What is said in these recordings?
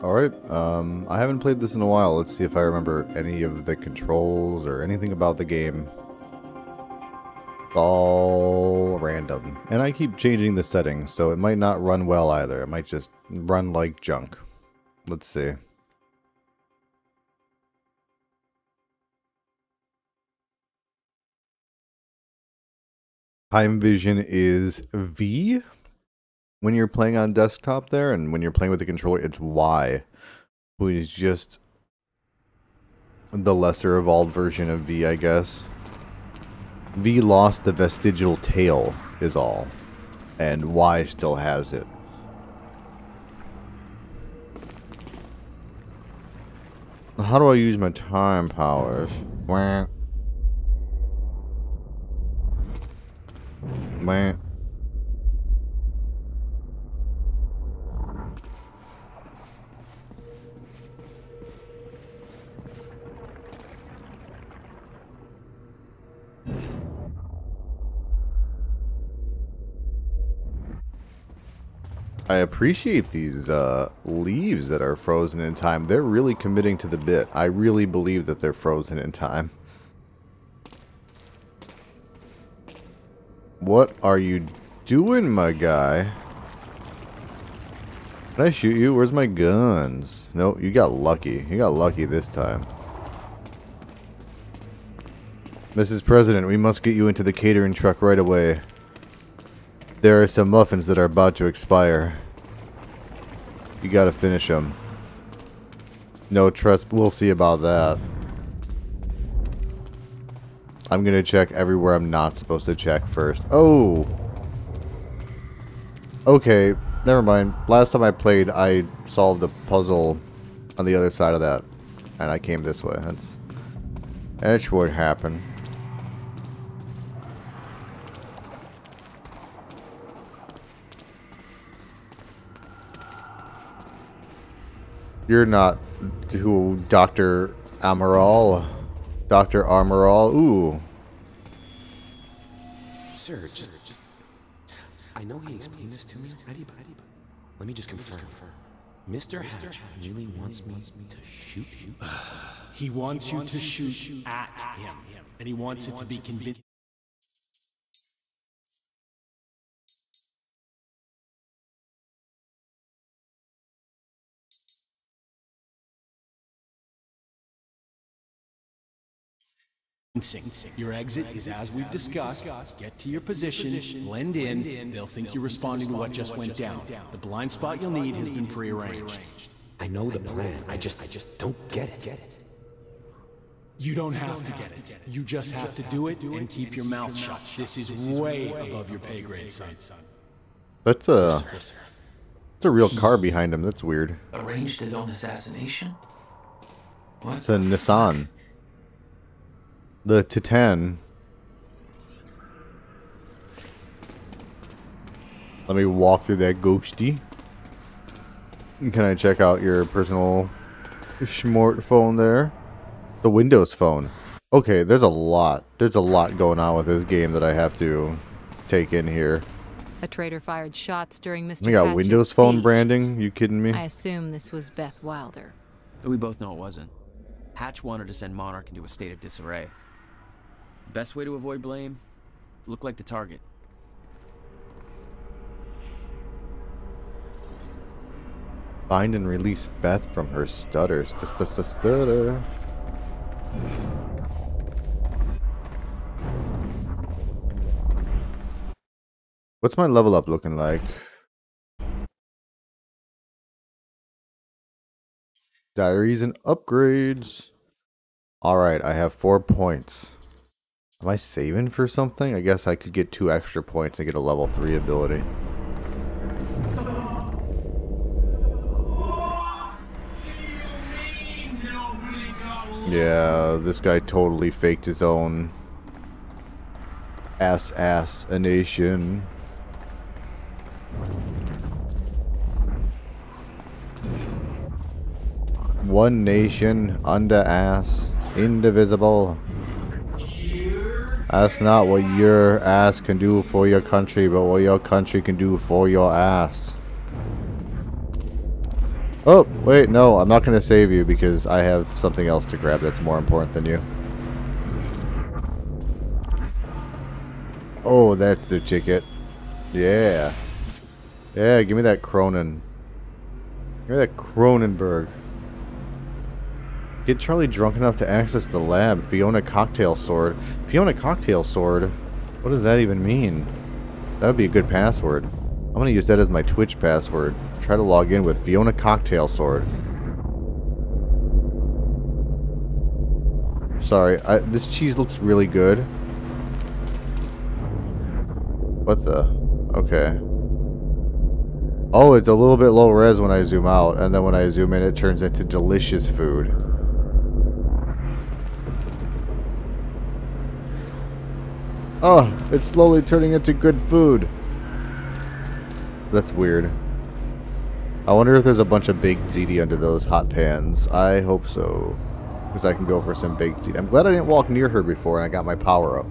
Alright, I haven't played this in a while. Let's see if I remember any of the controls or anything about the game. It's all random. And I keep changing the settings, so it might not run well either. It might just run like junk. Let's see. Time vision is V when you're playing on desktop there, and when you're playing with the controller, it's Y, which is just the lesser evolved version of V, I guess. V lost the vestigial tail, is all, and Y still has it. How do I use my time powers? Wah. Wah. I appreciate these leaves that are frozen in time. They're really committing to the bit. I really believe that they're frozen in time. What are you doing, my guy? Can I shoot you? Where's my guns? No, you got lucky. You got lucky this time. Mrs. President, we must get you into the catering truck right away. There are some muffins that are about to expire. You gotta finish them. No trust, we'll see about that. I'm gonna check everywhere I'm not supposed to check first. Oh! Okay, never mind. Last time I played, I solved a puzzle on the other side of that. And I came this way. That's what happened. You're not who Dr. Amaral? Dr. Amaral? Ooh. Sir, just I know he explained this to me already, but let me just confirm. Mr. Hatch really wants me to shoot you? He wants you to shoot at him, and he wants it to be convincing. Your exit is as we've discussed. Get to your position, blend in. They'll think you're responding to what just went down. The blind spot you'll need has been prearranged. I know the plan. I just don't get it. You don't have to get it. You just have to do it and keep your mouth shut. This is way above your pay grade, son. That's a real car behind him. That's weird. Arranged his own assassination? What? It's a Nissan. The Titan. Let me walk through that ghosty. Can I check out your personal smartphone there? The Windows phone. Okay, there's a lot. There's a lot going on with this game that I have to take in here. A traitor fired shots during Mr. We got Hatch's Windows phone speech. branding? You kidding me? I assume this was Beth Wilder. We both know it wasn't. Hatch wanted to send Monarch into a state of disarray. Best way to avoid blame? Look like the target. Find and release Beth from her stutter. Stutter. What's my level up looking like? Diaries and upgrades. Alright, I have 4 points. Am I saving for something? I guess I could get 2 extra points and get a level 3 ability. Yeah, this guy totally faked his own assassination. One nation under ass, indivisible. That's not what your ass can do for your country, but what your country can do for your ass. Oh, wait, no, I'm not going to save you because I have something else to grab that's more important than you. Oh, that's the ticket. Yeah. Yeah, give me that Cronin. Give me that Cronenberg. Get Charlie drunk enough to access the lab. Fiona cocktail sword. Fiona cocktail sword? What does that even mean? That would be a good password. I'm going to use that as my Twitch password. Try to log in with Fiona cocktail sword. Sorry, this cheese looks really good. What the? Okay. Oh, it's a little bit low res when I zoom out, and then when I zoom in, it turns into delicious food. Oh, it's slowly turning into good food. That's weird. I wonder if there's a bunch of baked ziti under those hot pans. I hope so. Because I can go for some baked ziti. I'm glad I didn't walk near her before and I got my power up.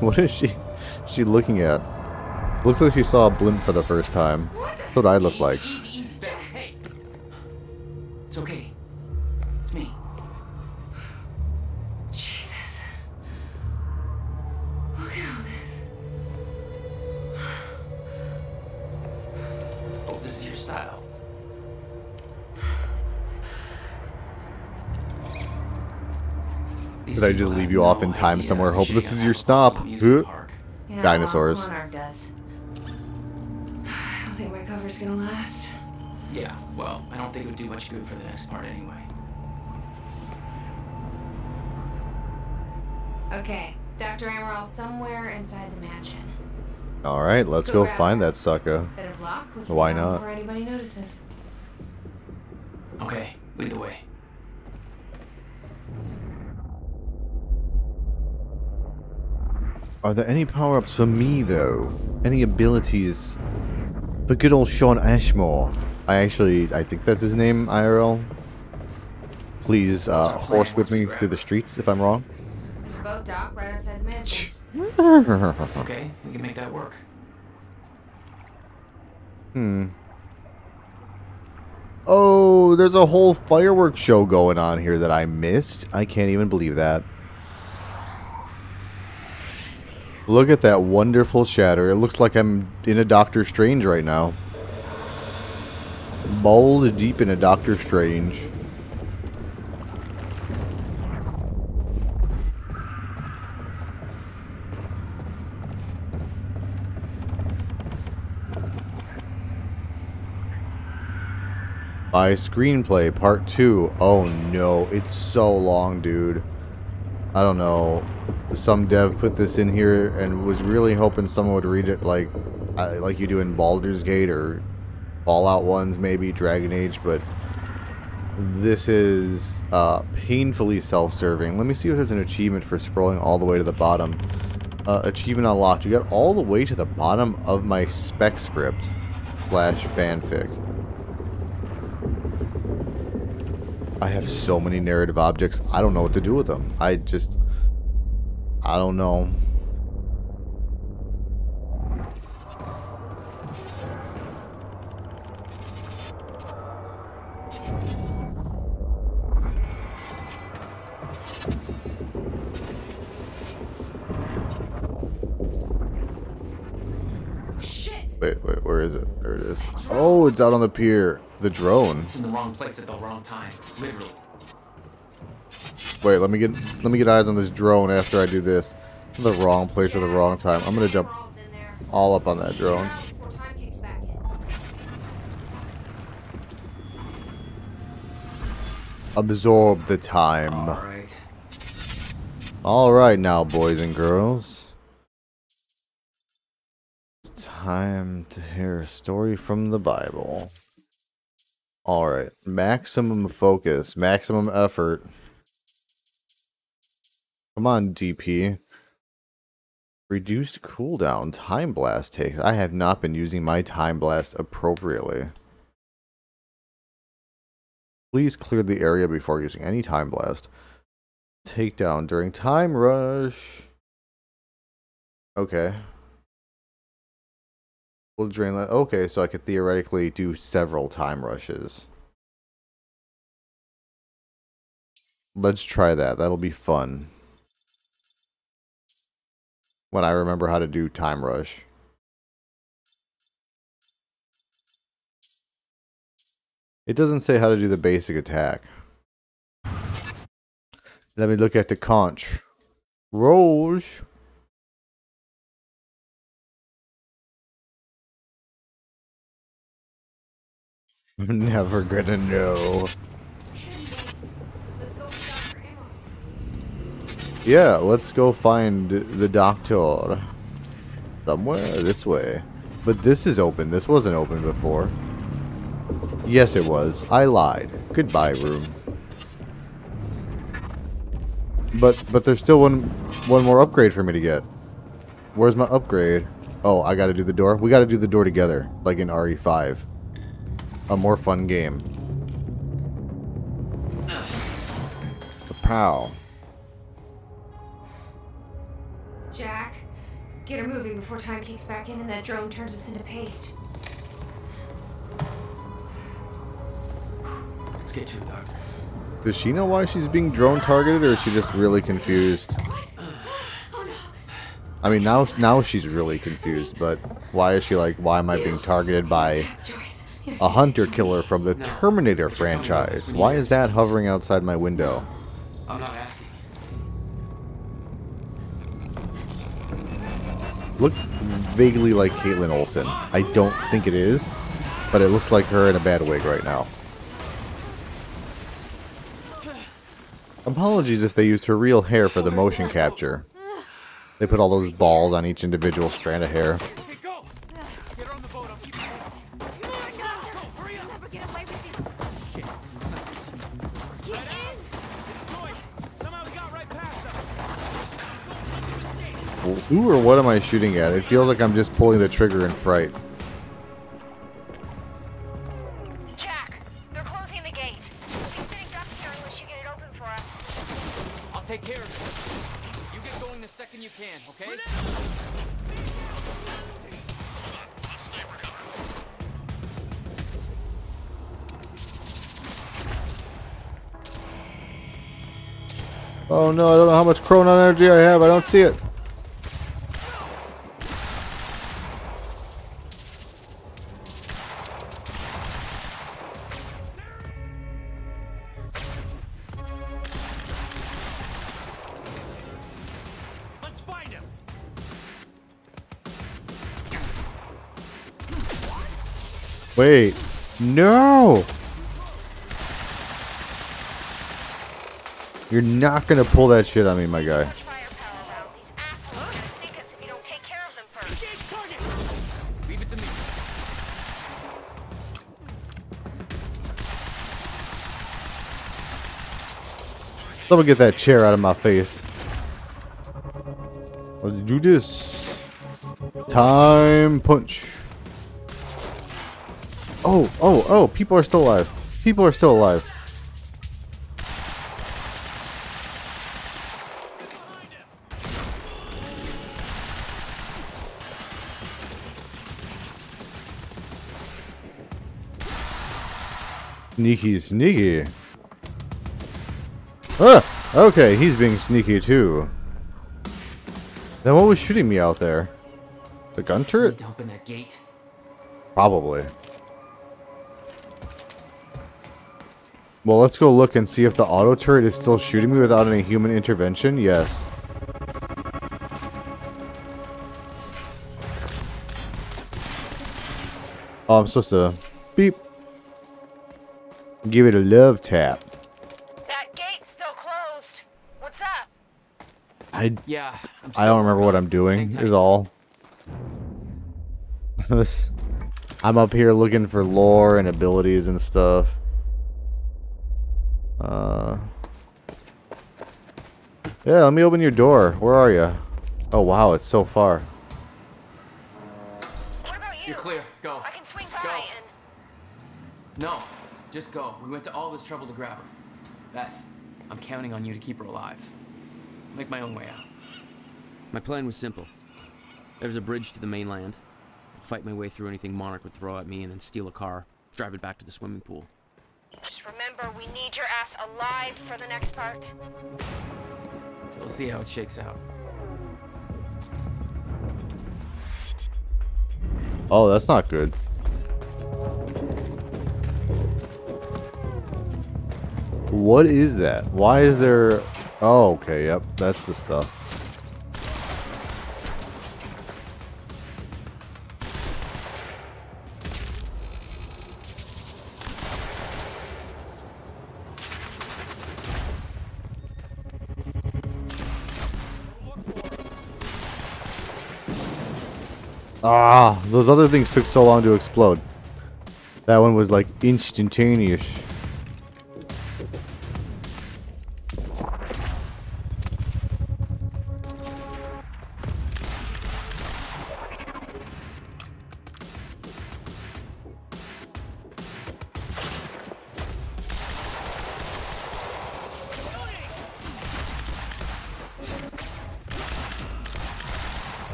What is she looking at? Looks like she saw a blimp for the first time. That's what I look like. Hey! It's okay. It's me. Jesus. Look at all this. Oh, this is your style. Did I just leave you off in time somewhere? Hope this is your stop. Yeah, Dinosaurs. Well, Monarch does. I don't think my cover's gonna last. Yeah, well, I don't think it would do much good for the next part anyway. Okay, Dr. Amaril's somewhere inside the mansion. Alright, let's go find that sucker. Bit of luck, we Why can go not? before anybody notices. Okay, lead the way. Are there any power-ups for me, though? Any abilities? For good old Sean Ashmore. I think that's his name, IRL. Please, horsewhip me through the streets if I'm wrong. There's a boat dock right outside the mansion. Okay, we can make that work. Oh, there's a whole fireworks show going on here that I missed. I can't even believe that. Look at that wonderful shatter. It looks like I'm in a Doctor Strange right now. Bowled deep in a Doctor Strange. My screenplay part 2. Oh no, it's so long, dude. I don't know. Some dev put this in here and was really hoping someone would read it like you do in Baldur's Gate or Fallout ones, maybe Dragon Age, but this is painfully self-serving. Let me see if there's an achievement for scrolling all the way to the bottom. Achievement unlocked. You got all the way to the bottom of my spec script / fanfic. I have so many narrative objects. I don't know what to do with them. I don't know. Wait, where is it? There it is. Oh, it's out on the pier. The drone. It's in the wrong place at the wrong time, literally. Wait, let me get eyes on this drone after I do this. It's in the wrong place at the wrong time. I'm gonna jump all up on that drone. Absorb the time. Alright. Alright now, boys and girls. It's time to hear a story from the Bible. Alright, maximum focus, maximum effort. Come on, DP. Reduced cooldown, time blast takes. I have not been using my time blast appropriately. Please clear the area before using any time blast. Takedown during time rush. Okay. Will drain. Okay, so I could theoretically do several time rushes. Let's try that. That'll be fun. When I remember how to do time rush. It doesn't say how to do the basic attack. Let me look at the conch. Rouge. I'm never gonna know. Yeah, let's go find the doctor. Somewhere this way. But this is open. This wasn't open before. Yes, it was. I lied. Goodbye, room. But there's still one more upgrade for me to get. Where's my upgrade? Oh, I gotta do the door? We gotta do the door together, like in RE5. A more fun game. Pow. Jack, get her moving before time kicks back in and that drone turns us into paste. Let's get to it, Doctor. Does she know why she's being drone targeted, or is she just really confused? Oh no. I mean, now she's really confused, but why is she like, why am I being targeted by Joyce. a hunter killer from the Terminator franchise? Why is that hovering outside my window? I'm not asking. Looks vaguely like Caitlin Olsen. I don't think it is, but it looks like her in a bad wig right now. Apologies if they used her real hair for the motion capture. They put all those balls on each individual strand of hair. Go! Get her on the boat. I'll keep you posted. Come on, Doctor. Hurry up. I'll never get away with this. Shit. Get in. Joyce, somehow he got right past us. Well, who or what am I shooting at? It feels like I'm just pulling the trigger in fright. Jack, they're closing the gate. We'll be sitting ducks here unless you get it open for us. I'll take care of it. You get going the second you can, okay? Oh no, I don't know how much chronon energy I have. I don't see it. Let's find him. Wait. No! You're not gonna pull that shit on me, my guy. Firepower around. These assholes are gonna sink us if you don't take care of them first. Leave it to me. Someone get that chair out of my face. Let's do this. Time punch. Oh, people are still alive. People are still alive. Sneaky, sneaky. Ah, okay, he's being sneaky too. Then what was shooting me out there? The gun Need turret? to open that gate. Probably. Well, let's go look and see if the auto turret is still shooting me without any human intervention. Yes. Oh, I'm supposed to beep. Give it a love tap. That gate's still closed. What's up? Yeah. I don't remember what I'm doing, is all. I'm up here looking for lore and abilities and stuff. Yeah, let me open your door. Where are you? Oh, wow, it's so far. What about you? You're clear. Go. I can swing by Go. and... No. Just go. We went to all this trouble to grab her. Beth, I'm counting on you to keep her alive. I'll make my own way out. My plan was simple. There was a bridge to the mainland. fight my way through anything Monarch would throw at me, and then steal a car, drive it back to the swimming pool. Just remember, we need your ass alive for the next part. We'll see how it shakes out. Oh, that's not good. What is that? Why is there... Oh, okay, yep, that's the stuff. Ah, those other things took so long to explode. That one was like instantaneous.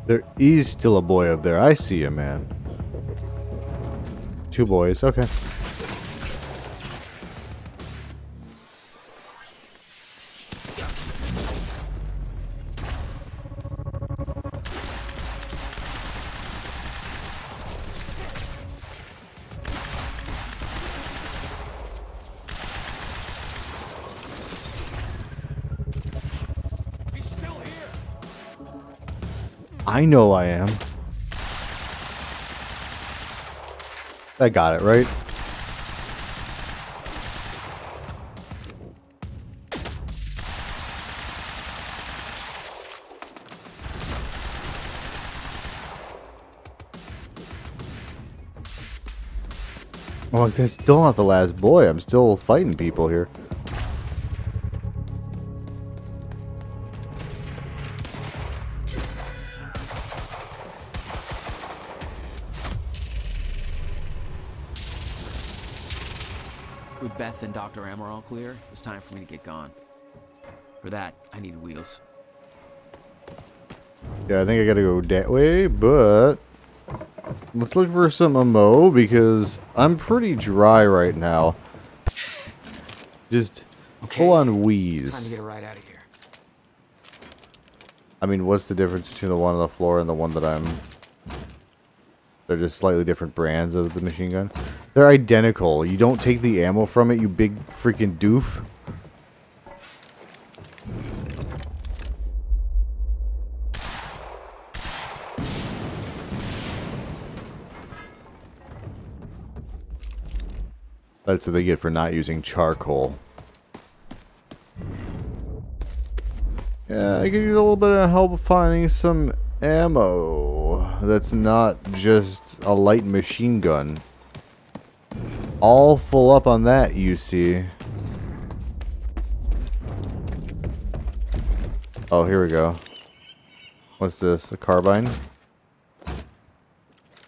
There is still a boy up there. I see a man. Two boys. Okay. I know I am. I got it, right? Oh, that's still not the last boy. I'm still fighting people here. With Beth and Dr. Amor all clear, it's time for me to get gone. For that, I need wheels. Yeah, I think I gotta go that way, but let's look for some ammo because I'm pretty dry right now. Just full on wheeze. Time to get a ride out of here. I mean, what's the difference between the one on the floor and the one that I'm... They're just slightly different brands of the machine gun. They're identical. You don't take the ammo from it, you big freaking doof. That's what they get for not using charcoal. Yeah, I could use a little bit of help finding some ammo that's not just a light machine gun. All full up on that, you see. Oh, here we go. What's this? A carbine?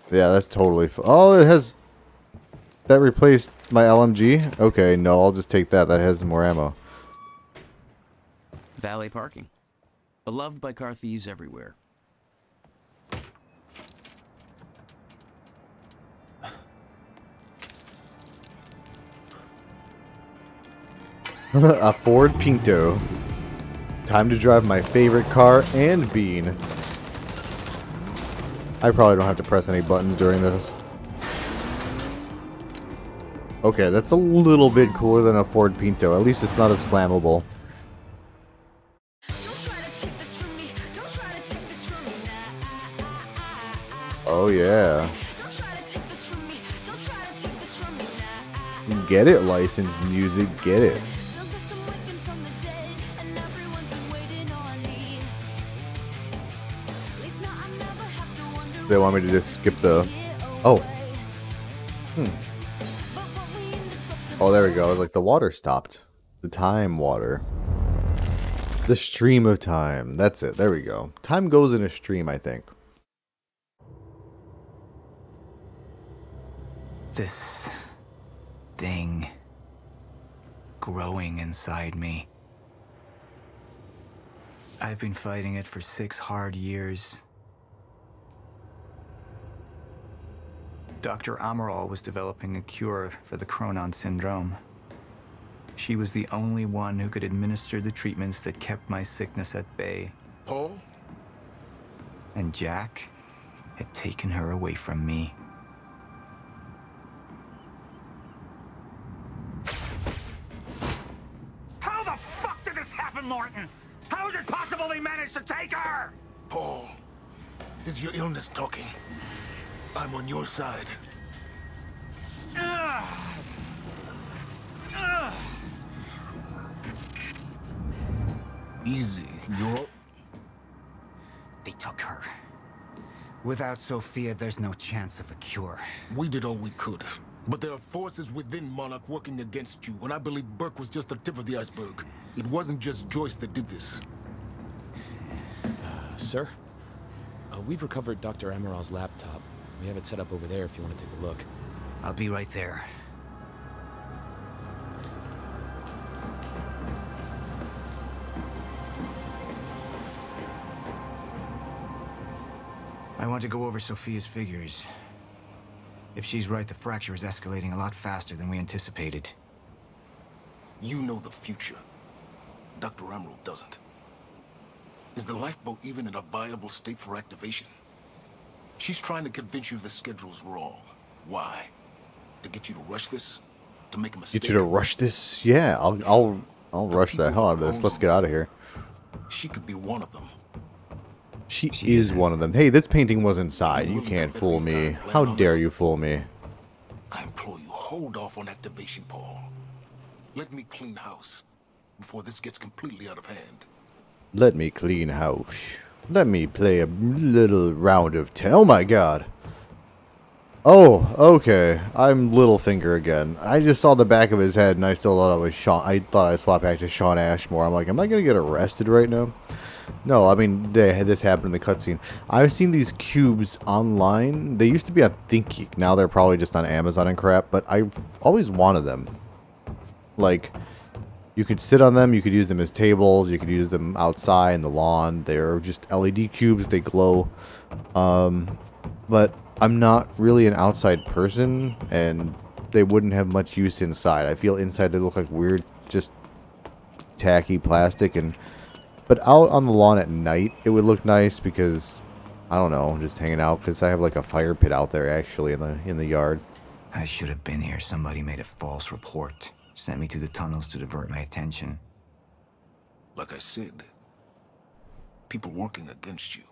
Yeah, that's totally... Oh, it has... That replaced my LMG? Okay, no, I'll just take that. That has more ammo. Valet parking. Beloved by car thieves everywhere. A Ford Pinto. Time to drive my favorite car and bean. I probably don't have to press any buttons during this. Okay, that's a little bit cooler than a Ford Pinto. At least it's not as flammable. Oh yeah. Get it, licensed music, get it. They want me to just skip the... Oh. Oh, there we go. Like the water stopped. The time water. The stream of time. That's it. There we go. Time goes in a stream, I think. This thing growing inside me. I've been fighting it for 6 hard years. Dr. Amaral was developing a cure for the Cronon syndrome. She was the only one who could administer the treatments that kept my sickness at bay. Paul? And Jack had taken her away from me. How the fuck did this happen, Martin? How is it possible they managed to take her? Paul, this is your illness talking. I'm on your side. Easy, you're... They took her. Without Sophia, there's no chance of a cure. We did all we could. But there are forces within Monarch working against you, and I believe Burke was just the tip of the iceberg. It wasn't just Joyce that did this. Sir? We've recovered Dr. Amaral's laptop. We have it set up over there if you want to take a look. I'll be right there. I want to go over Sophia's figures. If she's right, the fracture is escalating a lot faster than we anticipated. You know the future. Dr. Amaral doesn't. Is the lifeboat even in a viable state for activation? She's trying to convince you the schedule's wrong. Why? To get you to rush this? To make a mistake? Get you to rush this? Yeah, I'll rush the hell out of this. Let's get out of here. She could be one of them. She is one of them. Hey, this painting was inside. You can't fool me. How dare you fool me? I implore you, hold off on activation, Paul. Let me clean house before this gets completely out of hand. Let me clean house. Let me play a little round of 10. Oh my god. Oh, okay. I'm Littlefinger again. I just saw the back of his head and I still thought I was Sean. I thought I swapped back to Sean Ashmore. I'm like, am I going to get arrested right now? No, I mean, this happened in the cutscene. I've seen these cubes online. They used to be on ThinkGeek. Now they're probably just on Amazon and crap, but I've always wanted them. Like, you could sit on them, you could use them as tables, you could use them outside in the lawn. They're just LED cubes, they glow. But I'm not really an outside person, and they wouldn't have much use inside. I feel inside they look like weird, just tacky plastic, but out on the lawn at night, it would look nice because, I don't know, just hanging out, because I have like a fire pit out there actually in the yard. I should have been here. Somebody made a false report. Sent me to the tunnels to divert my attention. Like I said, people working against you.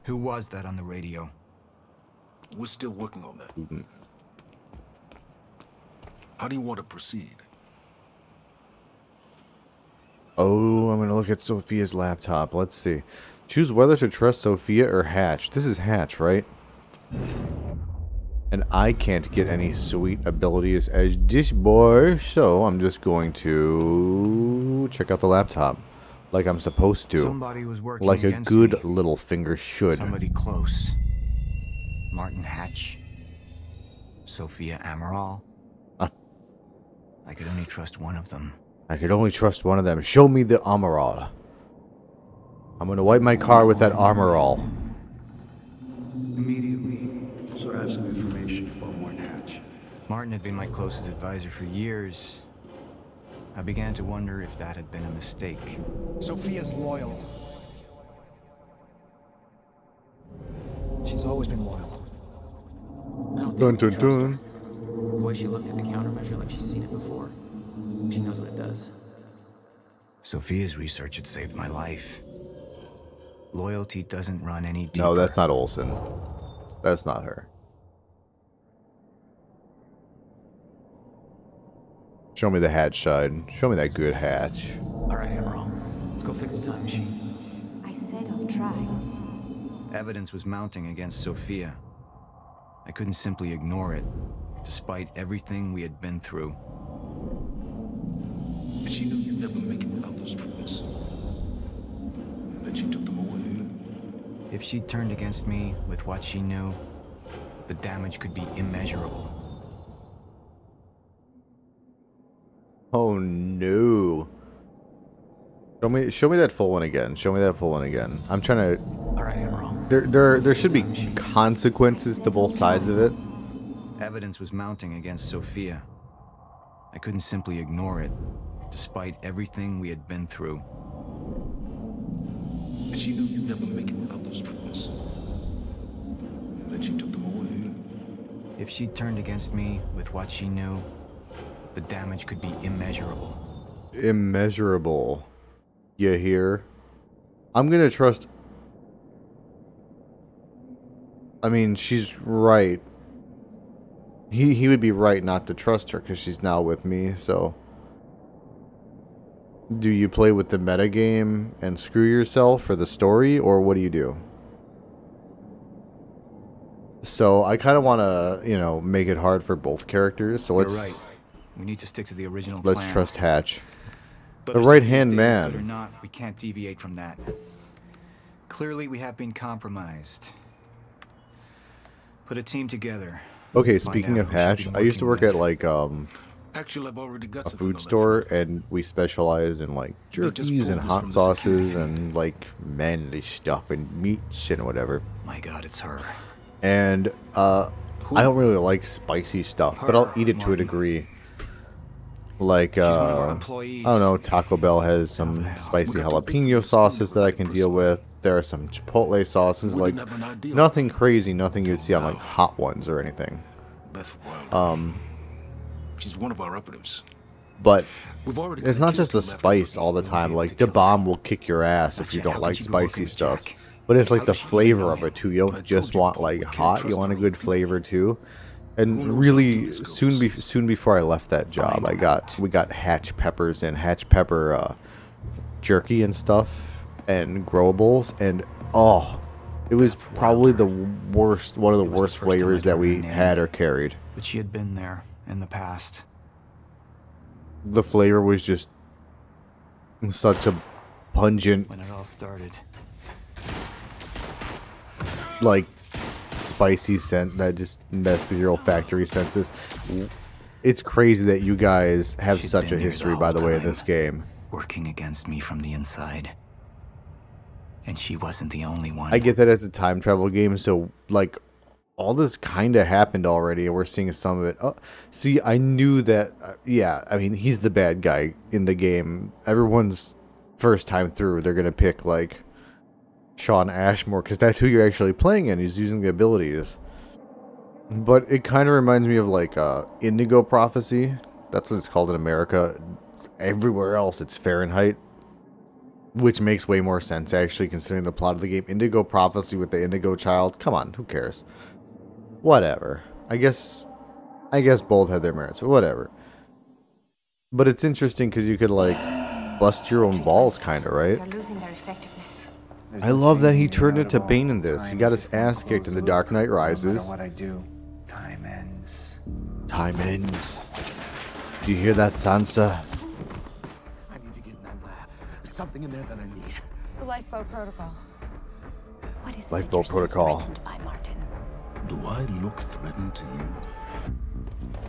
Who was that on the radio? We're still working on that. How do you want to proceed? Oh, I'm going to look at Sophia's laptop. Let's see. Choose whether to trust Sophia or Hatch. This is Hatch, right? And I can't get any sweet abilities as this boy, so I'm just going to check out the laptop like I'm supposed to. Somebody was working like a against good me. little finger should. Somebody close. Martin Hatch. Sophia Amaral. I could only trust one of them. I could only trust one of them. Show me the Amaral. I'm going to wipe my car with that Amaral. Immediately. So I have some information about Martin Hatch. Martin had been my closest advisor for years. I began to wonder if that had been a mistake. Sophia's loyal. She's always been loyal. I don't Dun, think we dun, can trust dun. her. The way she looked at the countermeasure like she's seen it before. She knows what it does. Sophia's research had saved my life. Loyalty doesn't run any deeper. No, that's not Olsen. That's not her. Show me the Hatch side. Show me that good Hatch. All right, Amaral. Let's go fix the time machine. I said I'll try. Evidence was mounting against Sophia. I couldn't simply ignore it, despite everything we had been through. And she knew you'd never make it without those treatments. And then she took them away. If she'd turned against me with what she knew, the damage could be immeasurable. Oh no. Show me that full one again. Show me that full one again. I'm trying to. All right, Emerald. There should be consequences to both sides of it. Evidence was mounting against Sophia. I couldn't simply ignore it, despite everything we had been through. And she knew you'd never make it without those treatments. And then she took them away. If she'd turned against me with what she knew, the damage could be immeasurable. Immeasurable. You hear? I'm gonna trust. I mean, she's right. He would be right not to trust her because she's now with me, so. Do you play with the metagame and screw yourself for the story, or what do you do? So I kind of want to, you know, make it hard for both characters. So let's. You're right. We need to stick to the original Let's plan. trust Hatch. But The as right-hand these days, man. Or not, we can't deviate from that. Clearly, we have been compromised. Put a team together. Okay, Find speaking out of who Hatch, she's I used to been work working at like Actually, I've already got a something on food that store, front. and we specialize in like They just jerkies and pulled this hot from the security sauces and like manly stuff and meats and whatever. My God, it's her. And I don't really like spicy stuff, but I'll eat it to a degree. Like one of our I employees. don't know, Taco Bell has some spicy jalapeno sauces that I can deal with. There are some chipotle sauces, We like didn't have an idea. nothing crazy, nothing you'd see on like Hot Ones or anything. Beth Wilder. She's one of our operatives. But We've already it's got not a just the kill team spice all the time. Like the bomb will kick your ass if you don't like spicy stuff. But it's like the flavor of it too. You don't just want like hot. You want a good flavor too. And really, soon before I left that job, we got Hatch peppers and Hatch pepper jerky and stuff and growables, and oh, it was probably the worst, one of the worst flavors that we had or carried. But she had been there in the past. The flavor was just such a pungent, When it all started. like spicy scent that just messed with your olfactory senses. It's crazy that you guys have She'd such a been here history, the by the whole way, in time. this game. Working against me from the inside. And she wasn't the only one. I get that it's a time travel game, so like all this kind of happened already, and we're seeing some of it. Oh, see, I knew that. Yeah, I mean, he's the bad guy in the game. Everyone's first time through, they're gonna pick like Sean Ashmore because that's who you're actually playing in. He's using the abilities. But it kind of reminds me of like Indigo Prophecy. That's what it's called in America. Everywhere else, it's Fahrenheit. Which makes way more sense, actually, considering the plot of the game. Indigo Prophecy with the Indigo Child. Come on, who cares? Whatever. I guess both have their merits, but whatever. But it's interesting because you could, like, bust your own balls, kind of, right? They're losing their effectiveness. I love that he turned into Bane in this. He got his ass kicked in The Dark Knight Rises. No matter what I do, time ends. Time ends. Do you hear that, Sansa? I need to get in that lab. There's something in there that I need. The lifeboat protocol. What is it Lifeboat that you're so protocol. threatened by, Martin? Do I look threatened to you?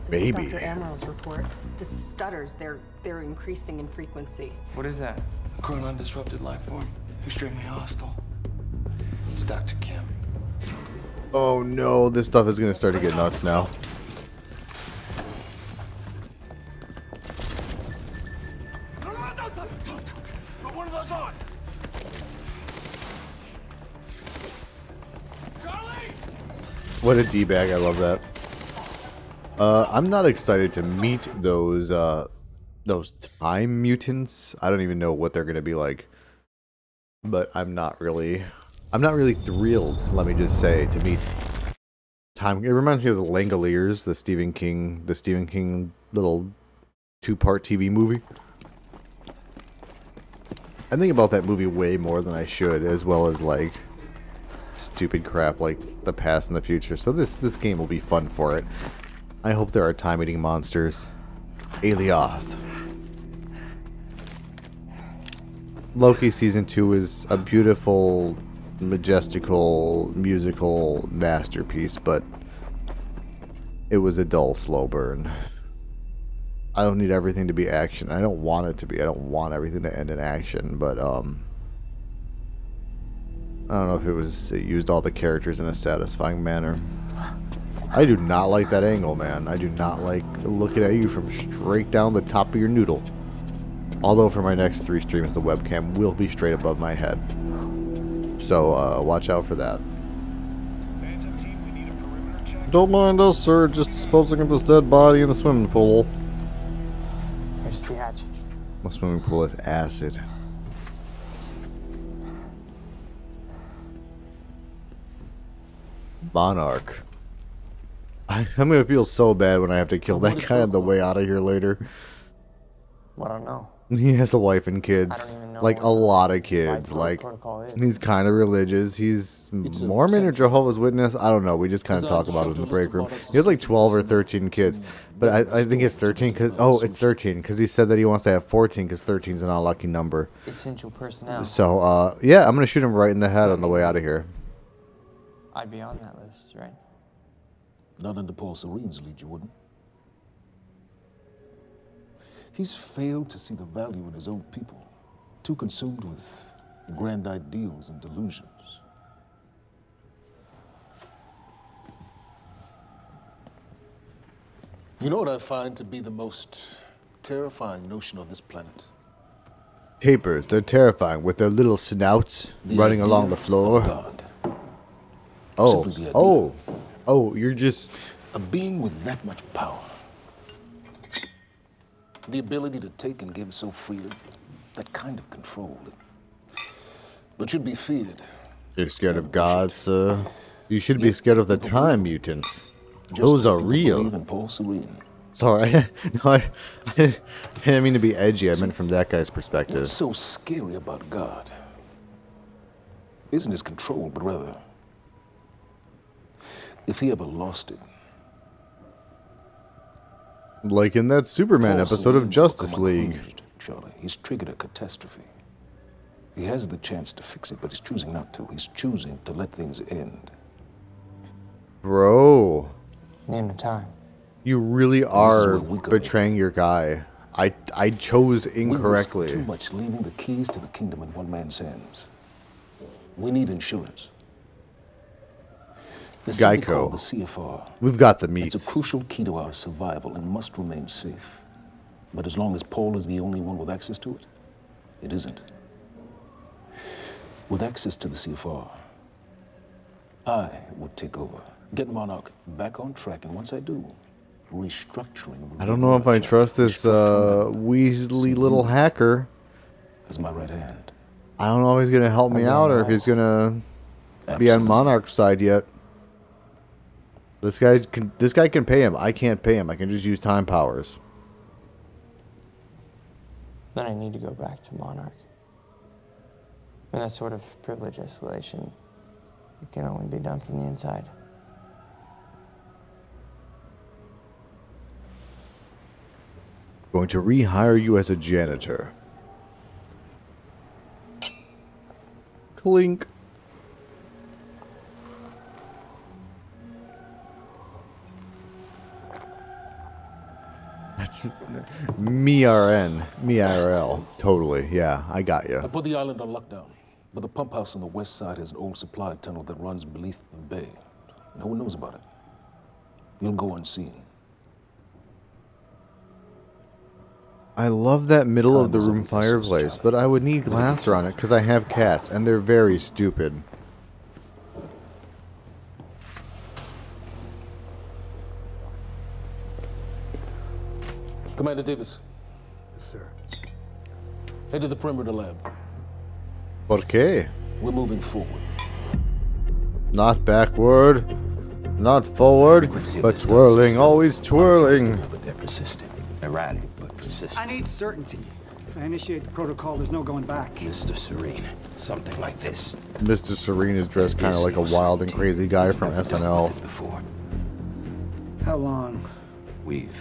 Maybe. Dr. Amaril's report. The stutters, they're increasing in frequency. What is that? A chronon-disrupted life form. Extremely hostile. It's Dr. Kim. Oh no, this stuff is gonna start to get nuts now. Put one of those on. What a D-bag, I love that. I'm not excited to meet those time mutants. I don't even know what they're gonna be like. But I'm not really thrilled, let me just say, to meet time. It reminds me of the Langoliers, the Stephen King little 2-part TV movie. I think about that movie way more than I should, as well as like stupid crap like the past and the future. So this game will be fun for it. I hope there are time-eating monsters. Alioth. Loki Season 2 is a beautiful, majestical, musical masterpiece, but it was a dull, slow burn. I don't need everything to be action. I don't want it to be. I don't want everything to end in action, but I don't know if it used all the characters in a satisfying manner. I do not like that angle, man. I do not like looking at you from straight down the top of your noodle. Although for my next 3 streams, the webcam will be straight above my head. So, watch out for that. Don't mind us, sir. Just disposing of this dead body in the swimming pool. Here's the hatch. My swimming pool is acid. Monarch. I'm gonna feel so bad when I have to kill that guy on the way out of here later. I don't know. He has a wife and kids. Like, a lot of kids. Like, he's kind of religious. He's Mormon or Jehovah's Witness. I don't know. We just kind of talk about it in the break room. He has like 12 or 13 kids. But I think it's 13 because... Oh, it's 13 because he said that he wants to have 14 because 13 is an unlucky number. Essential personnel. So, yeah, I'm going to shoot him right in the head on the way out of here. I'd be on that list, right? Not under Paul Serene's lead, you wouldn't. He's failed to see the value in his own people, too consumed with grand ideals and delusions. You know what I find to be the most terrifying notion on this planet? Papers, they're terrifying with their little snouts running along the floor. Oh, you're just... A being with that much power. The ability to take and give so freely. That kind of control. It should be feared. You're scared of God, sir? You should be scared of the time mutants. Those are real. Paul Serene. Sorry, no, I didn't mean to be edgy. I meant from that guy's perspective. What's so scary about God isn't his control, but rather, if he ever lost it. Like in that Superman episode of Justice League. Charlie, he's triggered a catastrophe. He has the chance to fix it, but he's choosing not to. He's choosing to let things end. Bro. Name the time. You really are betraying your guy. I chose incorrectly. We risk too much leaving the keys to the kingdom in one man's hands. We need insurance. Geico. The CFR. We've got the meats. It's a crucial key to our survival and must remain safe. But as long as Paul is the only one with access to it, it isn't. With access to the CFR, I would take over, get Monarch back on track, and once I do, restructuring. I don't know if I trust this Weasley little hacker. As my right hand. I don't know if he's gonna help me out or if he's gonna be on Monarch's side yet. This guy can pay him. I can't pay him. I can just use time powers. Then I need to go back to Monarch. And that sort of privilege escalation, it can only be done from the inside. Going to rehire you as a janitor. Clink. That's me-RN. Me-IRL. Totally. Yeah, I got you. I put the island on lockdown, but the pump house on the west side has an old supply tunnel that runs beneath the bay. No one knows about it. You'll go unseen. I love that middle of the room fireplace, but I would need glass around it because I have cats, and they're very stupid. Commander Davis. Yes, sir. Head to the perimeter lab. ¿Por qué? We're moving forward. Not backward, not forward, but twirling, always twirling. But they're persistent. Erratic, but persistent. I need certainty. If I initiate the protocol, there's no going back. Mr. Serene, something like this. Mr. Serene is dressed kind of like a wild and crazy guy from SNL. How long? We've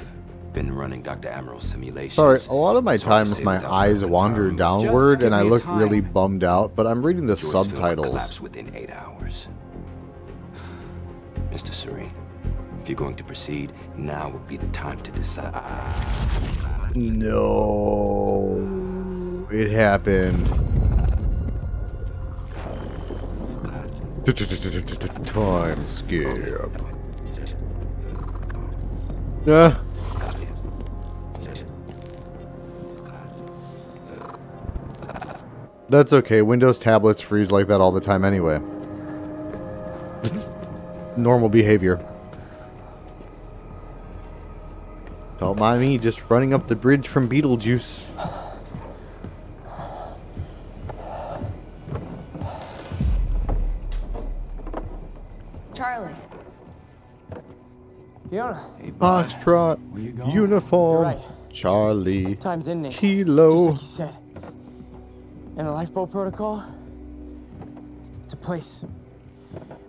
been running Dr. Amaril's simulations. Sorry, a lot of my times my eyes wander downward and I look really bummed out, but I'm reading the subtitles. Collapse within 8 hours. Mr. Serene, if you're going to proceed, now would be the time to decide. No. It happened. Time skip. Yeah. That's okay. Windows tablets freeze like that all the time anyway. It's normal behavior. Don't mind me just running up the bridge from Beetlejuice. Charlie. Fiona. Foxtrot. Uniform. You're right. Charlie. Time's ending. Kilo. Just like you said. And the lifeboat protocol? It's a place.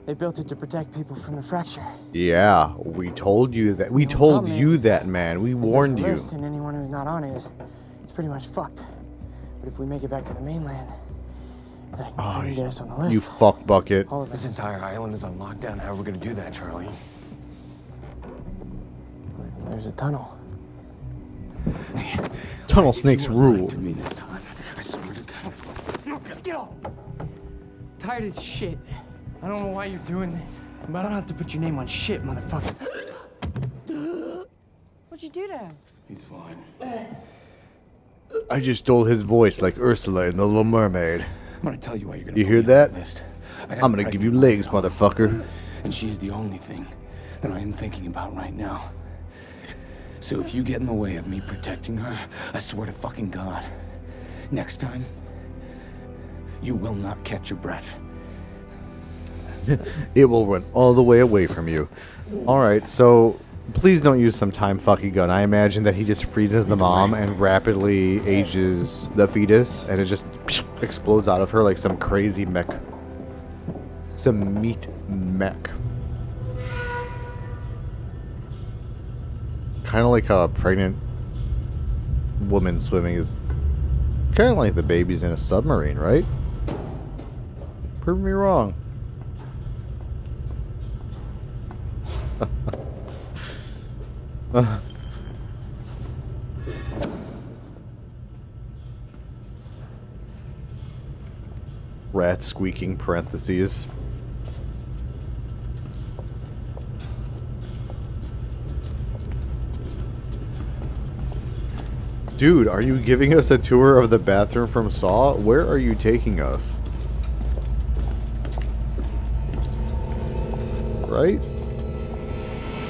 They built it to protect people from the fracture. Yeah, we told you that. We told you that, man. We warned you. List, and anyone who's not on it is pretty much fucked. But if we make it back to the mainland, that can get us on the list. You fuck bucket. All of this entire island is on lockdown. How are we gonna do that, Charlie? There's a tunnel. Tunnel snakes rule. To me this time. I swear to God. Get off! Tired of this shit. I don't know why you're doing this, but I don't have to put your name on shit, motherfucker. What'd you do to him? He's fine. I just stole his voice like Ursula in The Little Mermaid. I'm gonna tell you why you're gonna. You hear that? I'm gonna give you legs, motherfucker. And she's the only thing that I am thinking about right now. So if you get in the way of me protecting her, I swear to fucking God, next time, you will not catch your breath. It will run all the way away from you. Alright, so please don't use some time fucking gun. I imagine that he just freezes the mom and rapidly ages the fetus, and it just explodes out of her like some crazy mech. Some meat mech. Kind of like how a pregnant woman swimming is kind of like the babies in a submarine, right? Prove me wrong. Rat squeaking parentheses. Dude, are you giving us a tour of the bathroom from Saw? Where are you taking us? Right?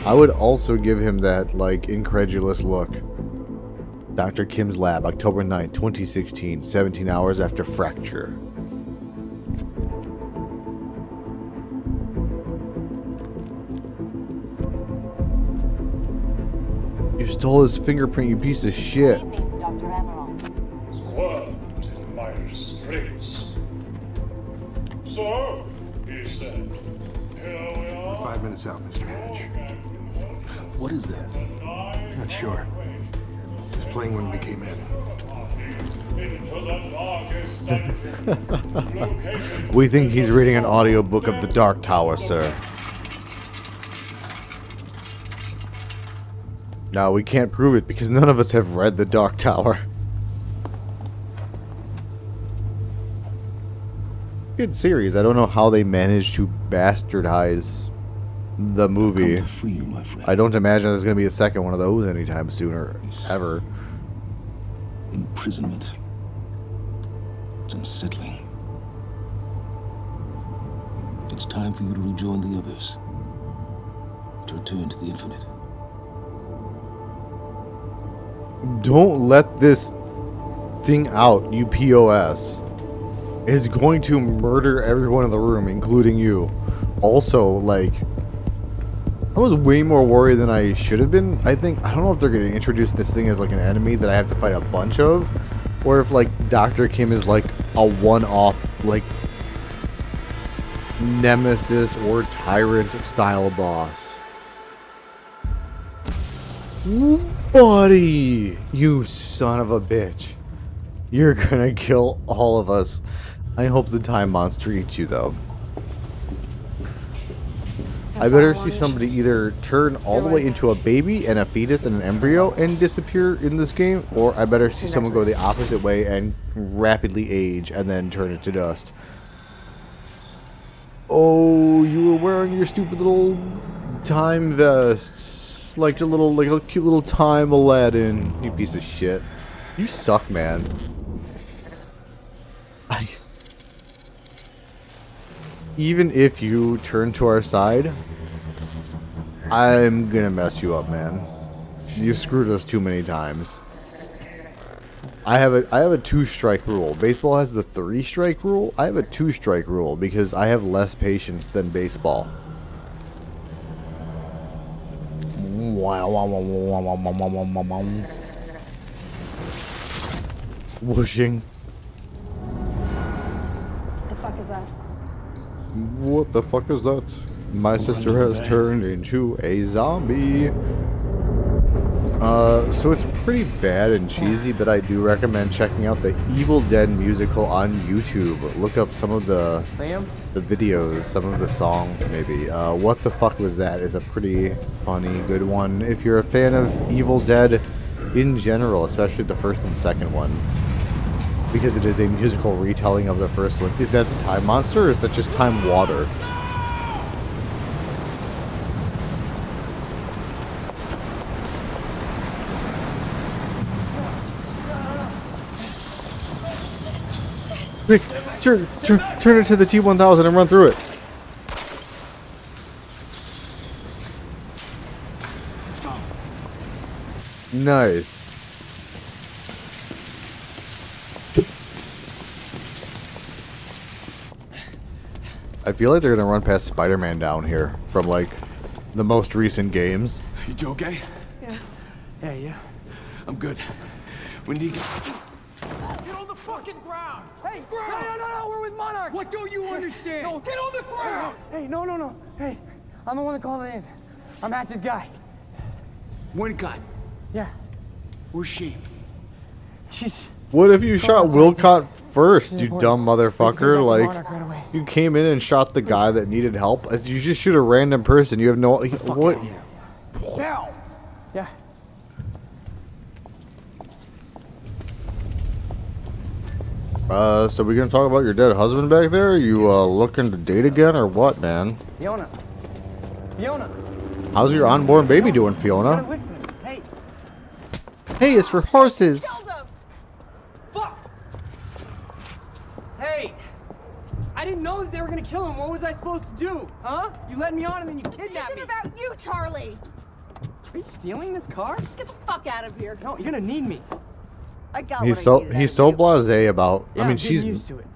I would also give him that, like, incredulous look. Dr. Kim's lab, October 9th, 2016, 17 hours after fracture. You stole his fingerprint, you piece of shit. Dr. Emerald. Squirmed in my restraints. So, he said, here we are. 5 minutes out, Mr. Hatch. What is this? Not sure. Just playing when we came in. Into the darkest dungeon. We think he's reading an audiobook of The Dark Tower, sir. No, we can't prove it because none of us have read The Dark Tower. Good series. I don't know how they managed to bastardize the movie. I don't imagine there's going to be a second one of those anytime soon or ever. Imprisonment. It's unsettling. It's time for you to rejoin the others. To return to the infinite. Don't let this thing out, you POS. It's going to murder everyone in the room, including you. Also, like, I was way more worried than I should have been. I don't know if they're going to introduce this thing as like an enemy that I have to fight a bunch of, or if like Dr. Kim is like a one-off, like, nemesis or tyrant style boss. Buddy, you son of a bitch. You're gonna kill all of us. I hope the time monster eats you, though. I better see somebody either turn all the way into a baby and a fetus and an embryo and disappear in this game, or I better see someone go the opposite way and rapidly age and then turn it to dust. Oh, you were wearing your stupid little time vests. Like a cute little time Aladdin. You piece of shit. You suck, man. Even if you turn to our side, I'm gonna mess you up, man. You've screwed us too many times. I have a 2-strike rule. Baseball has the 3-strike rule. I have a 2-strike rule because I have less patience than baseball. Whooshing. The fuck is that? What the fuck is that? My sister has turned into a zombie. So it's pretty bad and cheesy, but I do recommend checking out the Evil Dead musical on YouTube. Look up some of the videos, some of the songs, maybe. What the fuck was that is a pretty funny, good one. If you're a fan of Evil Dead in general, especially the first and second one, because it is a musical retelling of the first one. Is that the time monster, or is that just time water? Quick, turn it to the T-1000 and run through it. Nice. I feel like they're gonna run past Spider-Man down here from like the most recent games. You two okay? Yeah. Yeah. I'm good. When do you get... Get on the fucking ground! Hey, ground! No, we're with Monarch! What don't you understand? No, get on the ground! Hey, no. Hey, I'm the one that called it in. I'm Hatch's guy. One gun. Yeah. Where's she? She's... What if you shot Wilcott first, you important. dumb motherfucker? Monarch Like, right away. you came in and shot the guy that needed help. As you just shoot a random person. You have no... What? Now! Yeah. So we gonna talk about your dead husband back there? Are you, looking to date again, or what, man? Fiona. How's your unborn baby doing, Fiona? Listen. Hey. Hey, it's for horses! Fuck! Hey! I didn't know that they were gonna kill him. What was I supposed to do? Huh? You led me on and then you kidnapped me. This isn't about you, Charlie! Are you stealing this car? Just get the fuck out of here. No, you're gonna need me. I got He's what I needed he's out so of you. blasé about... Yeah, I mean, I'm getting she's used to it.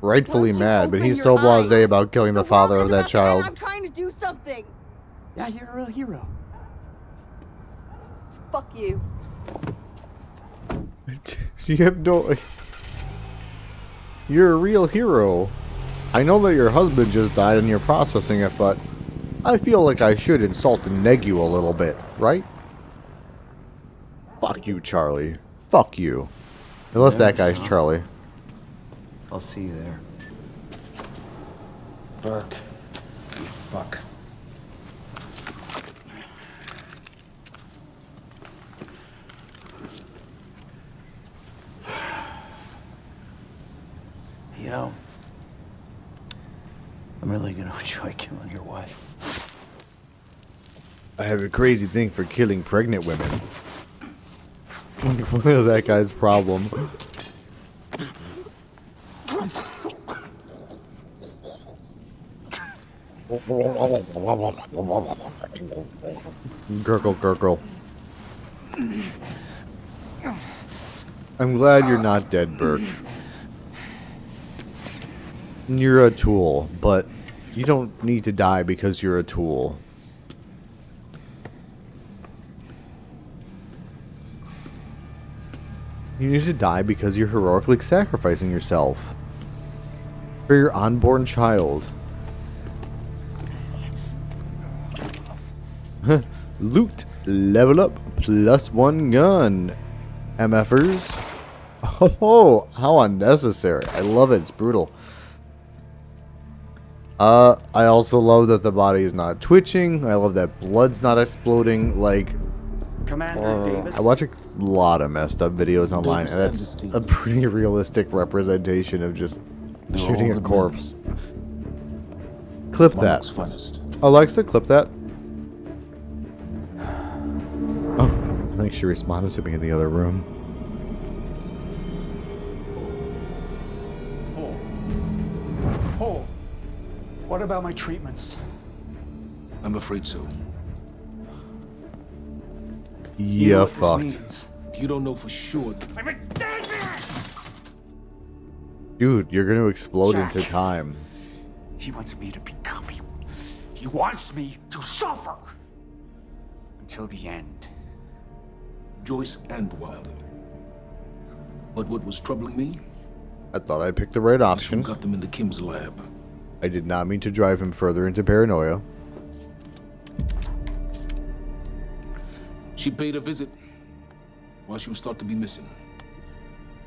rightfully Why don't you mad, but open he's your so eyes? blasé about killing the father world of is that about to end. child. I'm trying to do something. Yeah, you're a real hero. Fuck you. You have no... You're a real hero. I know that your husband just died and you're processing it, but I feel like I should insult and neg you a little bit, right? Fuck you, Charlie. Fuck you. Unless Yeah, that guy's so. Charlie. I'll see you there. Burke. You fuck. You know, I'm really gonna enjoy killing your wife. I have a crazy thing for killing pregnant women. What is that guy's problem? Gurgle, gurgle. I'm glad you're not dead, Burke. You're a tool, but you don't need to die because you're a tool. You need to die because you're heroically sacrificing yourself for your unborn child. Loot, level up, +1 gun. MFers. Oh, how unnecessary. I love it. It's brutal. I also love that the body is not twitching. I love that blood's not exploding. Like, Commander Davis. I watch a lot of messed up videos online, and that's a pretty realistic representation of just shooting a corpse. Clip that. Alexa, clip that. Oh, I think she responded to me in the other room. Oh. What about my treatments? I'm afraid so. You know Yeah, what this fucked. means? You don't know for sure. I'm a dead man! Dude, you're gonna explode Jack. into time. He wants me to become you. He wants me to suffer until the end. Joyce and Wilder. But what was troubling me? I thought I picked the right Who option. got them into Kim's lab? I did not mean to drive him further into paranoia. She paid a visit while she was thought to be missing.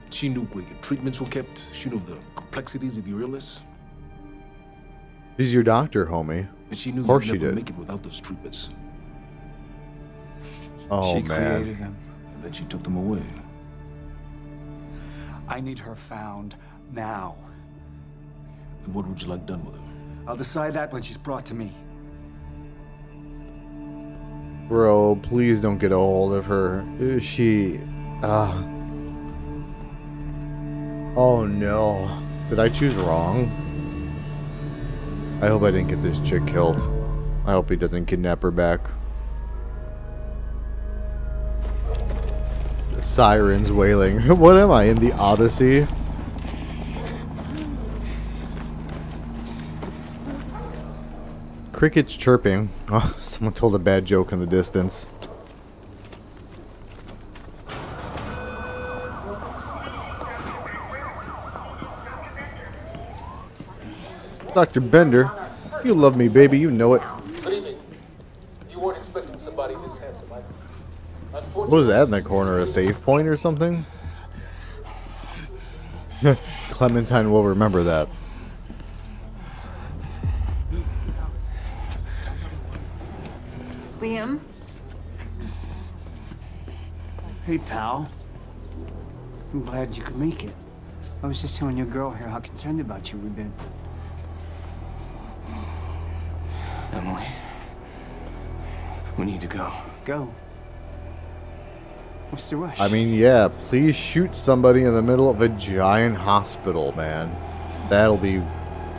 She knew where your treatments were kept. She knew the complexities of your illness. She's your doctor, homie. And she knew Of course you'd she never did. make it without those treatments. Oh, She man. created them. And then she took them away. I need her found now. And what would you like done with her? I'll decide that when she's brought to me. Bro, please don't get a hold of her. She... Oh, no. Did I choose wrong? I hope I didn't get this chick killed. I hope he doesn't kidnap her back. The sirens wailing. What am I, in the Odyssey? Crickets chirping. Oh, someone told a bad joke in the distance. Dr. Bender, you love me, baby. You know it. Good evening. You weren't expecting somebody this handsome, What was that in the corner? A save point or something? Clementine will remember that. Liam? Hey, pal. I'm glad you could make it. I was just telling your girl here how concerned about you we've been. Emily, we need to go. Go. What's the rush? I mean, yeah, please shoot somebody in the middle of a giant hospital, man. That'll be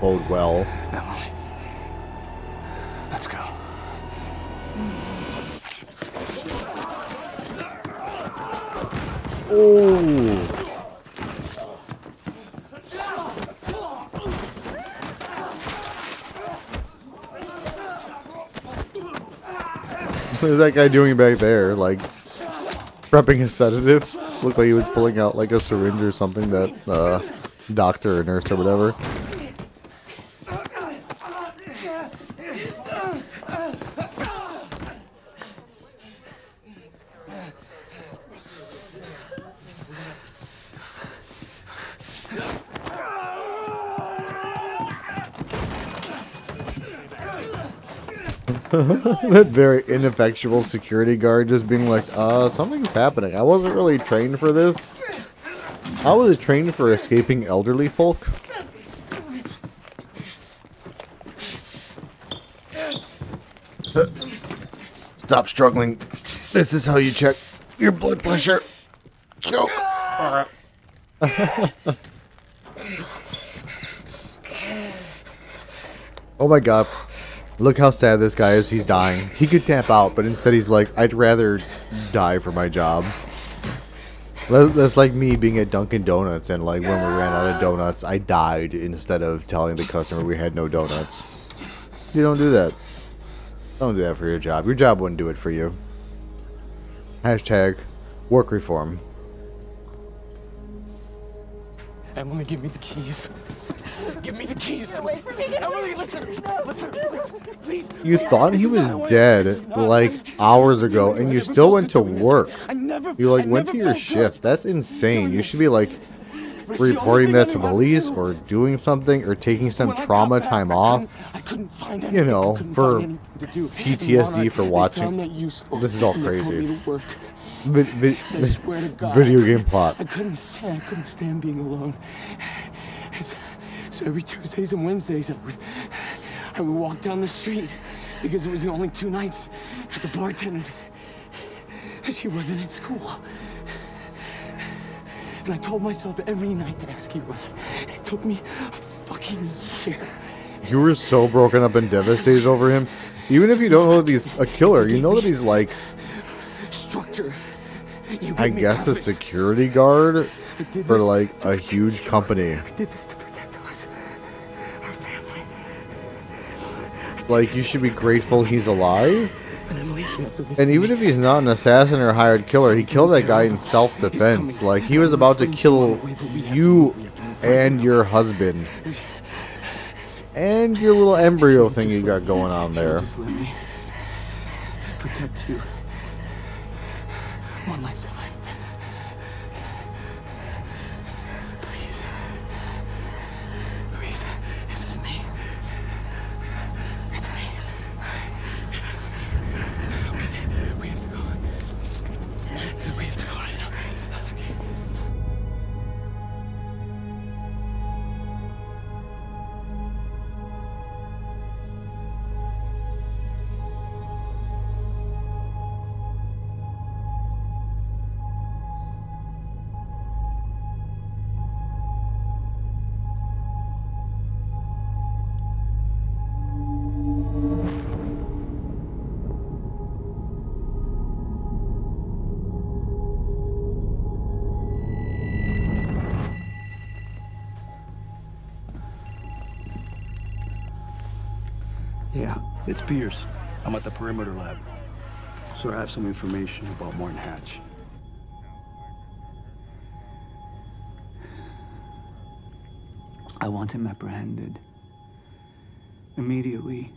bode well. Emily, let's go. Oh. What is that guy doing back there? Like, prepping a sedative? Looked like he was pulling out like a syringe or something, that doctor or nurse or whatever. That very ineffectual security guard just being like, something's happening. I wasn't really trained for this. I was trained for escaping elderly folk. Stop struggling. This is how you check your blood pressure. Choke. Oh my god. Look how sad this guy is. He's dying. He could tap out, but instead he's like, I'd rather die for my job. That's like me being at Dunkin' Donuts, and like when we ran out of donuts, I died instead of telling the customer we had no donuts. You don't do that. Don't do that for your job. Your job wouldn't do it for you. Hashtag work reform. Emily, give me the keys. Give me the keys. Get away from me. Get Emily, away. listen. Listen, please. You thought he was dead like hours ago, and you still went to work. You like went to your shift. That's insane. You should be like, It's the only reporting thing that to anyone police knew. or doing something or taking some When I got trauma back, time off, I couldn't find anything. you I know, couldn't for find anything to do. And PTSD Monarch, for they watching. found that useful, This is all and they put crazy. me to work. I swear to God, Video game plot. I couldn't stand being alone. So every Tuesdays and Wednesdays, I would walk down the street because it was the only 2 nights at the bartender. She wasn't at school. And I told myself every night to ask you out. It took me a fucking year. You were so broken up and devastated over him. Even if you don't know that he's a killer, you know that he's like, structure. I guess a security guard for like a huge company. I did this to protect us, our family. Like, you should be grateful he's alive. And I'm leaving after this. And even if he's not an assassin or hired killer, he killed that guy in self-defense. Like, he was about to kill you and your husband. And your little embryo thing you got going on there. Just let me protect you. One last time. Please. Please. This is me. It's me. It is me. We have to go. We have to go right now. Okay. Yeah, it's Pierce. I'm at the perimeter lab. So I have some information about Morton Hatch. I want him apprehended. Immediately.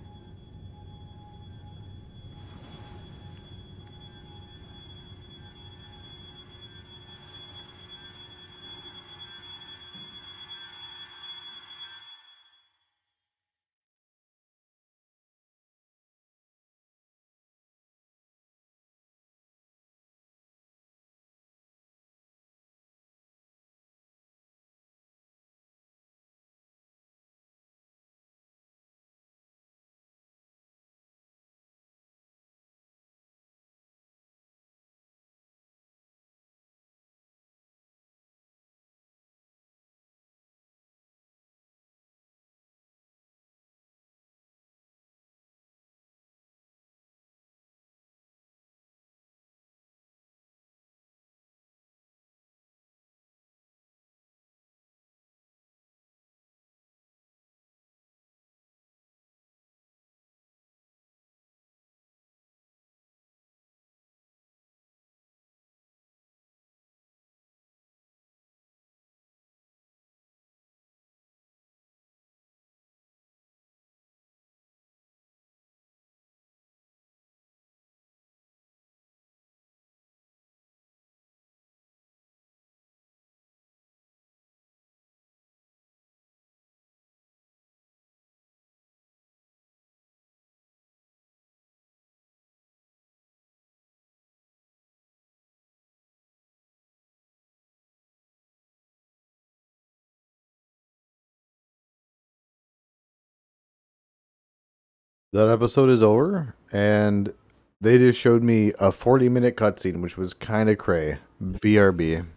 That episode is over, and they just showed me a 40-minute cutscene, which was kind of cray. BRB.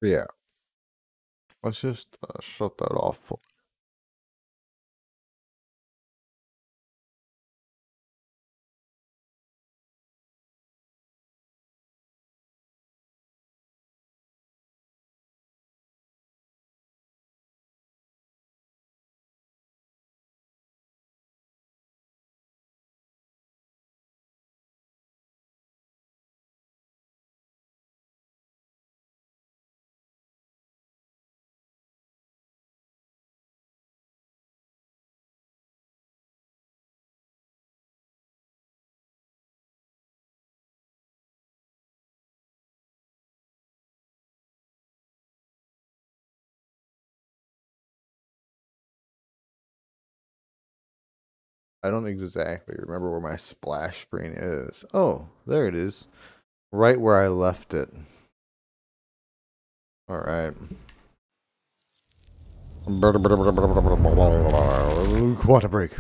Yeah. Let's just shut that off. I don't exactly remember where my splash screen is. Oh, there it is. Right where I left it. Alright. Quantum break.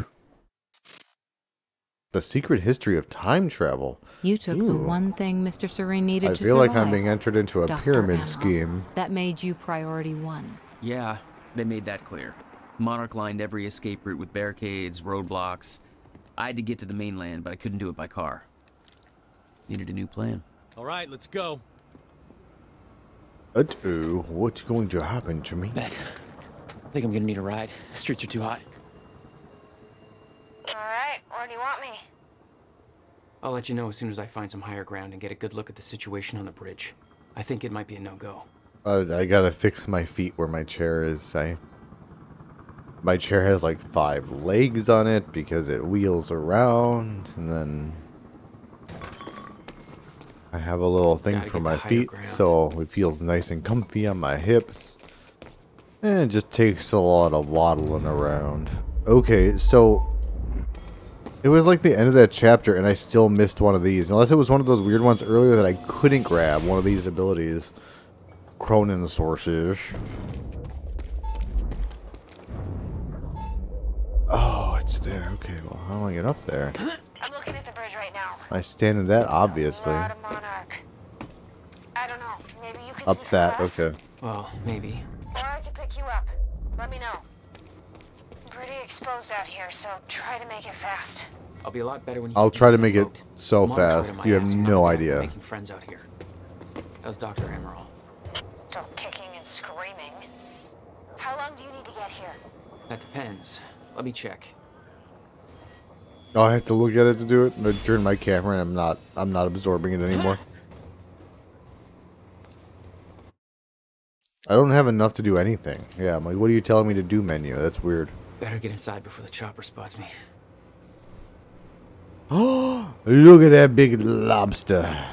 The secret history of time travel. You took the one thing Mr. Serene needed I to feel survive. like I'm being entered into a Dr. pyramid Emerald. scheme. That made you priority one. Yeah, they made that clear. Monarch lined every escape route with barricades, roadblocks. I had to get to the mainland, but I couldn't do it by car. Needed a new plan. All right, let's go. Uh-oh, what's going to happen to me? Beth, I think I'm gonna need a ride. The streets are too hot. Alright, where do you want me? I'll let you know as soon as I find some higher ground and get a good look at the situation on the bridge. I think it might be a no-go. I gotta fix my feet where my chair is. My chair has like 5 legs on it because it wheels around, and then I have a little thing for my feet, so it feels nice and comfy on my hips. And it just takes a lot of waddling around. Okay, so it was like the end of that chapter, and I still missed one of these. Unless it was one of those weird ones earlier that I couldn't grab, one of these abilities. Cronin sources. Oh, it's there. Okay, well, how do I get up there? I'm looking at the bridge right now. I stand in that, obviously. A lot of Monarch. I don't know. Maybe you could Up see that, for us? okay. Well, maybe. Or I could pick you up. Let me know. Pretty exposed out here, so try to make it fast. I'll be a lot better when you I'll get try to in make the it boat. so Monarch's right fast. on my You have ass. I'm no not exactly idea. Making friends out here. How's Dr. Emerald? Still kicking and screaming. How long do you need to get here? That depends. Let me check. Oh, I have to look at it to do it. I turn my camera, and I'm not absorbing it anymore. I don't have enough to do anything. Yeah, I'm like, what are you telling me to do, menu? That's weird. Better get inside before the chopper spots me. Oh, look at that big lobster.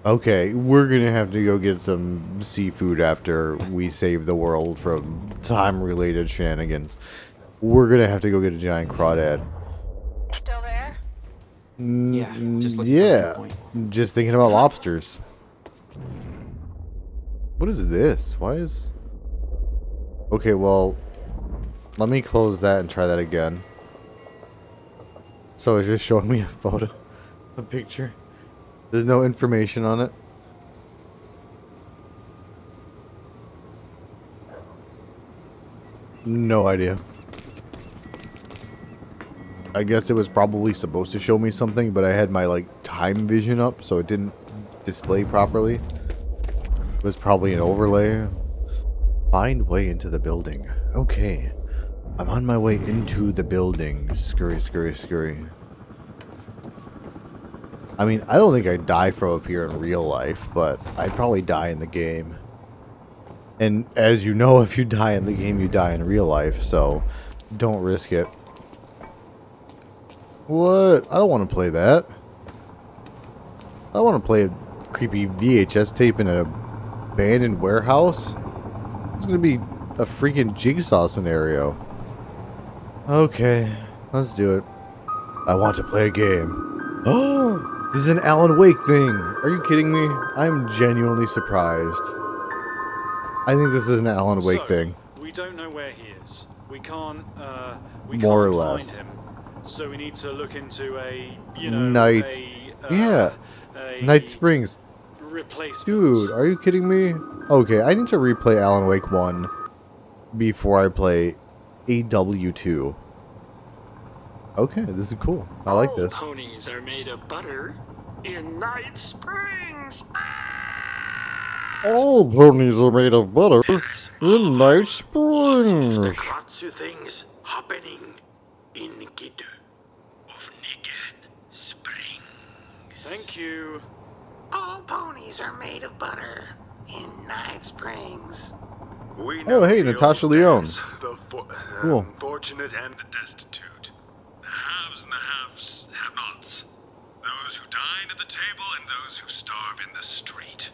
Okay, we're gonna have to go get some seafood after we save the world from time-related shenanigans. We're gonna have to go get a giant crawdad. Still there? Yeah, just looking for a Yeah, point. just thinking about lobsters. What is this? Why is... Okay, well, let me close that and try that again. So it's just showing me a photo, a picture. There's no information on it. No idea. I guess it was probably supposed to show me something, but I had my like time vision up, so it didn't display properly. It was probably an overlay. Find way into the building. Okay. I'm on my way into the building. Scurry, scurry, scurry. I mean, I don't think I'd die from up here in real life, but I'd probably die in the game. And as you know, if you die in the game, you die in real life, so don't risk it. What? I don't want to play that. I want to play a creepy VHS tape in an abandoned warehouse. It's going to be a freaking Jigsaw scenario. Okay, let's do it. I want to play a game. Oh, this is an Alan Wake thing. Are you kidding me? I'm genuinely surprised. I think this is an Alan Wake thing. We don't know where he is. We can't More or less. find him. So we need to look into a, you know, Night. Yeah. Night Springs. replacement. Dude, are you kidding me? Okay, I need to replay Alan Wake 1 before I play AW2. Okay, this is cool. I like this. All ponies are made of butter in Night Springs. All ponies are made of butter in Night Springs. The Kratzu things happening in Gitu of Nigat Springs. Thank you. All ponies are made of butter in Night Springs. We Oh, hey, Natasha Lyonne. The Cool. fortunate and the destitute. The haves and the have-nots. Those who dine at the table and those who starve in the street.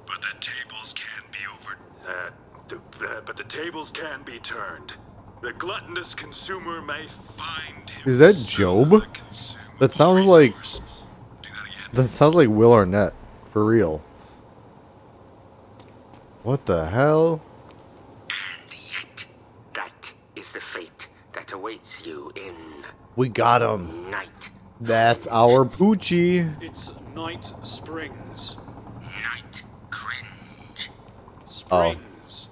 But the tables can be but the tables can be turned. The gluttonous consumer may find him. Is that Job? That sounds like... That sounds like Will Arnett. For real. What the hell? That is the fate that awaits you in We got him. Night. That's our Poochie. It's Night Springs. Night Cringe. Springs.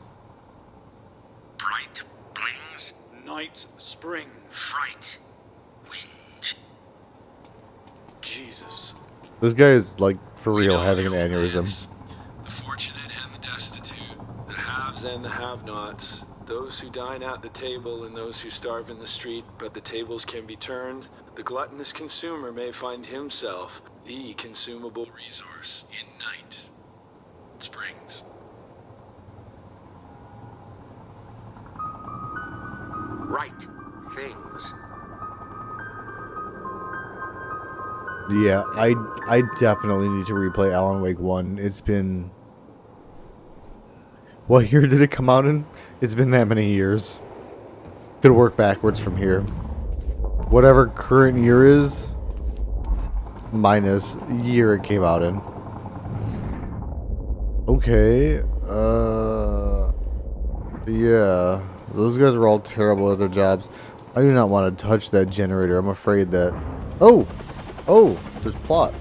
Bright Blings. Night Springs. Fright. Whinge. Jesus. This guy is, like, for real, having an aneurysm. The fortunate and the destitute, the haves and the have-nots, those who dine at the table and those who starve in the street, but the tables can be turned. The gluttonous consumer may find himself the consumable resource in Night Springs. Right things. Yeah, I definitely need to replay Alan Wake 1. It's been... What year did it come out in? It's been that many years. Could work backwards from here. Whatever current year is, minus year it came out in. Okay, yeah, those guys are all terrible at their jobs. I do not want to touch that generator. I'm afraid that... Oh! Oh! There's plot.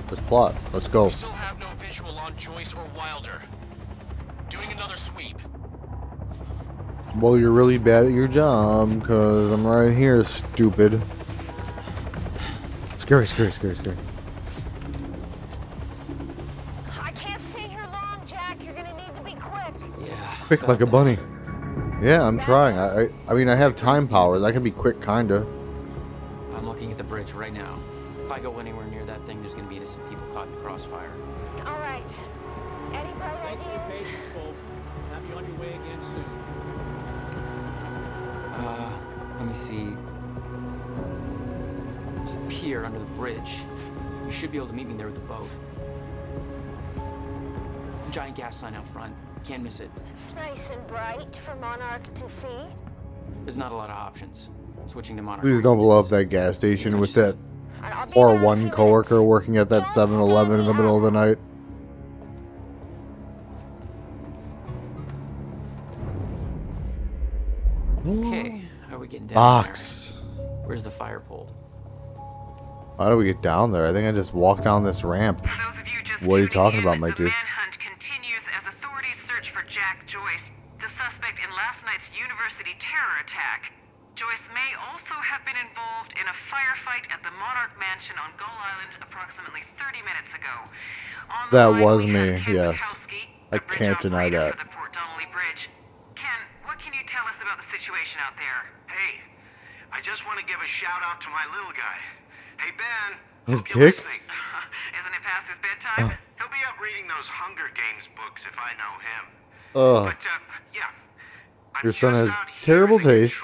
There's plot. Let's go. Still have no visual on Joyce or Wilder. Doing another sweep. Well, you're really bad at your job, because I'm right here, stupid. Scary, scary, scary, scary. I can't stay here long, Jack. You're gonna need to be quick. Quick like a bunny. Yeah, I'm trying. I mean, I have time powers. I can be quick, kinda. I'm looking at the bridge right now. If I go anywhere near that thing, there's gonna be innocent people caught in the crossfire. All right. Any bright Thanks for your ideas? patience, folks. Have you on your way again soon. Let me see. There's a pier under the bridge. You should be able to meet me there with the boat. Giant gas sign out front. Can't miss it. It's nice and bright for Monarch to see. There's not a lot of options. Switching to Monarch. Please don't blow up that gas station with that or one coworker working at that 7-Eleven in the middle of the night. Okay, how are we getting down Box. there? Where's the fire pole? How do we get down there? I think I just walked down this ramp. What are you talking about, my dude? Manhunt continues as authorities search for Jack Joyce, the suspect in last night's university terror attack. Joyce may also have been involved in a firefight at the Monarch Mansion on Gull Island approximately 30 minutes ago. On the That line, was we me, have Ken yes. Bukowski, I can't deny that. for the Port Donnelly Bridge. Ken, what can you tell us about the situation out there? Hey, I just want to give a shout out to my little guy. Hey, Ben. His hope you're dick? listening. Isn't it past his bedtime? He'll be up reading those Hunger Games books if I know him. Ugh. But, yeah. Your son has terrible taste,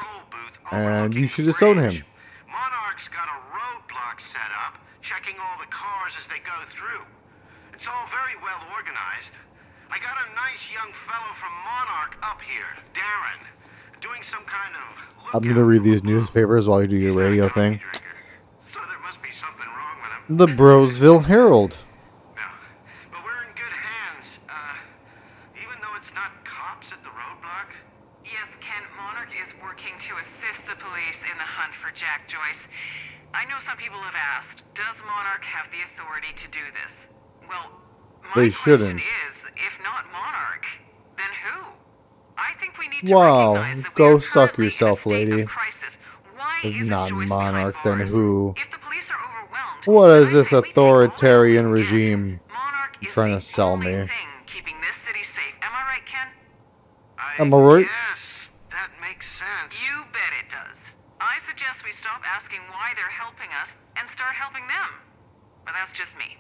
and you should disown him. Monarch's got a roadblock set up, checking all the cars as they go through. It's all very well organized. I got a nice young fellow from Monarch up here, Darren, doing some kind of... I'm gonna read these newspapers while you do your radio thing. The Brosville Herald. But we're in good hands, even though it's not cops at the roadblock. Yes, Ken, Monarch is working to assist the police in the hunt for Jack Joyce. I know some people have asked, does Monarch have the authority to do this? Well, They shouldn't. If not Monarch, then who? I think we need to Wow. recognize that Go suck yourself, lady. If isn't not Joyce Monarch, behind then bars? who? If the police are overwhelmed, What is this authoritarian regime trying to sell me? keeping this city safe. Am I right, Ken? Am I right? Yes, that makes sense. You bet it does. I suggest we stop asking why they're helping us and start helping them. But that's just me.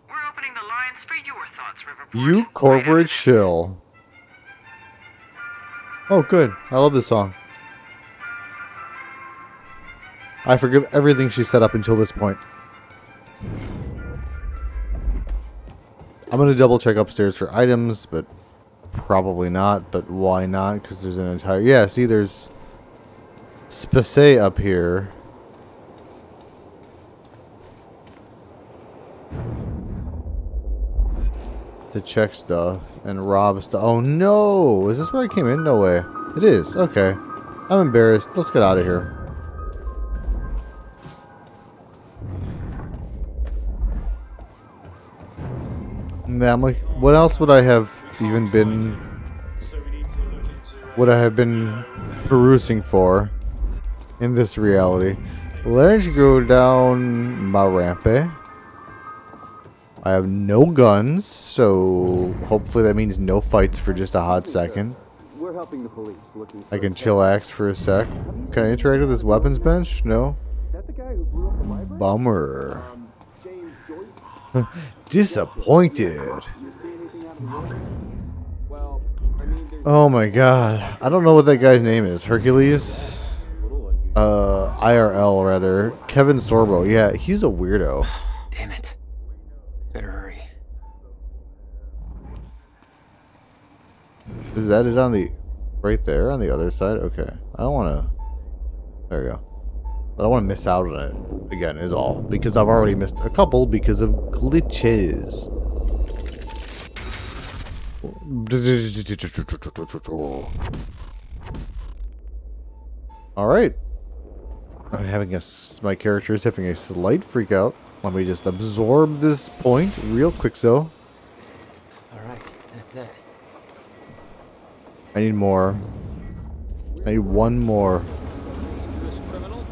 We're opening the lines for your thoughts, Riverport. You corporate shill. Oh, good. I love this song. I forgive everything she said up until this point. I'm going to double check upstairs for items, but probably not. But why not? Because there's an entire... Yeah, see, there's Spacey up here. To check stuff and rob stuff. Oh no! Is this where I came in? No way. It is. Okay. I'm embarrassed. Let's get out of here. Yeah, I'm like, what else would I have even been... Would I have been perusing for in this reality? Let's go down my rampe. I have no guns, so hopefully that means no fights for just a hot second. We're helping the police looking for I can chillax for a sec. Can I interact with this weapons bench? No. that the guy who blew up the library? Bummer. James Joyce? Disappointed. You see anything out of the way? Well, I mean, there's Oh my god. I don't know what that guy's name is. Hercules? IRL rather. Kevin Sorbo. Yeah, he's a weirdo. Damn it. Better hurry. Is that it on the... Right there on the other side? Okay. I don't want to... There we go. I don't want to miss out on it. Again, is all. Because I've already missed a couple because of glitches. Alright. I'm having my character is having a slight freak out. Let me just absorb this point real quick, so. Alright, that's it. I need more. I need one more. This criminal,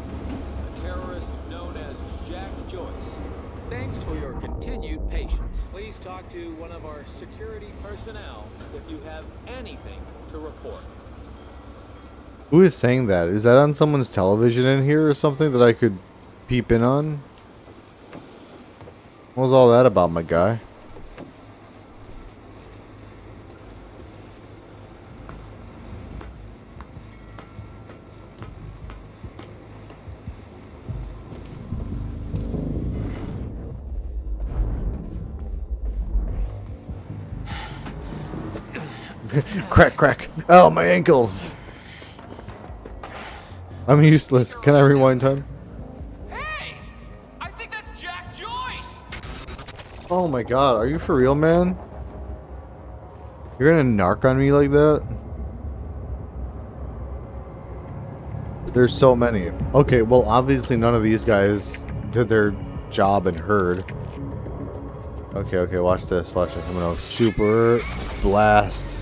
a terrorist known as Jack Joyce. Thanks for your continued patience. Please talk to one of our security personnel if you have anything to report. Who is saying that? Is that on someone's television in here or something that I could peep in on? What was all that about, my guy? Crack, crack. Oh, my ankles. I'm useless. Can I rewind time? Hey! I think that's Jack Joyce! Oh my god, are you for real, man? You're gonna narc on me like that? There's so many. Okay, well, obviously none of these guys did their job and heard. Okay, okay, watch this, watch this. I'm gonna super blast.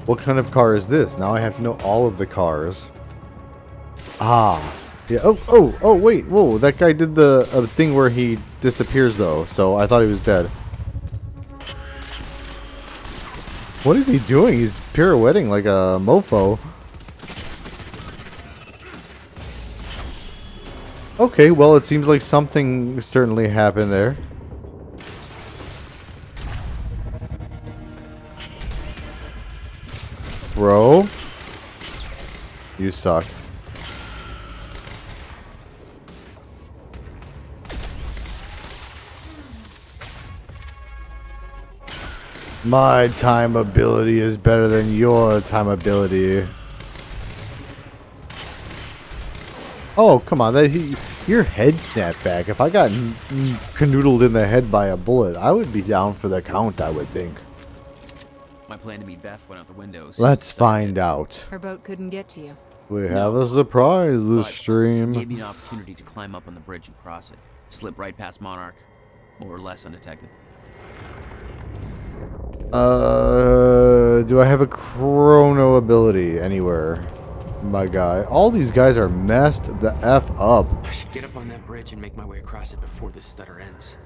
What kind of car is this? Now I have to know all of the cars. Ah. Yeah. Oh, wait. Whoa. That guy did the thing where he disappears, though. So I thought he was dead. What is he doing? He's pirouetting like a mofo. Okay, well, it seems like something certainly happened there. Bro, you suck. My time ability is better than your time ability. Oh, come on. Your head snapped back. If I got canoodled in the head by a bullet, I would be down for the count, I would think. My plan to meet Beth went out the window. Let's find out. Her boat couldn't get to you. We have a surprise this It stream. gave me an opportunity to climb up on the bridge and cross it. Slip right past Monarch, more or less undetected. Do I have a chrono ability anywhere? My guy. All these guys are messed the F up. I should get up on that bridge and make my way across it before this stutter ends.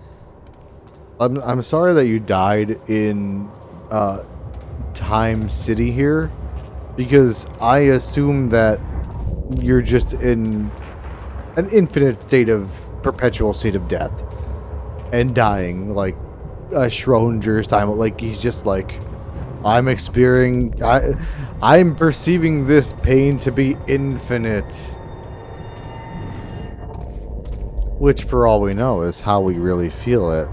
I'm sorry that you died in Time City here, because I assume that you're just in an infinite state of perpetual state of death and dying, like a Schrodinger's time. Like he's just like, I'm perceiving this pain to be infinite, which for all we know is how we really feel it.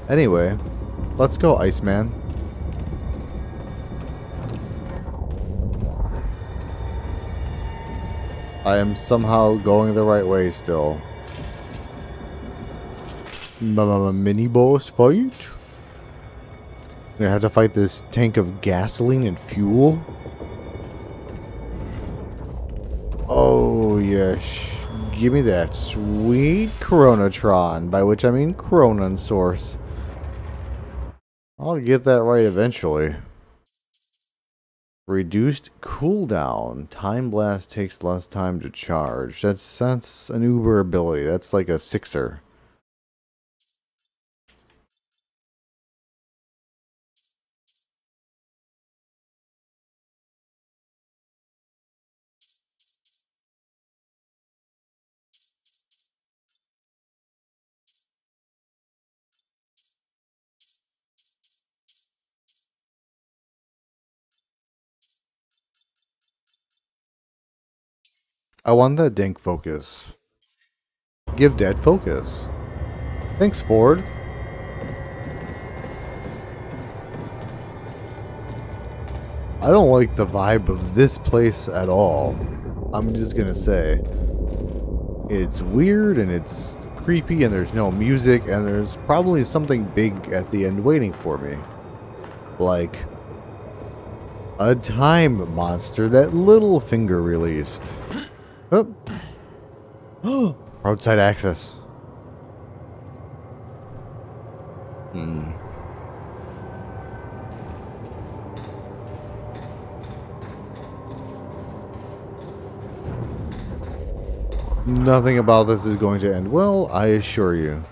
Anyway, let's go, Iceman. I am somehow going the right way still. Mini boss fight? Gonna have to fight this tank of gasoline and fuel? Oh, yes. Give me that sweet Chronotron, by which I mean Chronon Source. I'll get that right eventually. Reduced cooldown. Time Blast takes less time to charge. That's an uber ability. That's like a 6er. I want that dank focus. Give dead focus. Thanks, Ford. I don't like the vibe of this place at all. I'm just gonna say. It's weird and it's creepy and there's no music and there's probably something big at the end waiting for me. Like a time monster that Littlefinger released. Oh. Roadside access. Nothing about this is going to end well, I assure you.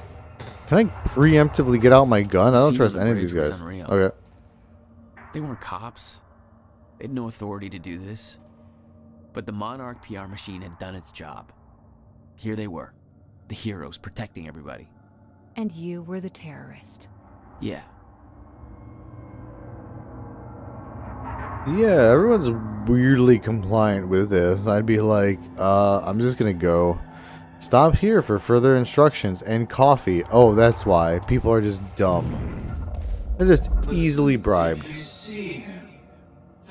Can I preemptively get out my gun? I don't trust any of these guys. Okay. They weren't cops. They had no authority to do this. But the Monarch PR machine had done its job. Here they were, the heroes protecting everybody. And you were the terrorist. Yeah. Yeah, everyone's weirdly compliant with this. I'd be like, I'm just gonna go. Stop here for further instructions and coffee. Oh, that's why. People are just dumb. They're just easily bribed. If you see him,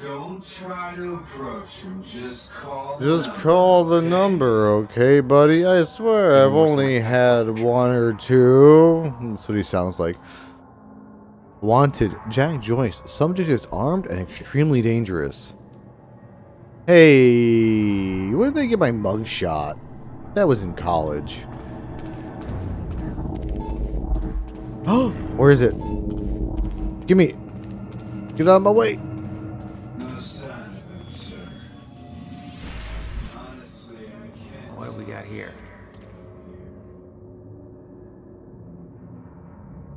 don't try to approach him. Just call the number, okay, buddy? I swear I've only had one or two. That's what he sounds like. Wanted, Jack Joyce. Subject is armed and extremely dangerous. Hey, where did they get my mugshot? That was in college. Oh, where is it? Give me. Get out of my way. No sign of him, sir. Honestly, I can't. What have we got here?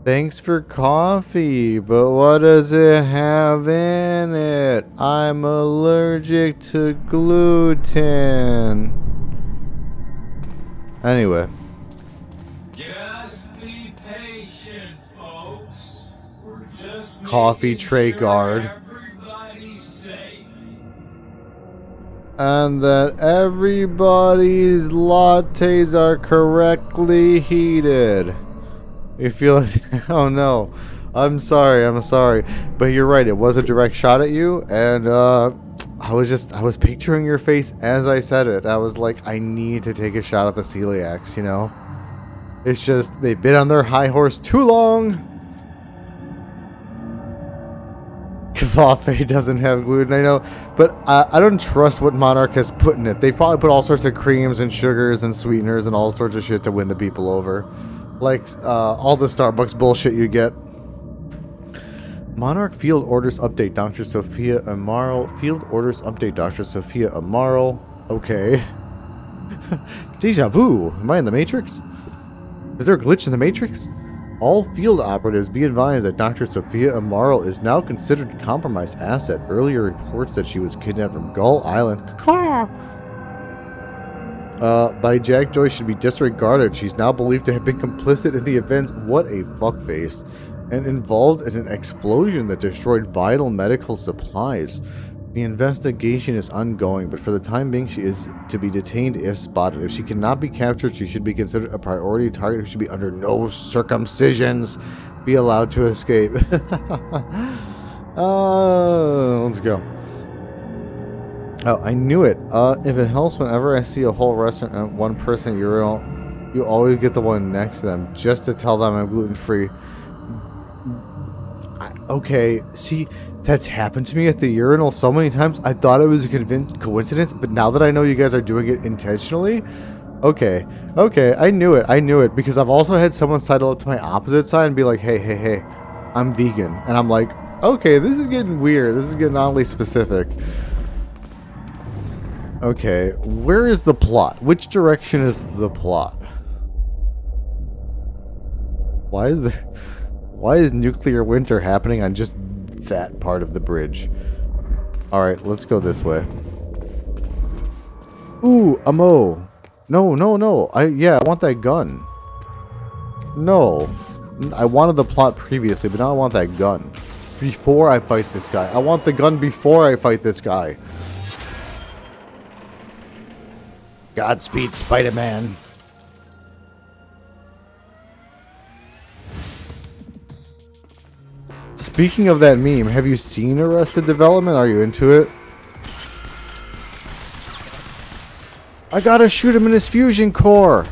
Thanks for coffee, but what does it have in it? I'm allergic to gluten. Anyway. Just be patient, folks. We're just Coffee tray guard. everybody's safe. And that everybody's lattes are correctly heated. You feel like, oh no, I'm sorry, but you're right, it was a direct shot at you, and I was picturing your face as I said it. I was like, I need to take a shot at the celiacs, you know? It's just, they've been on their high horse too long. Kvafe doesn't have gluten, I know, but I don't trust what Monarch has put in it. They've probably put all sorts of creams and sugars and sweeteners and all sorts of shit to win the people over. Like, all the Starbucks bullshit you get. Monarch Field Orders Update, Dr. Sophia Amaral. Field Orders Update, Dr. Sophia Amaral. Okay. Deja vu. Am I in the Matrix? Is there a glitch in the Matrix? All field operatives be advised that Dr. Sophia Amaral is now considered a compromised asset. Earlier reports that she was kidnapped from Gull Island by Jack Joyce should be disregarded. She's now believed to have been complicit in the events. What a fuckface. And involved in an explosion that destroyed vital medical supplies. The investigation is ongoing, but for the time being, she is to be detained if spotted. If she cannot be captured, she should be considered a priority target who should be under no circumcisions be allowed to escape. Let's go. Oh, I knew it. If it helps, whenever I see a whole restaurant and one person urinal, you always get the one next to them, just to tell them I'm gluten-free. Okay, see, that's happened to me at the urinal so many times. I thought it was a coincidence, but now that I know you guys are doing it intentionally, okay, I knew it, because I've also had someone sidle up to my opposite side and be like, hey, I'm vegan, and I'm like, okay, this is getting weird, this is getting oddly specific. Okay, where is the plot? Which direction is the plot? Why is nuclear winter happening on just that part of the bridge? Alright, let's go this way. Ooh, ammo. No. I want that gun. No. I wanted the plot previously, but now I want that gun. Before I fight this guy. I want the gun before I fight this guy. Godspeed, Spider-Man. Speaking of that meme, have you seen Arrested Development? Are you into it? I gotta shoot him in his fusion core!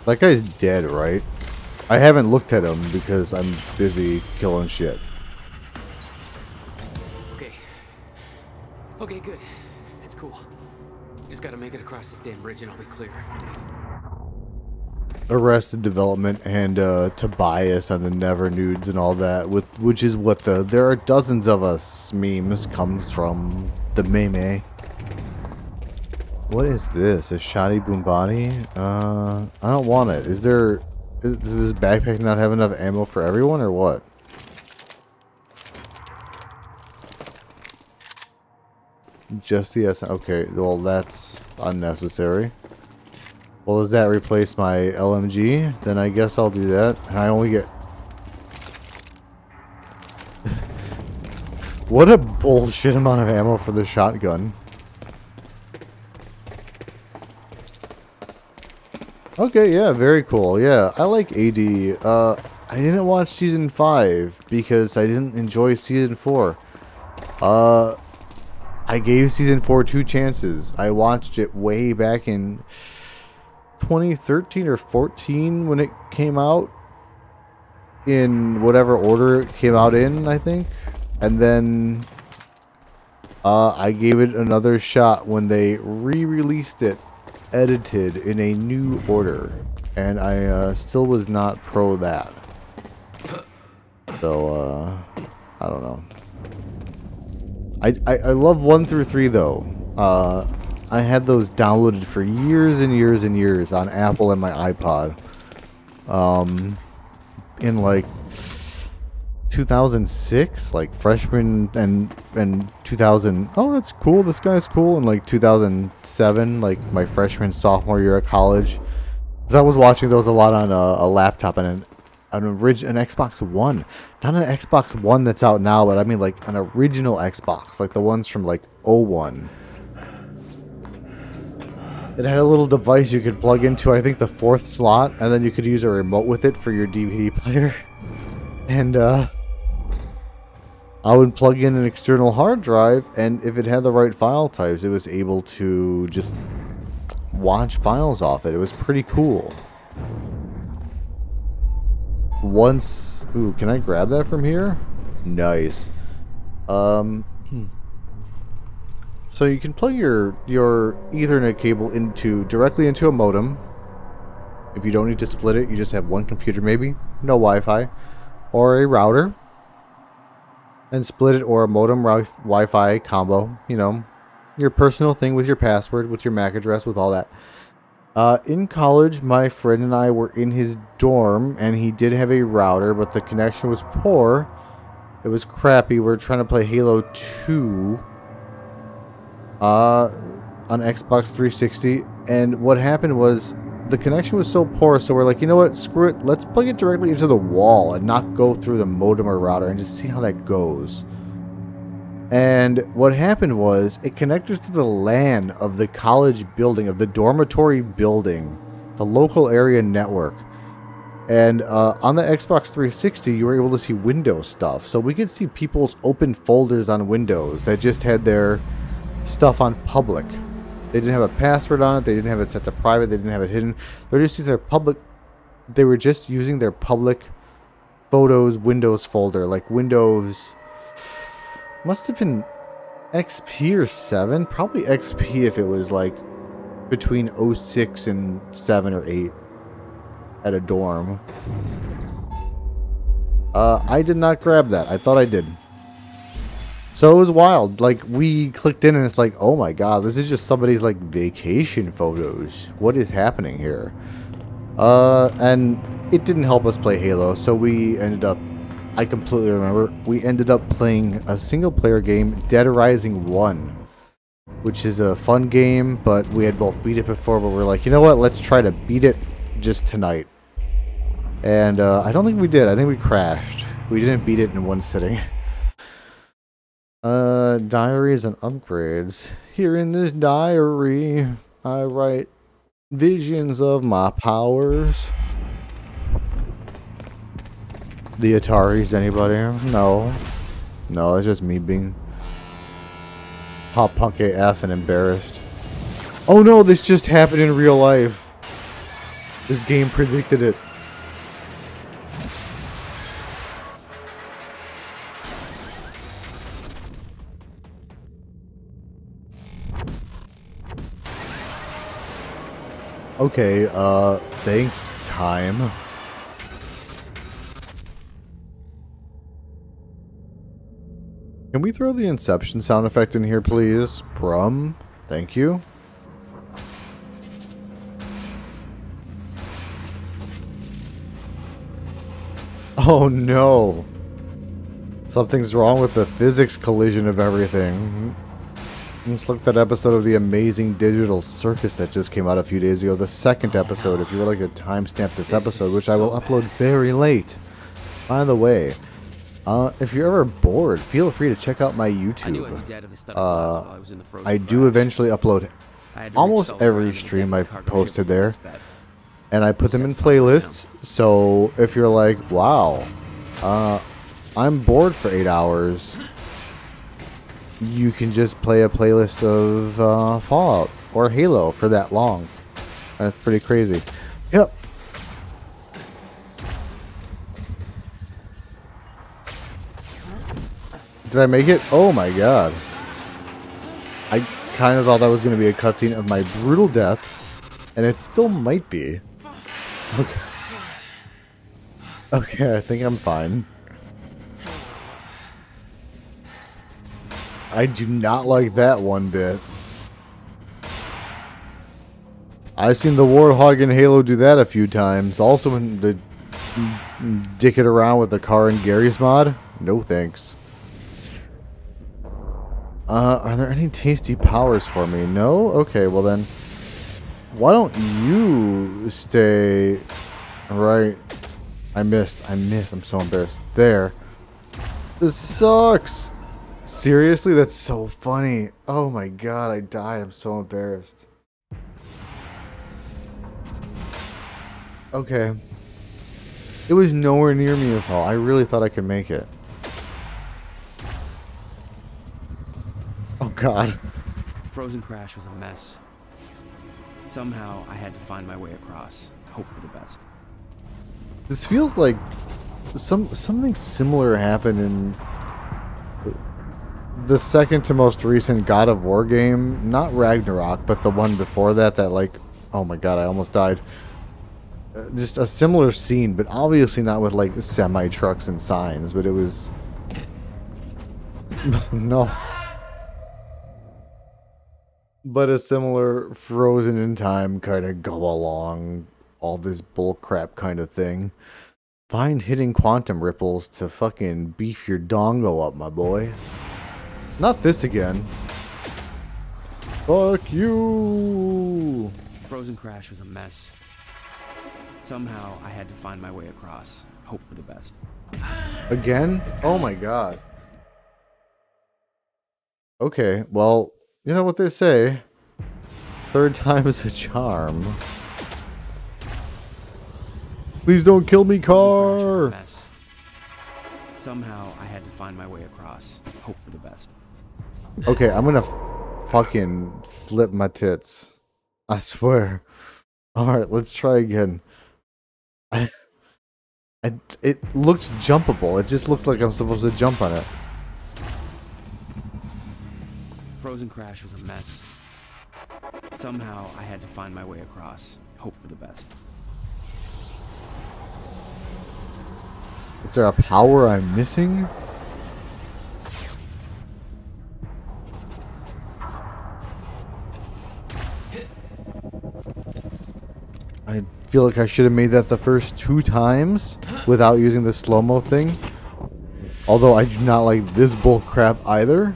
That guy's dead, right? I haven't looked at him because I'm busy killing shit. Okay, good. It's cool. Just gotta make it across this damn bridge and I'll be clear. Arrested Development and Tobias on the Never Nudes and all that, which is what the "there are dozens of us" memes comes from. The meme. What is this? A shoddy Boombody? I don't want it. Does this backpack not have enough ammo for everyone or what? Just the S. Okay, well that's unnecessary. Well, does that replace my LMG? Then I guess I'll do that. And I only get... What a bullshit amount of ammo for the shotgun. Okay, yeah, very cool. Yeah, I like AD. I didn't watch Season 5 because I didn't enjoy Season 4. I gave Season 4 2 chances. I watched it way back in 2013 or 14 when it came out. In whatever order it came out in, I think. And then I gave it another shot when they re-released it, edited in a new order. And I still was not pro that. So, I don't know. I love 1 through 3 though. I had those downloaded for years and years and years on Apple and my iPod. In like 2006, like freshman and 2000. Oh, that's cool. This guy's cool. And like 2007, like my freshman sophomore year at college. Because I was watching those a lot on a laptop and an Xbox One. Not an Xbox One that's out now, but I mean like an original Xbox, like the ones from like '01. It had a little device you could plug into, I think, the 4th slot, and then you could use a remote with it for your DVD player. And I would plug in an external hard drive, and if it had the right file types, it was able to just watch files off it. It was pretty cool. Once... Ooh, can I grab that from here? Nice. So you can plug your Ethernet cable directly into a modem. If you don't need to split it, you just have one computer maybe, no Wi-Fi, or a router, and split it, or a modem Wi-Fi combo. You know, your personal thing with your password, with your MAC address, with all that. In college, my friend and I were in his dorm, and he did have a router, but the connection was poor. It was crappy. We were trying to play Halo 2 on Xbox 360, and what happened was the connection was so poor, so we're like, you know what, screw it, let's plug it directly into the wall and not go through the modem or router and just see how that goes. And what happened was it connected to the LAN of the college building, of the dormitory building, the local area network. And on the Xbox 360, you were able to see Windows stuff. So we could see people's open folders on Windows that just had their stuff on public. They didn't have a password on it. They didn't have it set to private. They didn't have it hidden. They were just using their public. They were just using their public photos Windows folder, like Windows. Must have been XP or 7. Probably XP if it was like between 06 and 7 or 8 at a dorm. I did not grab that. I thought I did. So it was wild. Like, we clicked in and it's like, oh my god, this is just somebody's like vacation photos. What is happening here? And it didn't help us play Halo, so we ended up, I completely remember, we ended up playing a single player game, Dead Rising 1, which is a fun game, but we had both beat it before, but we're like, you know what, let's try to beat it just tonight. And I don't think we did. I think we crashed. We didn't beat it in one sitting. Diaries and upgrades. Here in this diary, I write visions of my powers. The Ataris, anybody? No. No, it's just me being pop punk AF and embarrassed. Oh no, this just happened in real life. This game predicted it. Okay, thanks, time. Can we throw the Inception sound effect in here, please? Brum, thank you. Oh no! Something's wrong with the physics collision of everything. Let's look at that episode of The Amazing Digital Circus that just came out a few days ago. The second episode, if you would like to timestamp this episode, which I will upload very late. By the way, if you're ever bored, feel free to check out my YouTube. I do eventually upload almost every stream I've posted there. And I put them in playlists, so if you're like, wow, I'm bored for 8 hours, you can just play a playlist of Fallout or Halo for that long. That's pretty crazy. Yep. Did I make it? Oh my god. I kind of thought that was going to be a cutscene of my brutal death, and it still might be. Okay. Okay, I think I'm fine. I do not like that one bit. I've seen the Warthog in Halo do that a few times. Also in the dick it around with the car and Gary's mod? No thanks. Are there any tasty powers for me? No? Okay, well then, why don't you stay right? I missed. I'm so embarrassed. There. This sucks. Seriously? That's so funny. Oh my god, I died. I'm so embarrassed. Okay. It was nowhere near me at all. I really thought I could make it. Oh god. Frozen Crash was a mess. Somehow, I had to find my way across. Hope for the best. This feels like something similar happened in the second to most recent God of War game. Not Ragnarok, but the one before that like... Oh my god, I almost died. Just a similar scene, but obviously not with like semi-trucks and signs, but it was... No. But a similar frozen in time kind of go along, all this bullcrap kind of thing. Find hidden quantum ripples to fucking beef your dongo up, my boy. Not this again. Fuck you! Frozen Crash was a mess. Somehow, I had to find my way across. Hope for the best. Again? Oh my god. Okay, well, you know what they say. Third time is a charm. Please don't kill me, car! Mess. Somehow, I had to find my way across. Hope for the best. Okay, I'm gonna fucking flip my tits. I swear. Alright, let's try again. It looks jumpable. It just looks like I'm supposed to jump on it. Frozen Crash was a mess. Somehow, I had to find my way across. Hope for the best. Is there a power I'm missing? I feel like I should have made that the first 2 times without using the slow-mo thing. Although I do not like this bull crap either.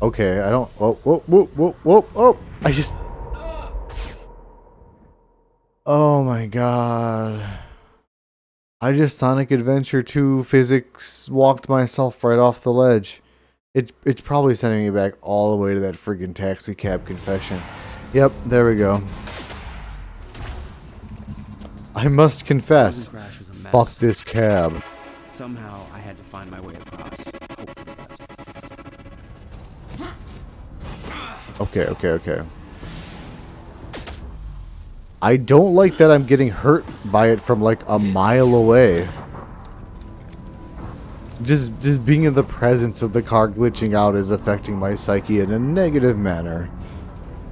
Okay, I don't... Whoa, whoa, whoa, whoa, whoa, whoa! I just... Oh my god. I just Sonic Adventure 2 physics walked myself right off the ledge. It's probably sending me back all the way to that friggin' taxi cab confession. Yep, there we go. I must confess, fuck this cab. Somehow, I had to find my way across. Hope for the best. Okay. I don't like that I'm getting hurt by it from like a mile away. Just being in the presence of the car glitching out is affecting my psyche in a negative manner.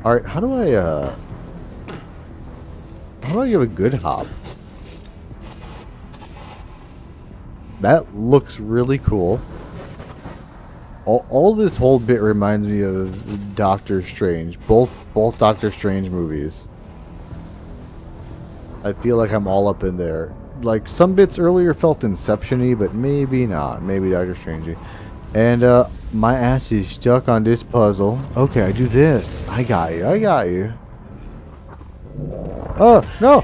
Alright, how do I give a good hop? That looks really cool. All this whole bit reminds me of Doctor Strange. Both Doctor Strange movies. I feel like I'm all up in there. Like, some bits earlier felt Inception-y, but maybe not. Maybe Doctor Strange-y. And, my ass is stuck on this puzzle. Okay, I do this. I got you. Oh, no!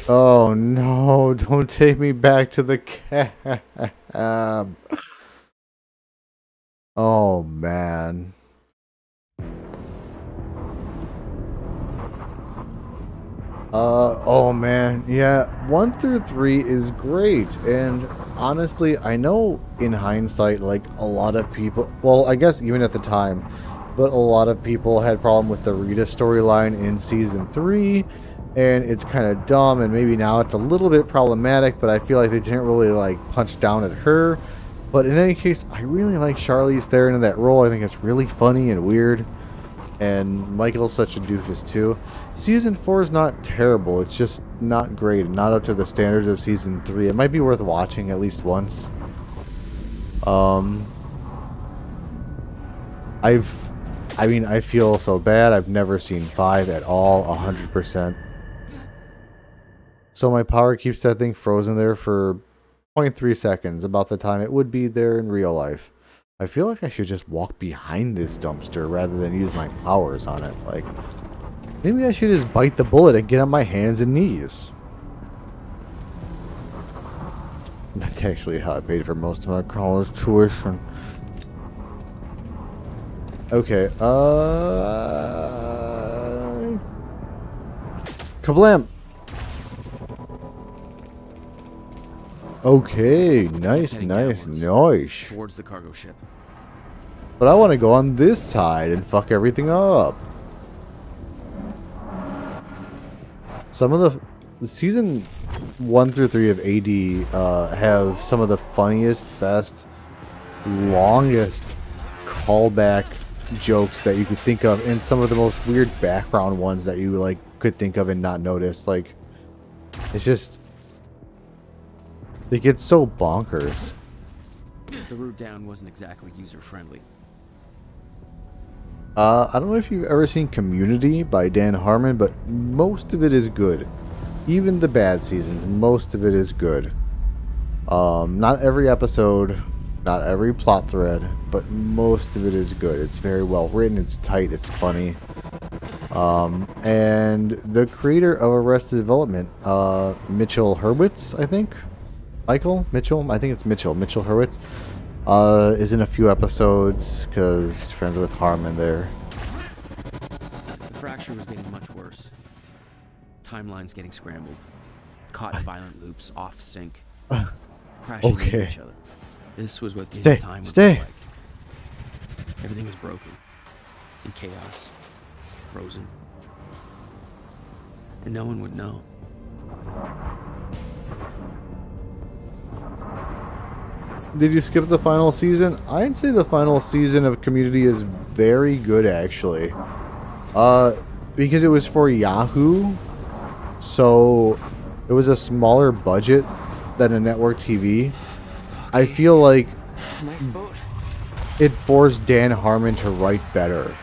Oh, no. Don't take me back to the cab. Oh, man. Oh man, yeah, 1 through 3 is great, and honestly, I know in hindsight, like, a lot of people, well, I guess even at the time, but a lot of people had problem with the Rita storyline in Season 3, and it's kind of dumb, and maybe now it's a little bit problematic, but I feel like they didn't really, like, punch down at her. But in any case, I really like Charlize Theron in that role. I think it's really funny and weird. And Michael's such a doofus too. Season 4 is not terrible. It's just not great. Not up to the standards of Season 3. It might be worth watching at least once. I feel so bad. I've never seen 5 at all. 100%. So my power keeps that thing frozen there for 0.3 seconds, about the time it would be there in real life. I feel like I should just walk behind this dumpster rather than use my powers on it. Like, maybe I should just bite the bullet and get on my hands and knees. That's actually how I paid for most of my college tuition. Okay, kablam! Okay, nice. Towards the cargo ship. But I want to go on this side and fuck everything up. Some of the season 1 through 3 of AD have some of the funniest, best, longest callback jokes that you could think of, and some of the most weird background ones that you like could think of and not notice. Like, it's just, they get so bonkers. The route down wasn't exactly user-friendly. I don't know if you've ever seen Community by Dan Harmon, but most of it is good. Even the bad seasons, most of it is good. Not every episode, not every plot thread, but most of it is good. It's very well written, it's tight, it's funny. And the creator of Arrested Development, Mitchell Hurwitz, I think? Mitchell Hurwitz, is in a few episodes because he's friends with Harmon there. The fracture was getting much worse. Timelines getting scrambled. Caught in violent loops, off sync. Crashing into each other. This was what the time would look like. Everything was broken. In chaos. Frozen. And no one would know. Did you skip the final season? I'd say the final season of Community is very good, actually. Because it was for Yahoo, so it was a smaller budget than a network TV. I feel like it forced Dan Harmon to write better.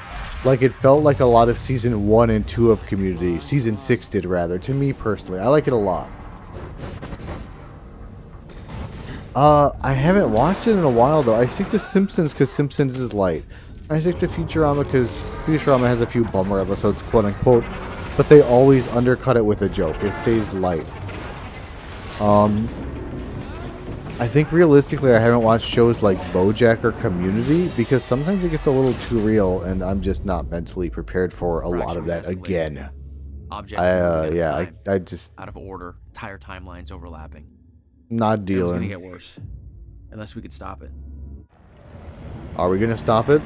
Like, it felt like a lot of season 1 and 2 of Community. Season 6 did, rather, to me personally. I like it a lot. I haven't watched it in a while, though. I stick to Simpsons because Simpsons is light. I stick to Futurama because Futurama has a few bummer episodes, quote-unquote, but they always undercut it with a joke. It stays light. I think realistically I haven't watched shows like BoJack or Community because sometimes it gets a little too real and I'm just not mentally prepared for a lot of that again. Objects I just... out of order, entire timelines overlapping. Not It was dealing. gonna get worse. Unless we could stop it. Are we gonna stop it?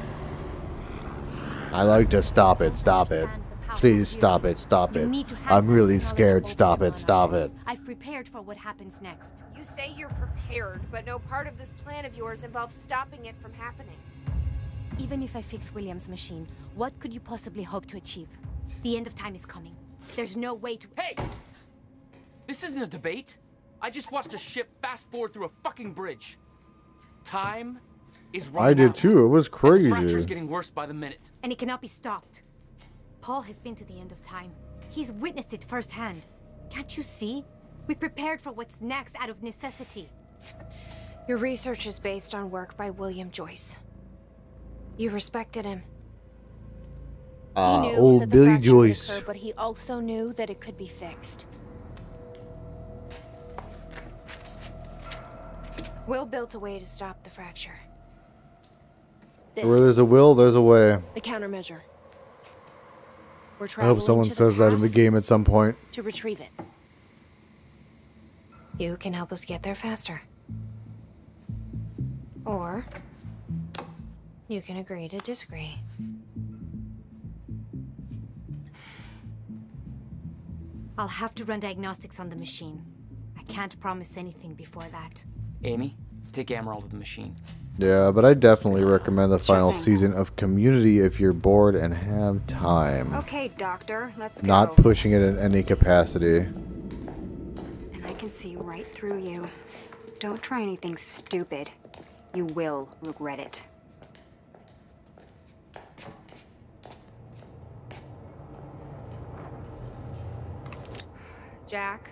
I like to stop it. Stop it. Please stop it. Stop it. I'm really scared. Stop it. Stop it. I've prepared for what happens next. You say you're prepared, but no part of this plan of yours involves stopping it from happening. Even if I fix William's machine, what could you possibly hope to achieve? The end of time is coming. There's no way to... Hey! This isn't a debate. I just watched a ship fast forward through a fucking bridge. Time is running I did out. too. It was And the fracture's crazy. getting worse by the minute. And it cannot be stopped. Paul has been to the end of time. He's witnessed it firsthand. Can't you see? We prepared for what's next out of necessity. Your research is based on work by William Joyce. You respected him. He knew Old that the Billy fracture would Joyce. occur, but he also knew that it could be fixed. Will built a way to stop the fracture. Where there's a will, there's a way. The countermeasure. We're I traveling hope someone to the says that in the past game at some point. to retrieve it. You can help us get there faster. Or you can agree to disagree. I'll have to run diagnostics on the machine. I can't promise anything before that. Amy, take Amaral to the machine. Yeah, but I definitely recommend the final season of Community if you're bored and have time. Okay, Doctor, let's go. Not pushing it in any capacity. And I can see right through you. Don't try anything stupid. You will regret it. Jack,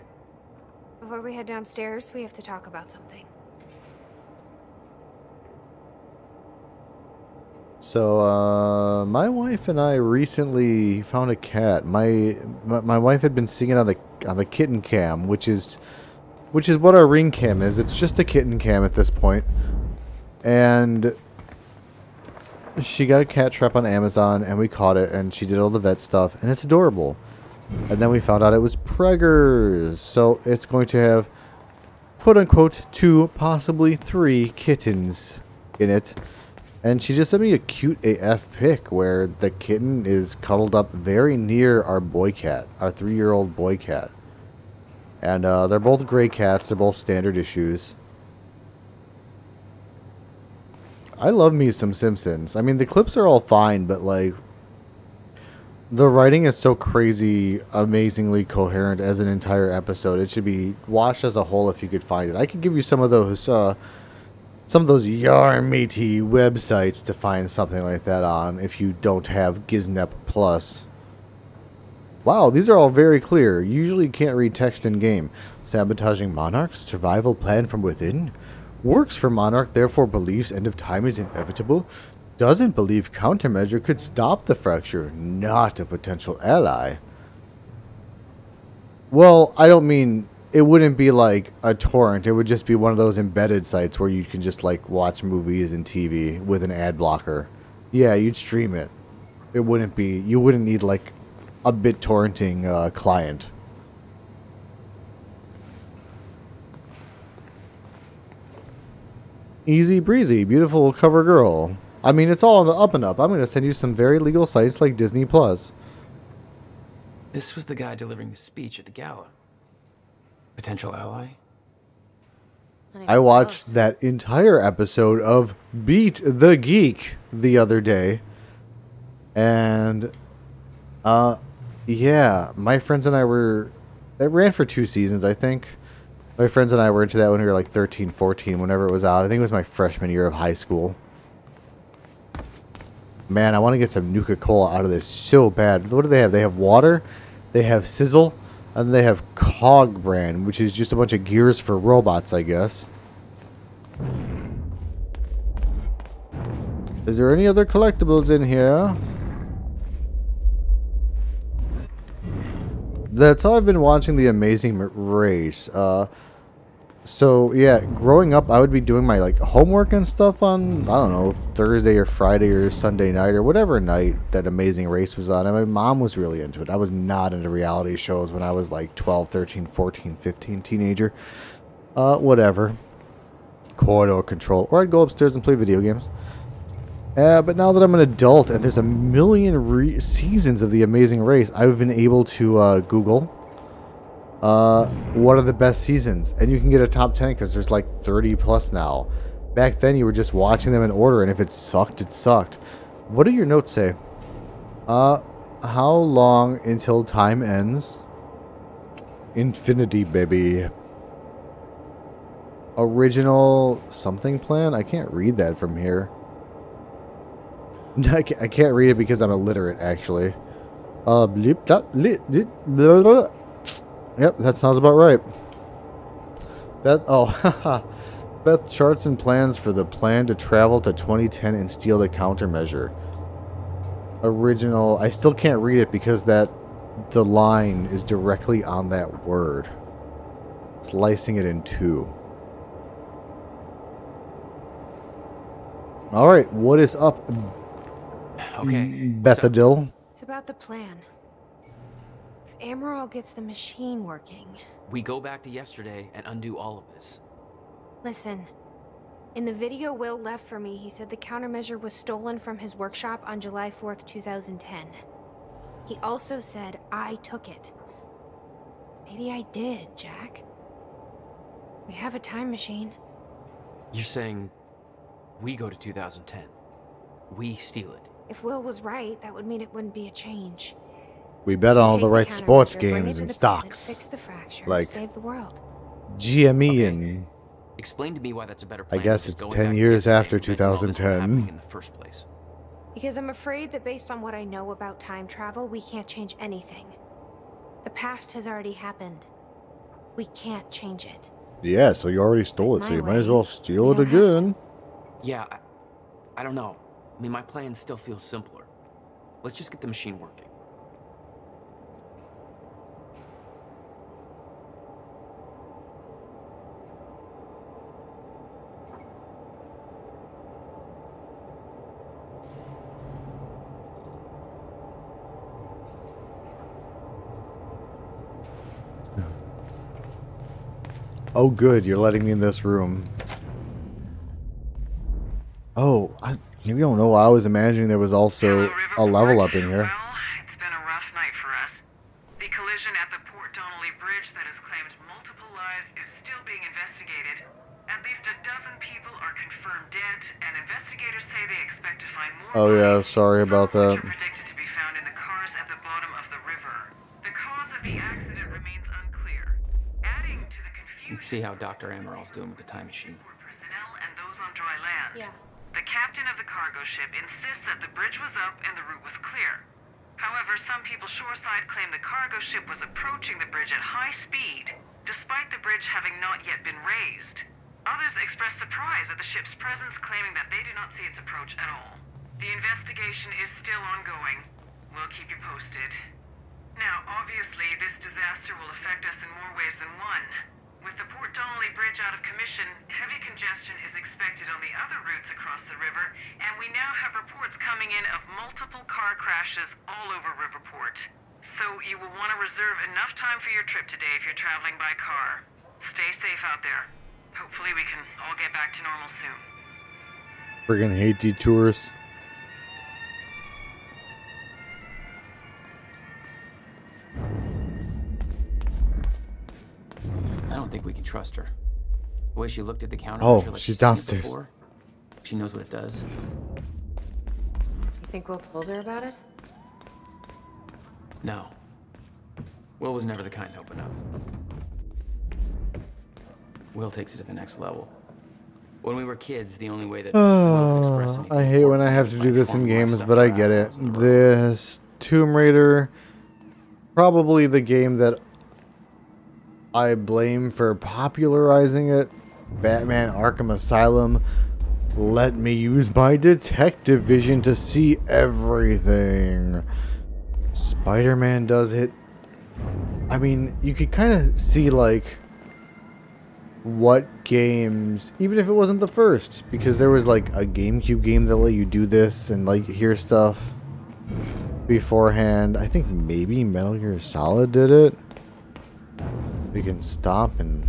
Before we head downstairs, we have to talk about something. So, my wife and I recently found a cat. My wife had been seeing it on the kitten cam, which is what our ring cam is. It's just a kitten cam at this point. And she got a cat trap on Amazon, and we caught it, and she did all the vet stuff, and it's adorable. And then we found out it was preggers, so it's going to have, quote-unquote, 2, possibly 3 kittens in it. And she just sent me a cute AF pic where the kitten is cuddled up very near our boy cat, our 3-year-old boy cat. And they're both gray cats, they're both standard issues. I love me some Simpsons. I mean, the clips are all fine, but like, the writing is so crazy, amazingly coherent as an entire episode. It should be watched as a whole if you could find it. I could give you some of those yarn matey websites to find something like that on if you don't have Giznep Plus. Wow, these are all very clear. Usually you can't read text in game. Sabotaging Monarch's survival plan from within. Works for Monarch, therefore believes end of time is inevitable. Doesn't believe countermeasure could stop the fracture. Not a potential ally. Well, I don't mean... It wouldn't be like a torrent. It would just be one of those embedded sites where you can just like watch movies and TV with an ad blocker. Yeah, you'd stream it. It wouldn't be... You wouldn't need like a BitTorrenting client. Easy breezy, beautiful cover girl. I mean, it's all on the up and up. I'm going to send you some very legal sites like Disney Plus. This was the guy delivering the speech at the gala. Potential ally? I watched that entire episode of Beat the Geek the other day. And, yeah, my friends and I were... It ran for 2 seasons, I think. My friends and I were into that when we were like 13, 14, whenever it was out. I think it was my freshman year of high school. Man, I want to get some Nuka-Cola out of this so bad. What do they have? They have water, they have Sizzle, and they have Cog brand, which is just a bunch of gears for robots, I guess. Is there any other collectibles in here? That's how I've been watching The Amazing Race. So yeah, growing up, I would be doing my like homework and stuff on, I don't know, Thursday or Friday or Sunday night or whatever night that Amazing Race was on. And my mom was really into it. I was not into reality shows when I was like 12, 13, 14, 15, teenager. Whatever. Corridor control. Or I'd go upstairs and play video games. But now that I'm an adult and there's a million seasons of The Amazing Race, I've been able to Google what are the best seasons, and you can get a top 10 because there's like 30 plus now. Back then you were just watching them in order, and if it sucked, it sucked. What do your notes say? How long until time ends? Infinity, baby. Original something plan? I can't read that from here. I can't read it because I'm illiterate, actually. Bleep, blah, blah. Yep, that sounds about right. Beth charts and plans for the plan to travel to 2010 and steal the countermeasure. Original. I still can't read it because the line is directly on that word. Slicing it in 2. Alright, what is up? Okay. Bethadil? It's about the plan. If Amaral gets the machine working... We go back to yesterday and undo all of this. Listen. In the video Will left for me, he said the countermeasure was stolen from his workshop on July 4th, 2010. He also said I took it. Maybe I did, Jack. We have a time machine. You're saying we go to 2010. We steal it. If Will was right, that would mean it wouldn't be a change. We bet on all the right sports countermeasure, bring it games to and the stocks. present, fix the fracture, Like save the world. GME and... Explain to me why that's a better I plan. guess than just it's going 10 back years yesterday after and preventing all this from happening 2010. in the first place. Because I'm afraid that based on what I know about time travel, we can't change anything. The past has already happened. We can't change it. Yeah, so you already stole it, so you might as well steal it again. Yeah, I don't know. I mean, my plan still feels simpler. Let's just get the machine working. Oh, good, you're letting me in this room. Oh, you don't know. I was imagining there was also a level up in here. It's been a rough night for us. The collision at the Port Donnelly Bridge that has claimed multiple lives is still being investigated. At least a dozen people are confirmed dead, and investigators say they expect to find more Oh yeah, bodies, sorry about that. which are predicted to be found in the cars at the bottom of the river. The cause of the accident remains unclear, adding to the You can see how Dr. Amaral's doing with the time machine. personnel and those on dry land. Yeah. The captain of the cargo ship insists that the bridge was up and the route was clear. However, some people shoreside claim the cargo ship was approaching the bridge at high speed, despite the bridge having not yet been raised. Others express surprise at the ship's presence, claiming that they do not see its approach at all. The investigation is still ongoing. We'll keep you posted. Now, obviously, this disaster will affect us in more ways than one. With the Port Donnelly Bridge out of commission, heavy congestion is expected on the other routes across the river, and we now have reports coming in of multiple car crashes all over Riverport. So you will want to reserve enough time for your trip today if you're traveling by car. Stay safe out there. Hopefully we can all get back to normal soon. Friggin' hate detours. I don't think we can trust her. The way she looked at the counter. Oh, like she's seen it downstairs. before. She knows what it does. You think Will told her about it? No. Will was never the kind to open up. Will takes it to the next level. When we were kids, the only way that Will would express anything I hate when I have to do this in games, but I get it. This Tomb Raider, probably the game that I blame for popularizing it. Batman Arkham Asylum let me use my detective vision to see everything. Spider-Man does it. I mean, you could kind of see like what games, even if it wasn't the first, because there was like a GameCube game that let you do this and like hear stuff beforehand. I think maybe Metal Gear Solid did it. We can stop and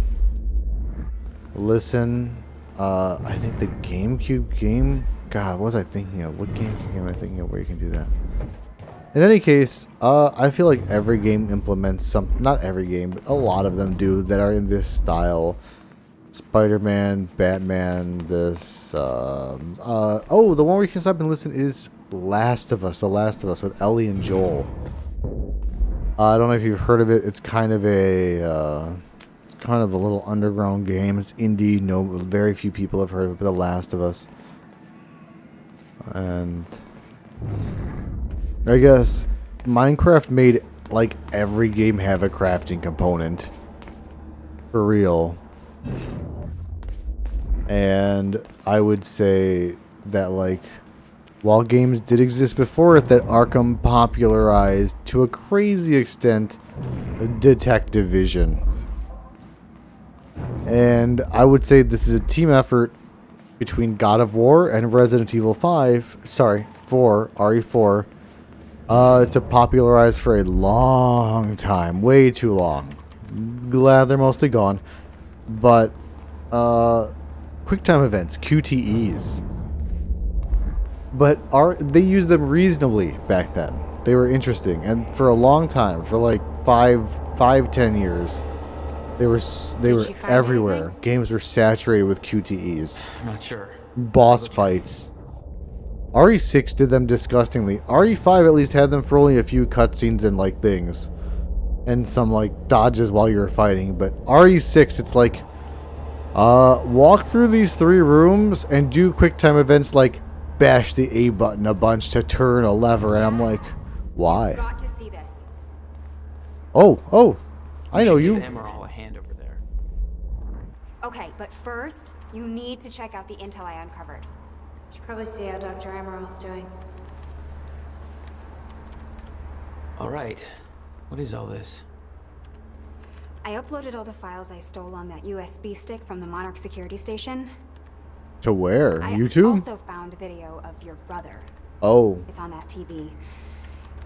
listen. I think the GameCube game. God, what was I thinking of? What GameCube game am I thinking of where you can do that? In any case, I feel like every game implements some. Not every game, but a lot of them do that are in this style. Spider-Man, Batman, this. Oh, the one where you can stop and listen is Last of Us. The Last of Us with Ellie and Joel. I don't know if you've heard of it. It's kind of a little underground game. It's indie. No, very few people have heard of it. But The Last of Us, and I guess Minecraft made like every game have a crafting component, for real. And I would say that like, while games did exist before it, that Arkham popularized to a crazy extent detective vision. And I would say this is a team effort between God of War and Resident Evil 4, RE4, to popularize for a long time, way too long. Glad they're mostly gone. But QuickTime events, QTEs. But they used them reasonably back then. They were interesting, and for a long time, for like 10 years, they were everywhere. Anything? Games were saturated with QTEs. I'm not sure. Boss fights. RE6 did them disgustingly. RE5 at least had them for only a few cutscenes and like things, and some like dodges while you're fighting. But RE6, it's like, walk through these 3 rooms and do QuickTime events like bash the A button a bunch to turn a lever, and I'm like, why? Got to see this. Oh, I know you. Give Emerald a hand over Okay, but first, you need to check out the intel I uncovered. Should probably see how Dr. Amaril's doing. All right. What is all this? I uploaded all the files I stole on that USB stick from the Monarch security station. To where? I YouTube? also found a video of your brother. Oh. It's on that TV.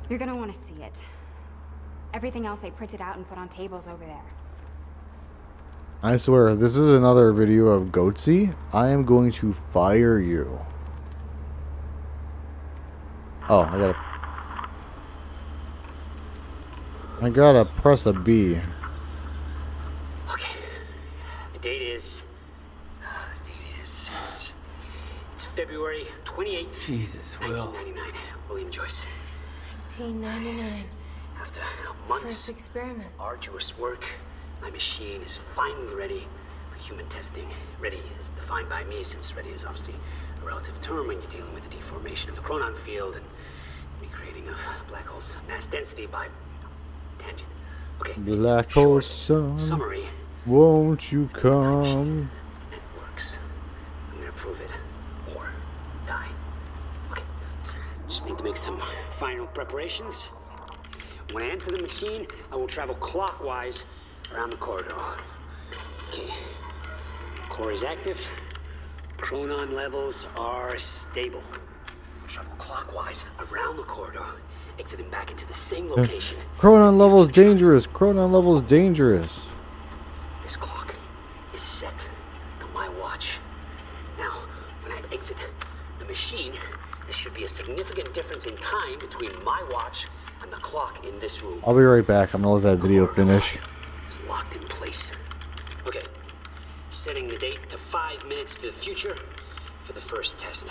You're gonna want to see it. Everything else I printed out and put on tables over there. I swear, if this is another video of Goatsy, I am going to fire you. Oh, I gotta press a B. Okay. The date is... It's February 28th, Jesus, Will. 1999. William Joyce. 1999. After months First experiment. arduous work, my machine is finally ready for human testing. Ready is defined by me, since ready is obviously a relative term when you're dealing with the deformation of the chronon field and recreating of black hole's mass density by tangent. Okay. Black hole sun, summary. Won't you come? It works. I'm gonna prove it or die. Okay. Just need to make some final preparations. When I enter the machine, I will travel clockwise around the corridor. Okay. Core is active. Chronon levels are stable. Travel clockwise around the corridor, exiting back into the same location. Chronon level is dangerous. Chronon level is dangerous. This clock is set to my watch. Now, when I exit the machine, there should be a significant difference in time between my watch and the clock in this room. I'll be right back. I'm gonna let that video finish. It's locked in place. Okay, setting the date to 5 minutes to the future for the first test.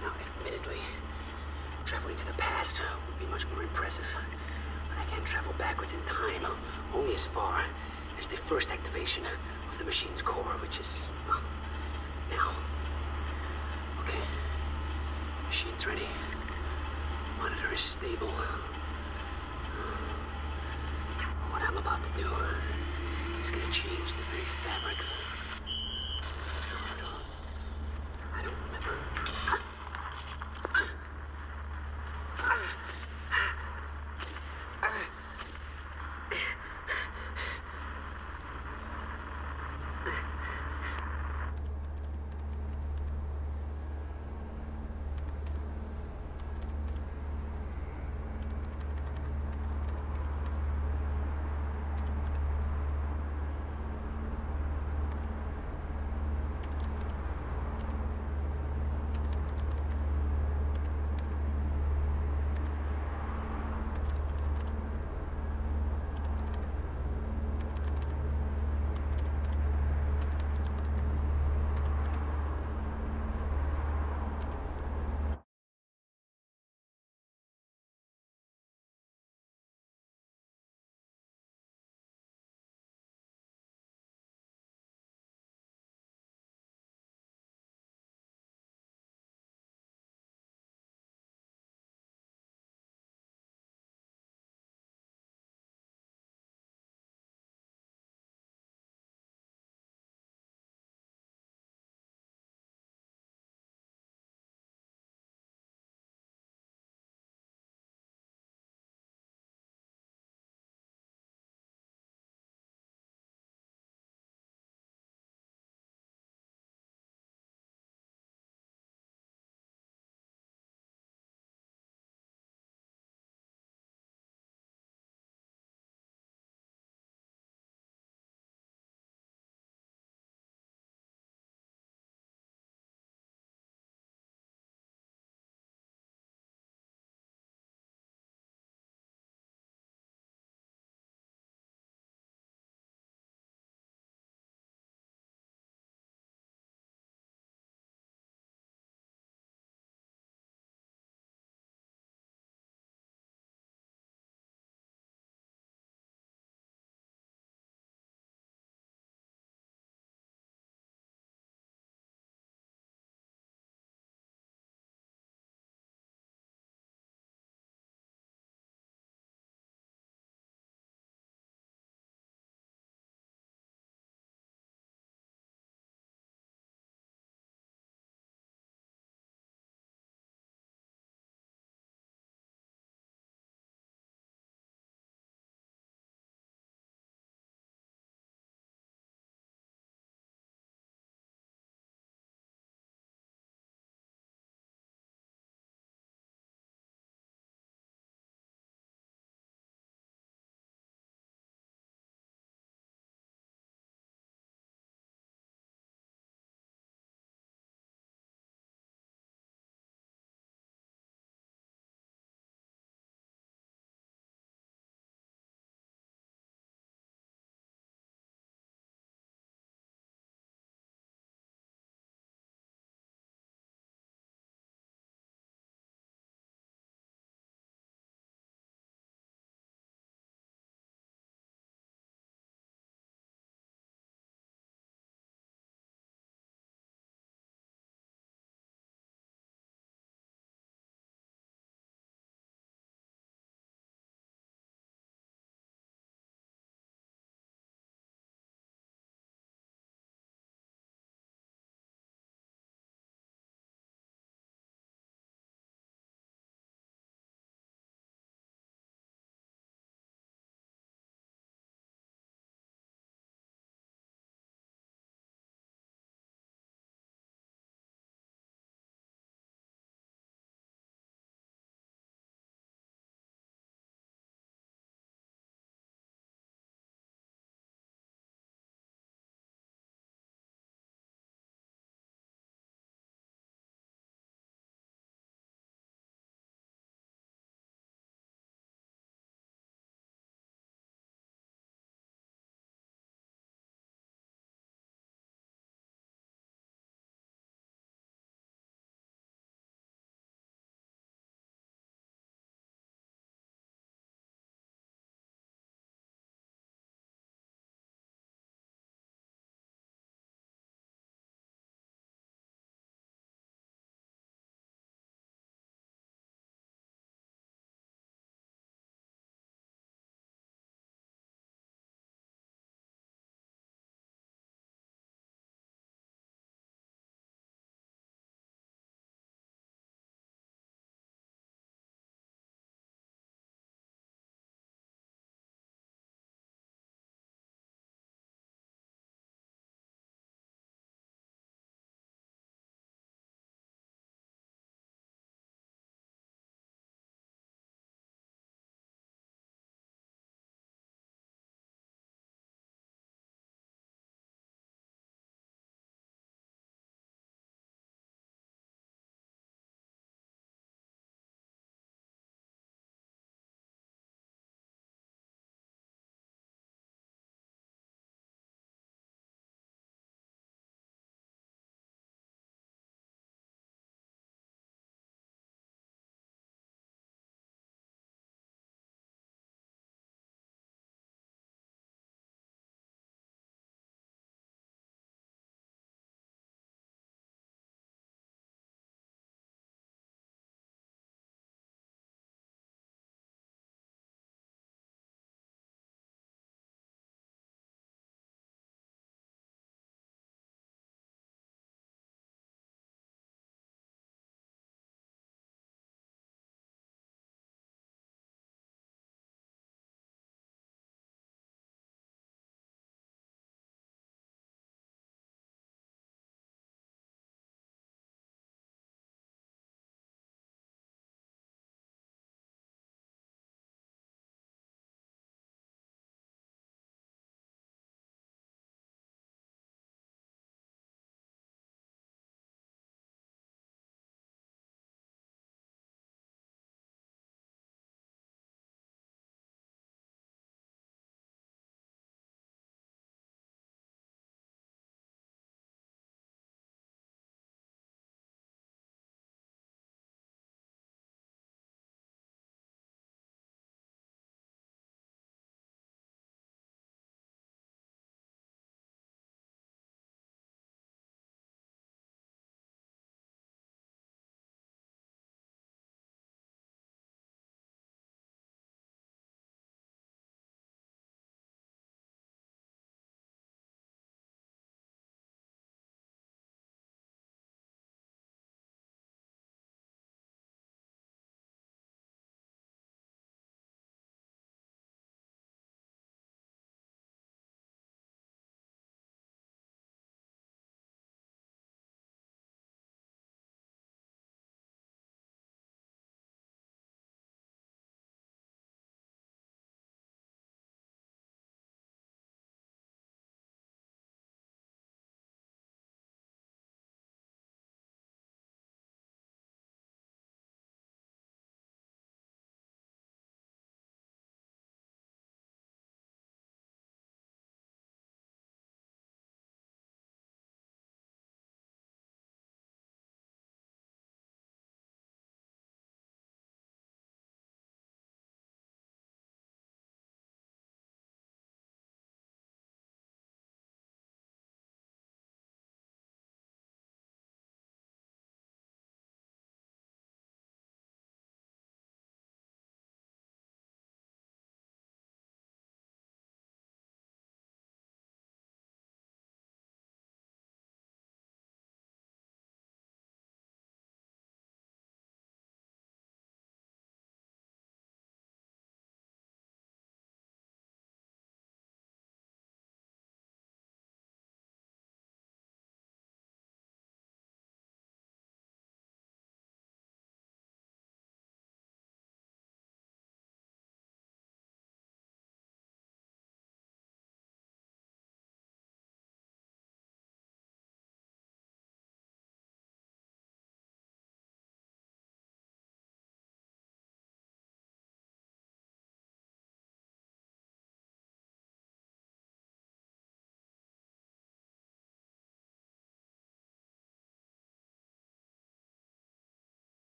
Now, admittedly, traveling to the past would be much more impressive, but I can travel backwards in time only as far as the first activation of the machine's core, which is, well, now. Okay, machine's ready. Monitor is stable. What I'm about to do is gonna change the very fabric of... I don't remember.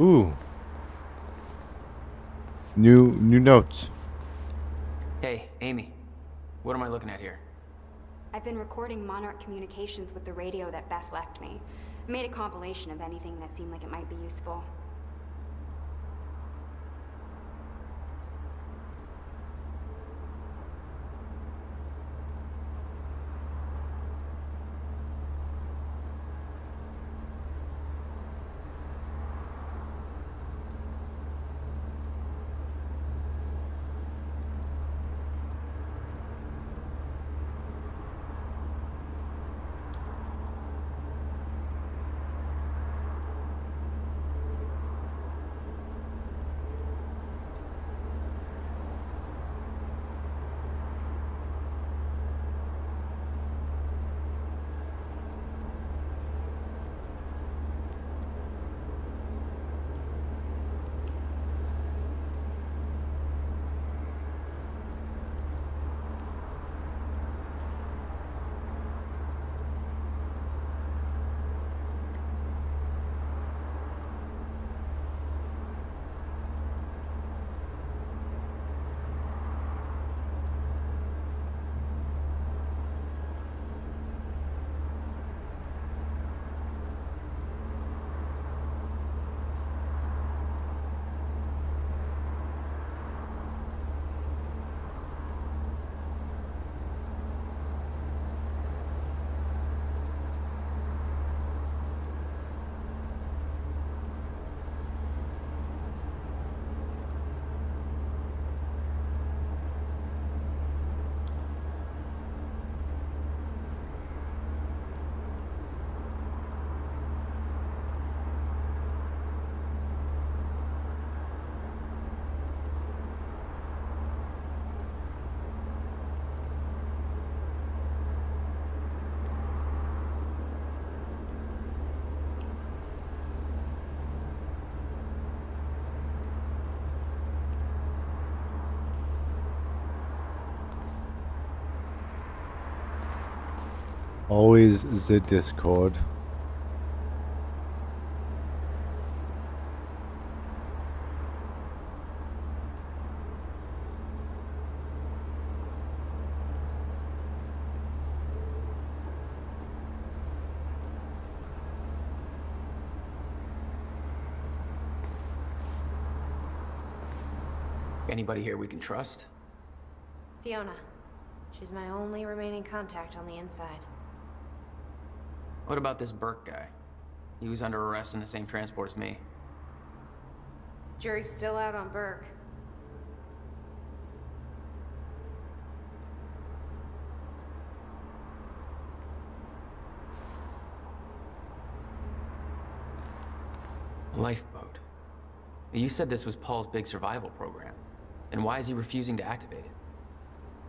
Ooh. New notes. Hey, Amy. What am I looking at here? I've been recording Monarch communications with the radio that Beth left me. I made a compilation of anything that seemed like it might be useful. Always the Discord. Anybody here we can trust? Fiona. She's my only remaining contact on the inside. What about this Burke guy? He was under arrest in the same transport as me. Jury's still out on Burke. Lifeboat. You said this was Paul's big survival program. Then why is he refusing to activate it?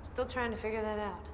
Still trying to figure that out.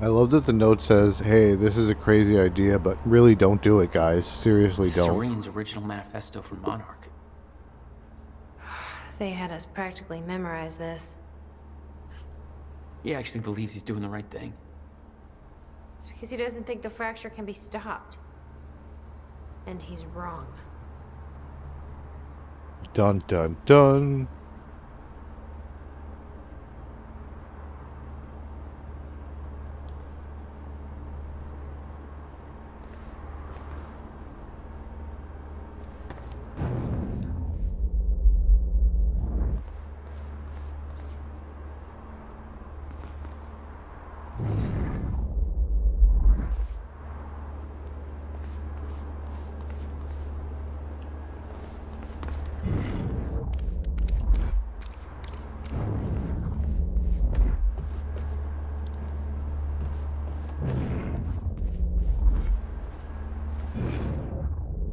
I love that the note says, hey, this is a crazy idea, but really don't do it, guys. Seriously, don't. Serene's original manifesto from Monarch. They had us practically memorize this. He actually believes he's doing the right thing. It's because he doesn't think the fracture can be stopped. And he's wrong. Dun dun dun.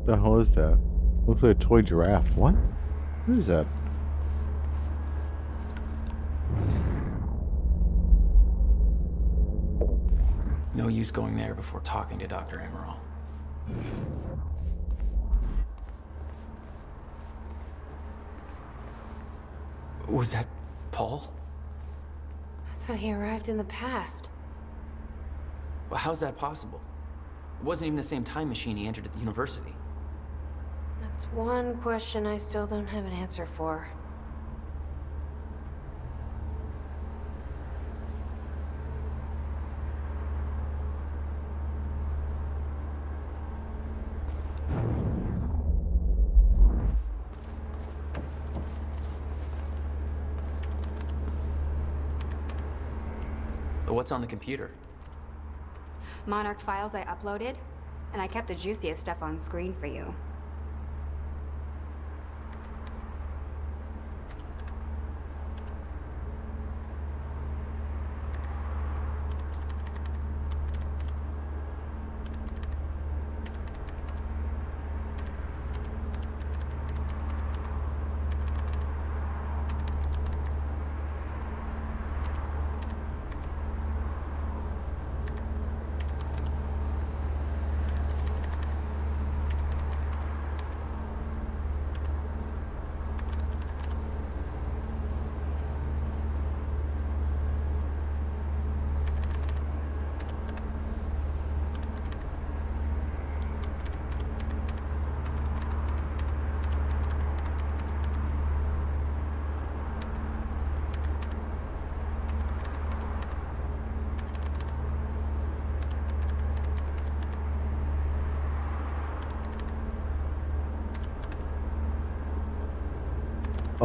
The hell is that? Looks like a toy giraffe. What? What is that? No use going there before talking to Dr. Amaral. Was that Paul? That's how he arrived in the past. Well, how's that possible? It wasn't even the same time machine he entered at the university. That's one question I still don't have an answer for. What's on the computer? Monarch files I uploaded, and I kept the juiciest stuff on screen for you.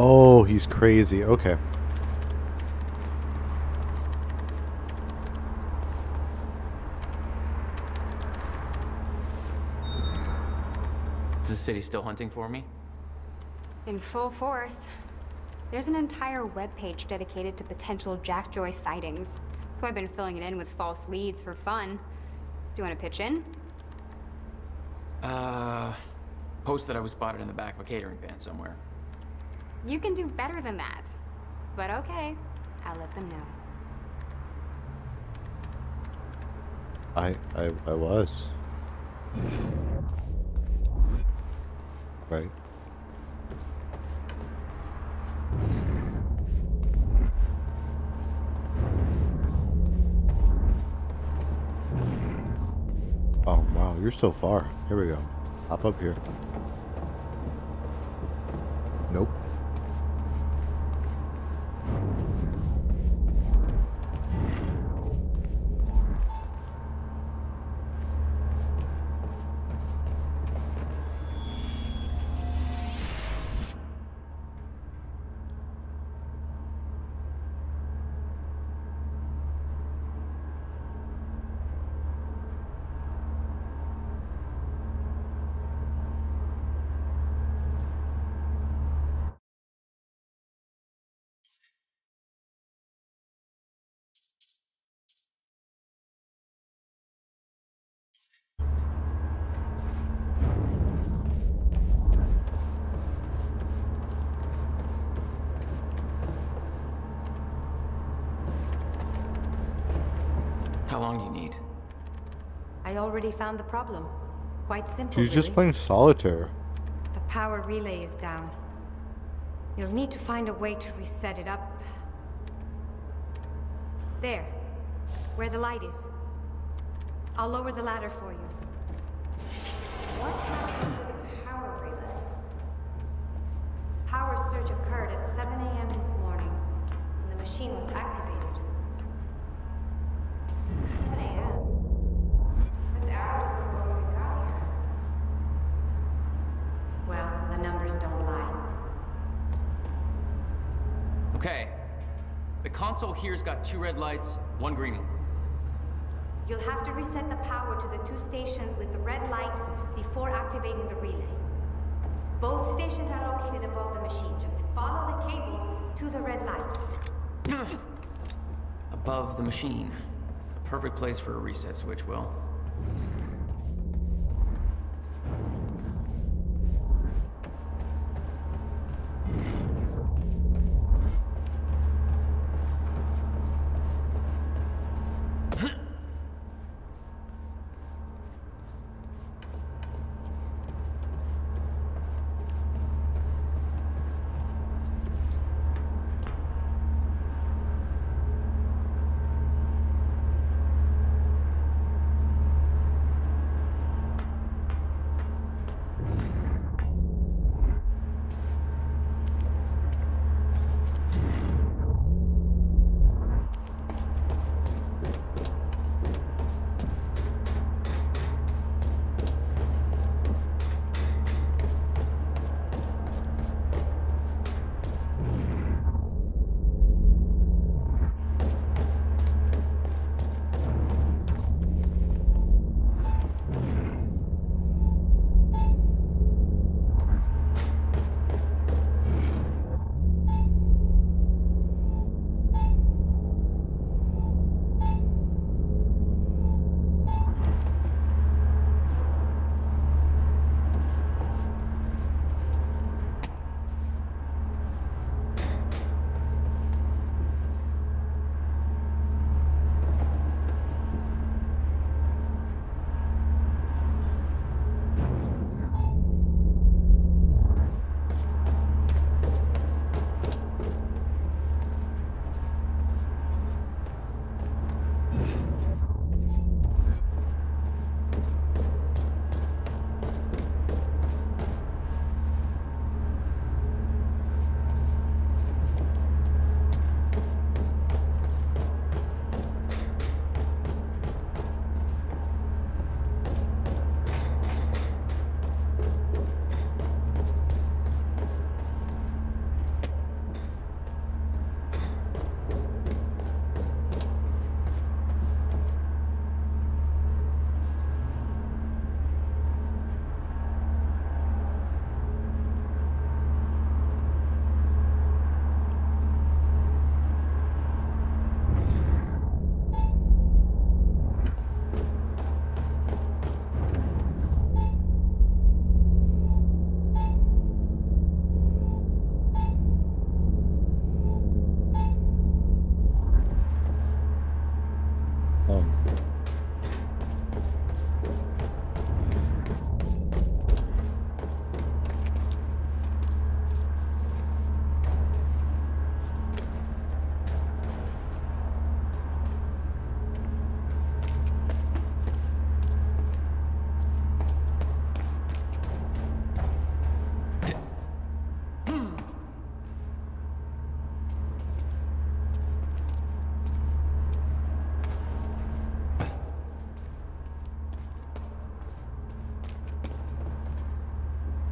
Oh, he's crazy. Okay. Is the city still hunting for me? In full force. There's an entire webpage dedicated to potential Jack Joyce sightings. So I've been filling it in with false leads for fun. Do you want to pitch in? Post that I was spotted in the back of a catering van somewhere. You can do better than that. But okay, I'll let them know. I was. Right. Oh, wow, you're so far. Here we go. Hop up here. Nope. How long do you need? I already found the problem. Quite simple, She's just really. playing solitaire. The power relay is down. You'll need to find a way to reset it up. There. Where the light is. I'll lower the ladder for you. What happens with the power relay? Power surge occurred at 7 a.m. this morning, and the machine was activated. 7 a.m. That's hours before we even got here. Well, the numbers don't lie. Okay. The console here's got 2 red lights, 1 green one. You'll have to reset the power to the 2 stations with the red lights before activating the relay. Both stations are located above the machine. Just follow the cables to the red lights. Above the machine. A perfect place for a reset switch, Will.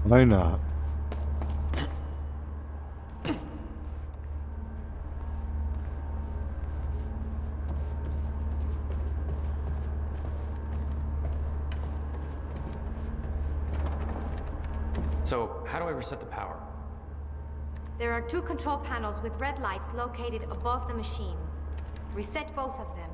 Why not? So, how do I reset the power? There are 2 control panels with red lights located above the machine. Reset both of them.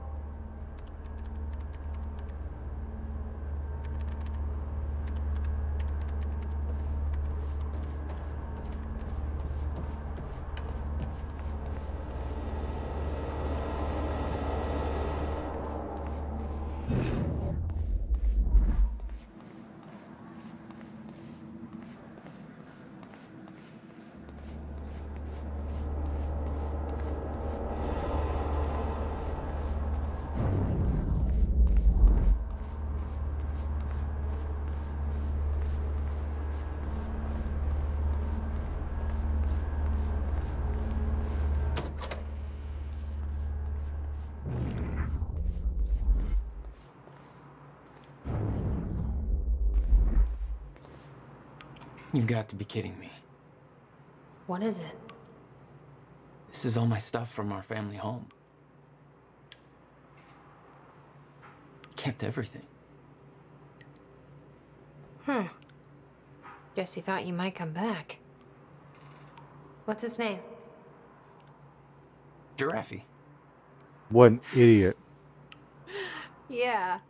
You've got to be kidding me. What is it? This is all my stuff from our family home. He kept everything. Guess he thought you might come back. What's his name? Giraffe. What an idiot. Yeah.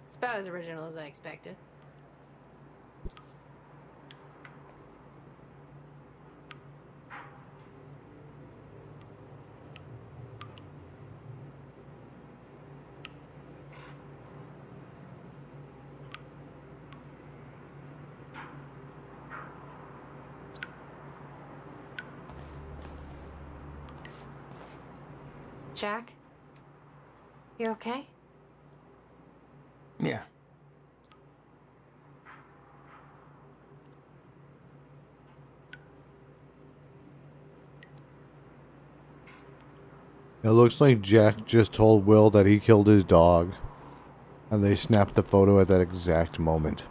It's about as original as I expected. Jack? You okay? Yeah. It looks like Jack just told Will that he killed his dog. And they snapped the photo at that exact moment.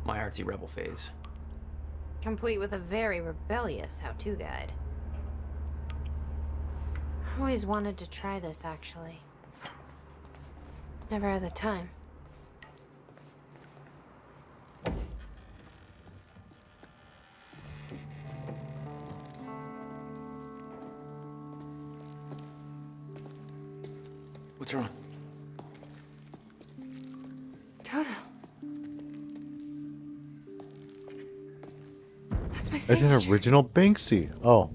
My artsy rebel phase. Complete with a very rebellious how-to guide. I always wanted to try this, actually. Never had the time. What's wrong? Toto. That's my It's signature. an original Banksy. Oh.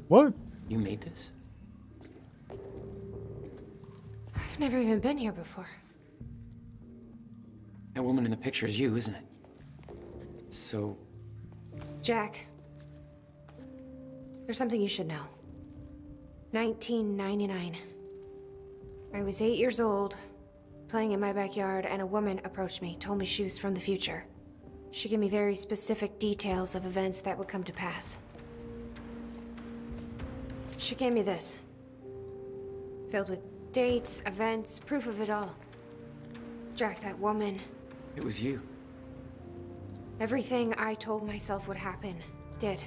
What? You made this? I've never even been here before. That woman in the picture is you, isn't it? So... Jack. There's something you should know. 1999. I was 8 years old, playing in my backyard, and a woman approached me, told me she was from the future. She gave me very specific details of events that would come to pass. She gave me this. Filled with dates, events, proof of it all. Jack, that woman. It was you. Everything I told myself would happen, did.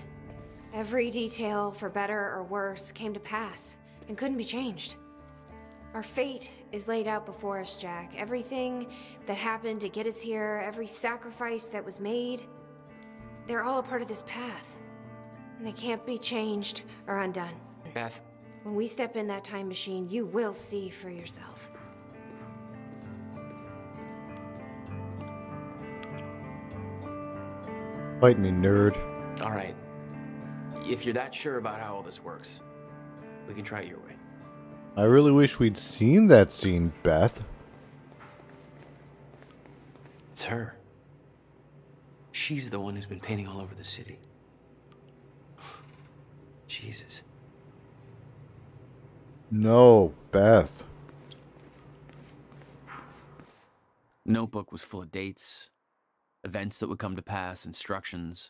Every detail, for better or worse, came to pass, and couldn't be changed. Our fate is laid out before us, Jack. Everything that happened to get us here, every sacrifice that was made, they're all a part of this path. And they can't be changed or undone. Beth. When we step in that time machine, you will see for yourself. Fight me, nerd. All right. If you're that sure about how all this works, we can try it your way. I really wish we'd seen that scene, Beth. It's her. She's the one who's been painting all over the city. Jesus. No, Beth. Notebook was full of dates, events that would come to pass, instructions.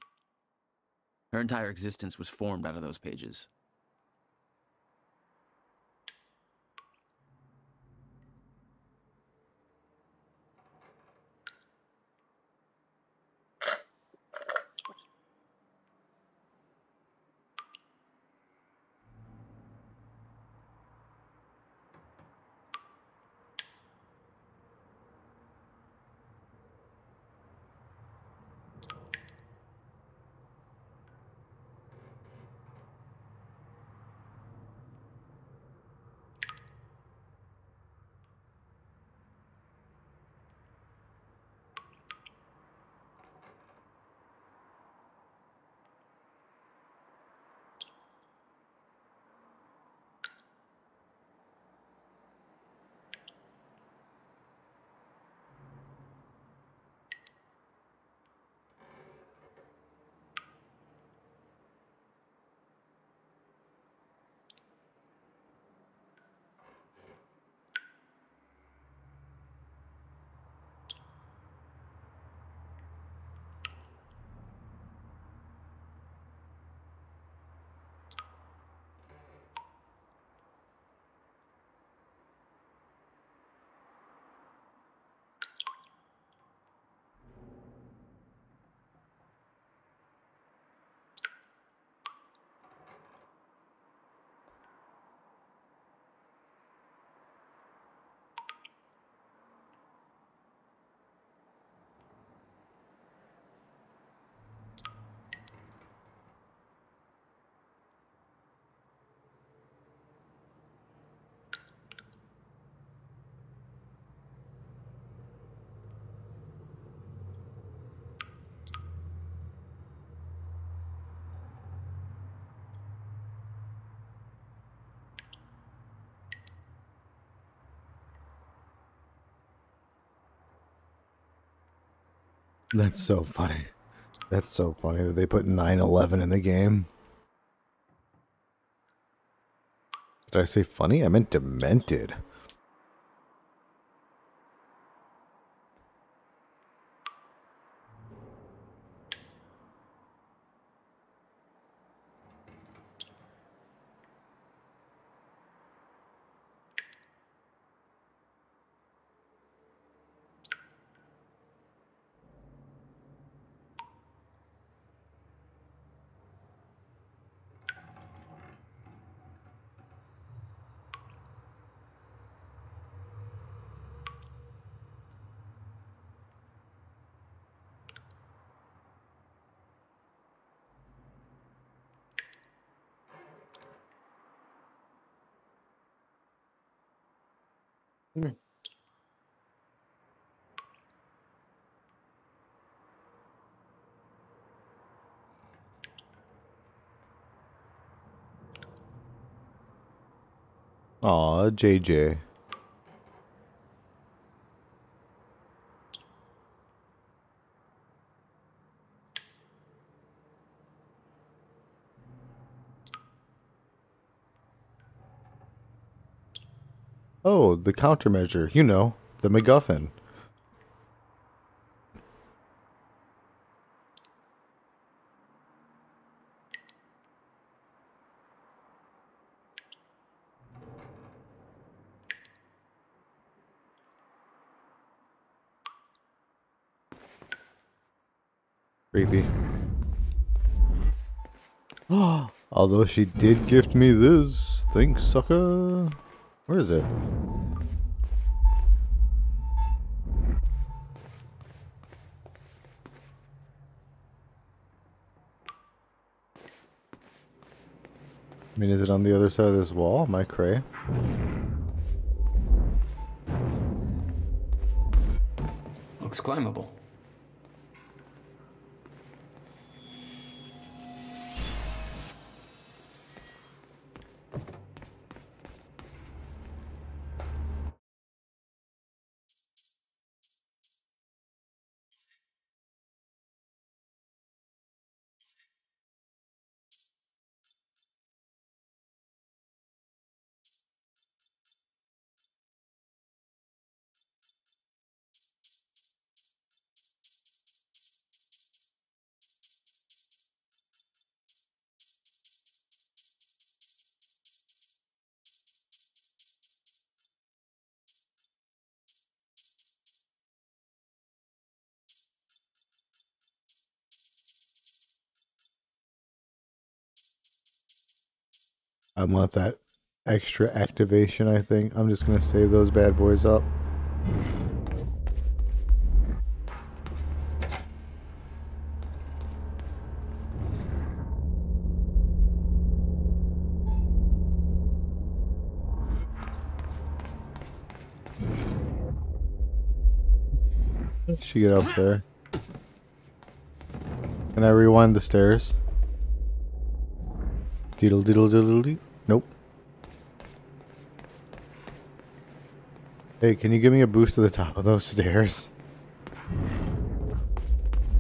Her entire existence was formed out of those pages. That's so funny. That's so funny that they put 9/11 in the game. Did I say funny? I meant demented. Aw, JJ. Oh, the countermeasure. You know, the MacGuffin. Creepy. Although she did gift me this. Thanks, sucker. Where is it? I mean, is it on the other side of this wall? My cray. Looks climbable. I want that extra activation, I think. I'm just going to save those bad boys up. She get up there. Can I rewind the stairs? Diddle diddle diddle dee. Nope. Hey, can you give me a boost to the top of those stairs?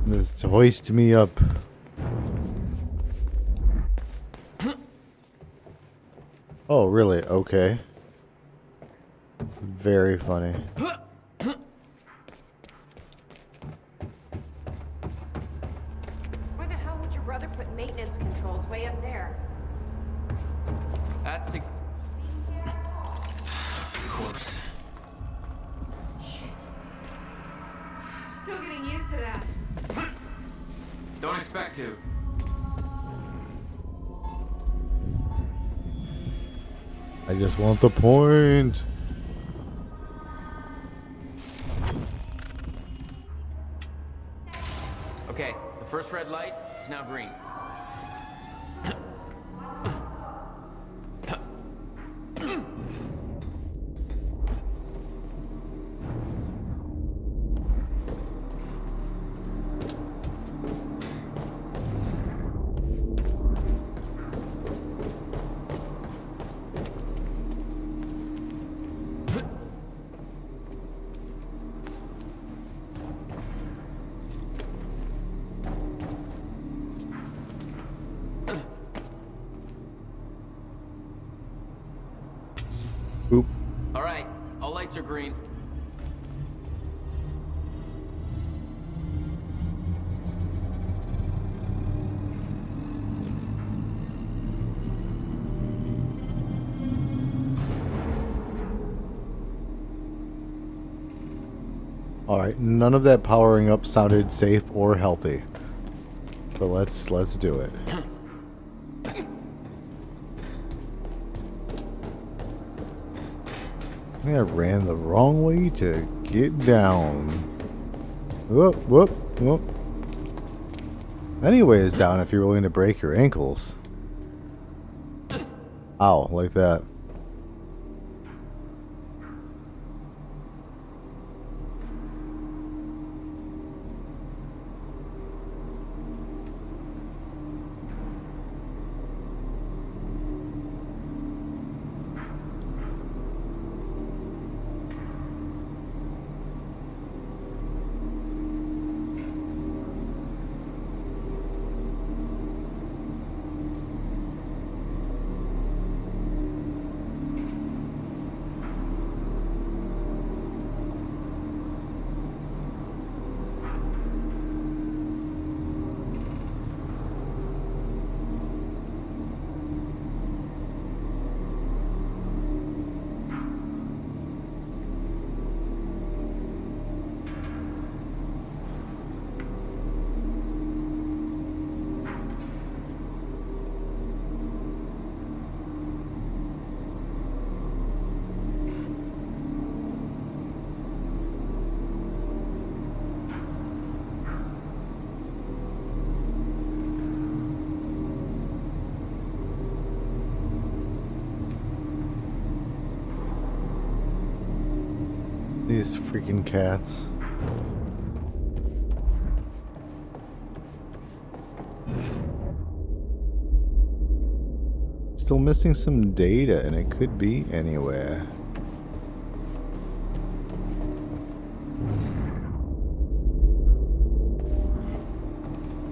Just hoist me up. Oh, really? Okay. Very funny. Where the hell would your brother put maintenance controls way up there? That's a... Of course. Shit. Still getting used to that. Don't expect to. I just want the point. Okay, the first red light is now green. Oop. All right, all lights are green. Alright, none of that powering up sounded safe or healthy. But let's do it. I think I ran the wrong way to get down. Whoop, whoop, whoop. Any way is down if you're willing to break your ankles. Ow, like that. These freaking cats. Still missing some data, and it could be anywhere.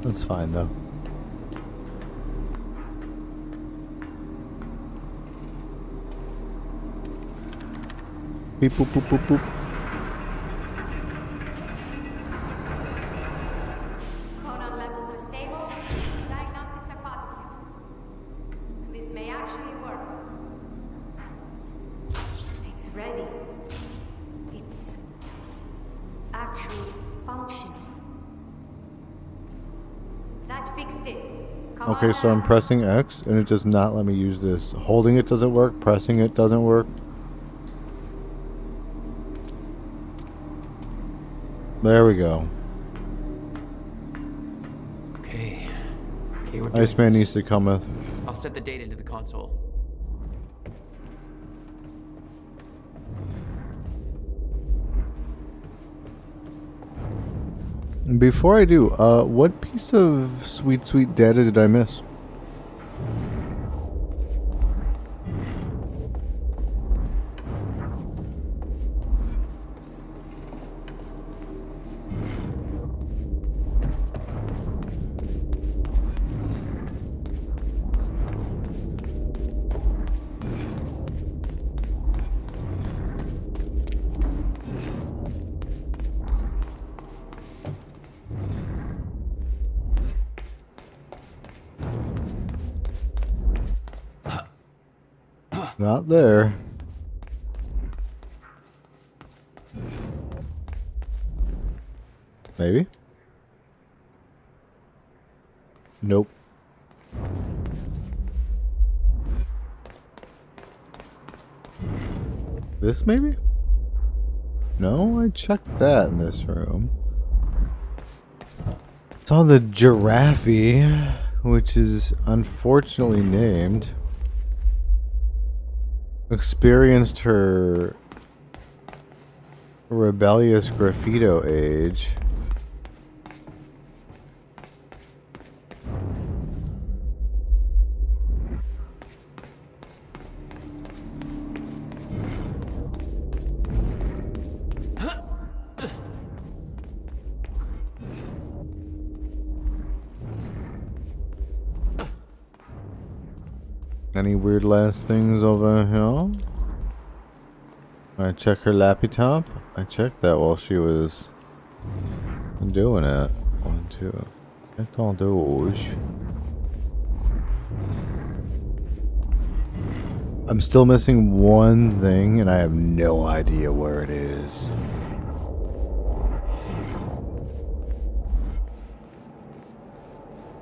That's fine though. Beep boop boop boop boop. Chronon levels are stable. Diagnostics are positive. This may actually work. It's ready. It's actually functioning. That fixed it. Okay, so I'm pressing X and it does not let me use this. Holding it doesn't work, pressing it doesn't work. There we go. Okay, we're doing Iceman this. needs to come with. I'll set the data into the console. Before I do, what piece of sweet data did I miss? Not there. Maybe? Nope. This maybe? No, I checked that in this room. It's on the giraffe, which is unfortunately named. Experienced her rebellious graffito age. Any weird last things over here? I check her lappy top. I checked that while she was doing it. 1, 2. Attendez. I'm still missing one thing, and I have no idea where it is.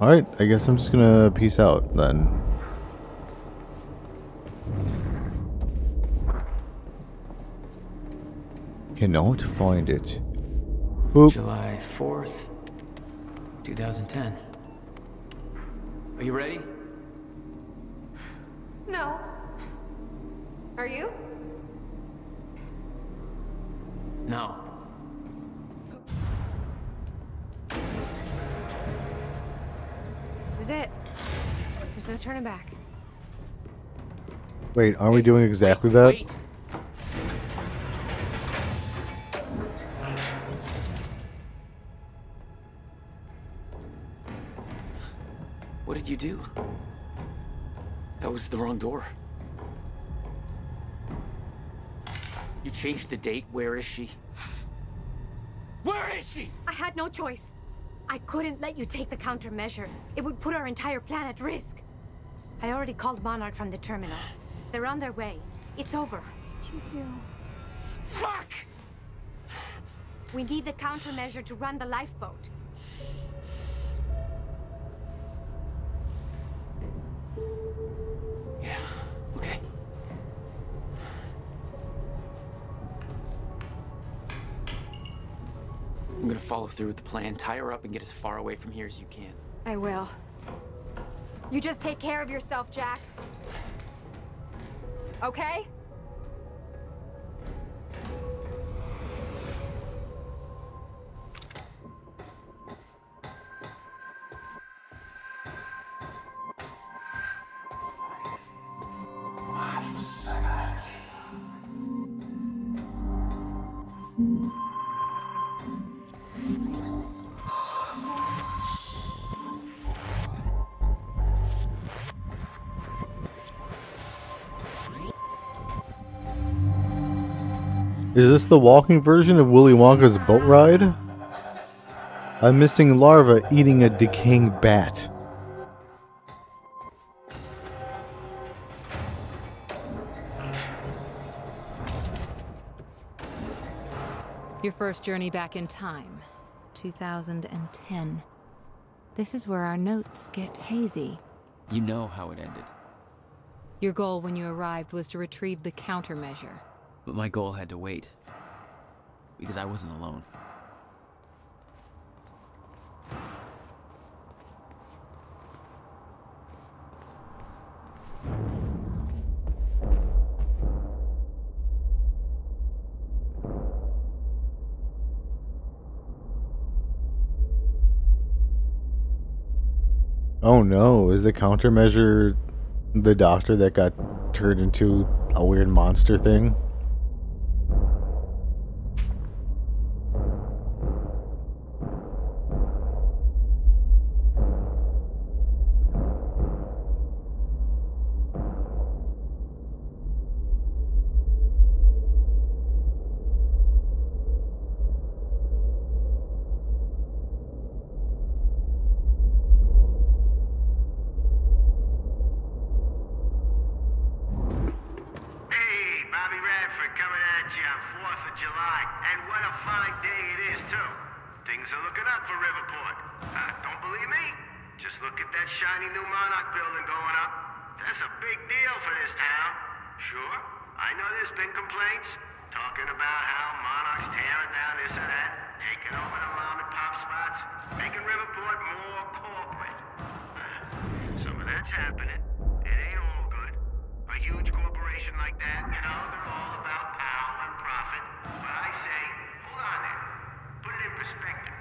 Alright, I guess I'm just gonna peace out then. Cannot find it. Boop. July 4th, 2010. Are you ready? No. Are you? No. This is it. There's no turning back. Wait, aren't we doing exactly that? Wait. What did you do? That was the wrong door. You changed the date. Where is she? Where is she? I had no choice. I couldn't let you take the countermeasure. It would put our entire plan at risk. I already called Monarch from the terminal. They're on their way. It's over. What did you do? Fuck! We need the countermeasure to run the lifeboat. Yeah, okay. I'm gonna follow through with the plan. Tie her up and get as far away from here as you can. I will. You just take care of yourself, Jack. Okay? Is this the walking version of Willy Wonka's boat ride? I'm missing larva eating a decaying bat. Your first journey back in time, 2010. This is where our notes get hazy. You know how it ended. Your goal when you arrived was to retrieve the countermeasure. But my goal had to wait. Because I wasn't alone. Oh no, is the countermeasure the doctor that got turned into a weird monster thing? July, and what a fine day it is, too. Things are looking up for Riverport. Don't believe me? Just look at that shiny new Monarch building going up. That's a big deal for this town. Sure, I know there's been complaints, talking about how Monarch's tearing down this or that, taking over the mom and pop spots, making Riverport more corporate. Some of that's happening. It ain't all good. A huge corporation like that, you know, they're all about power and profit. But I say, hold on there. Put it in perspective.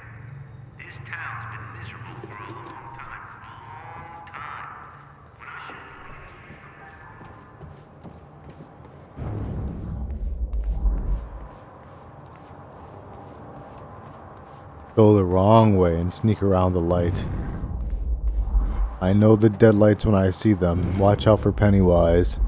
This town's been miserable for a long time. A long time. When I should... Go the wrong way and sneak around the light. I know the deadlights when I see them. Watch out for Pennywise.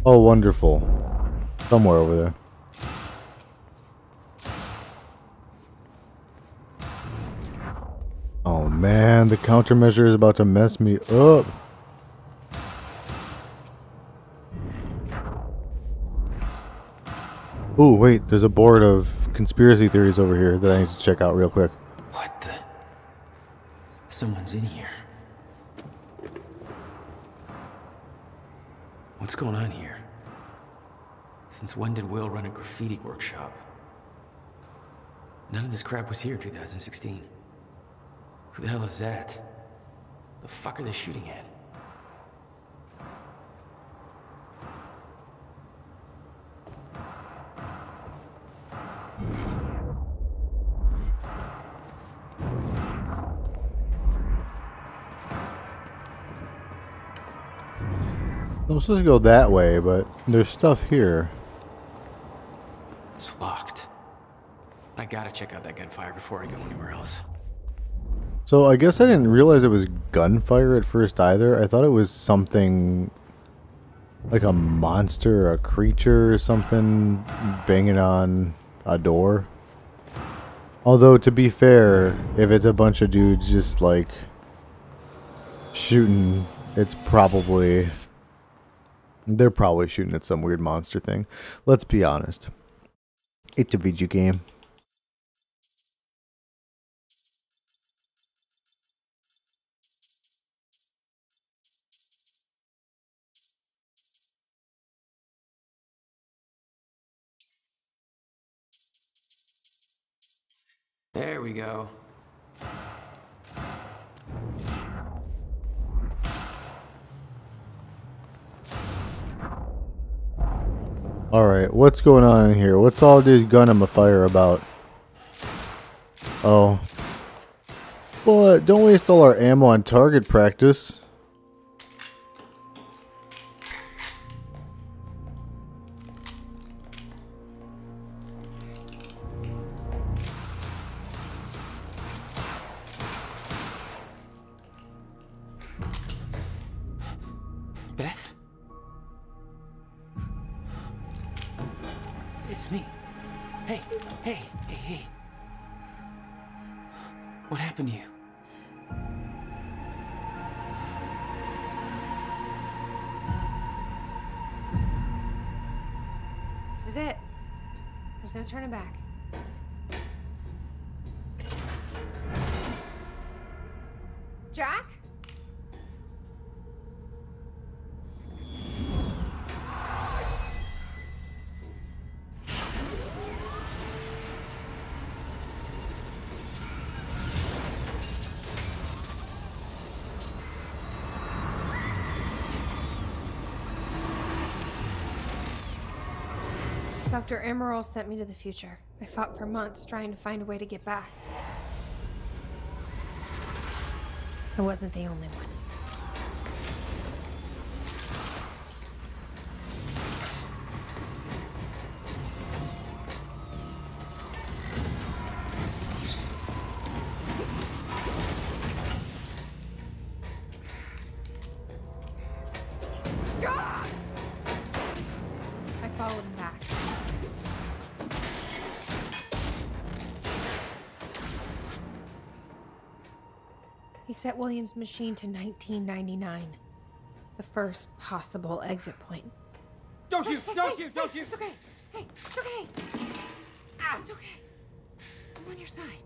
Oh, wonderful. Somewhere over there. Oh man, the countermeasure is about to mess me up. Ooh, wait, there's a board of conspiracy theories over here that I need to check out real quick. What the? Someone's in here. What's going on here? Since when did Will run a graffiti workshop? None of this crap was here in 2016. Who the hell is that? The fuck are they shooting at? I'm supposed to go that way, but there's stuff here. It's locked. I gotta check out that gunfire before I go anywhere else. So I guess I didn't realize it was gunfire at first either. I thought it was something like a monster, a creature or something banging on a door. Although, to be fair, if it's a bunch of dudes just like shooting, it's probably... They're probably shooting at some weird monster thing. Let's be honest. It's a video game. There we go. Alright, what's going on in here? What's all this gun on fire about? Oh. But don't waste all our ammo on target practice. Beth? It's me. Hey, hey, hey, hey. What happened to you? This is it. There's no turning back. Jack? Dr. Emerald sent me to the future. I fought for months trying to find a way to get back. I wasn't the only one. Stop! I followed him back. He set William's machine to 1999. The first possible exit point. Don't shoot! Don't shoot! Don't shoot! It's okay. Hey, it's okay. Ah, it's okay. I'm on your side.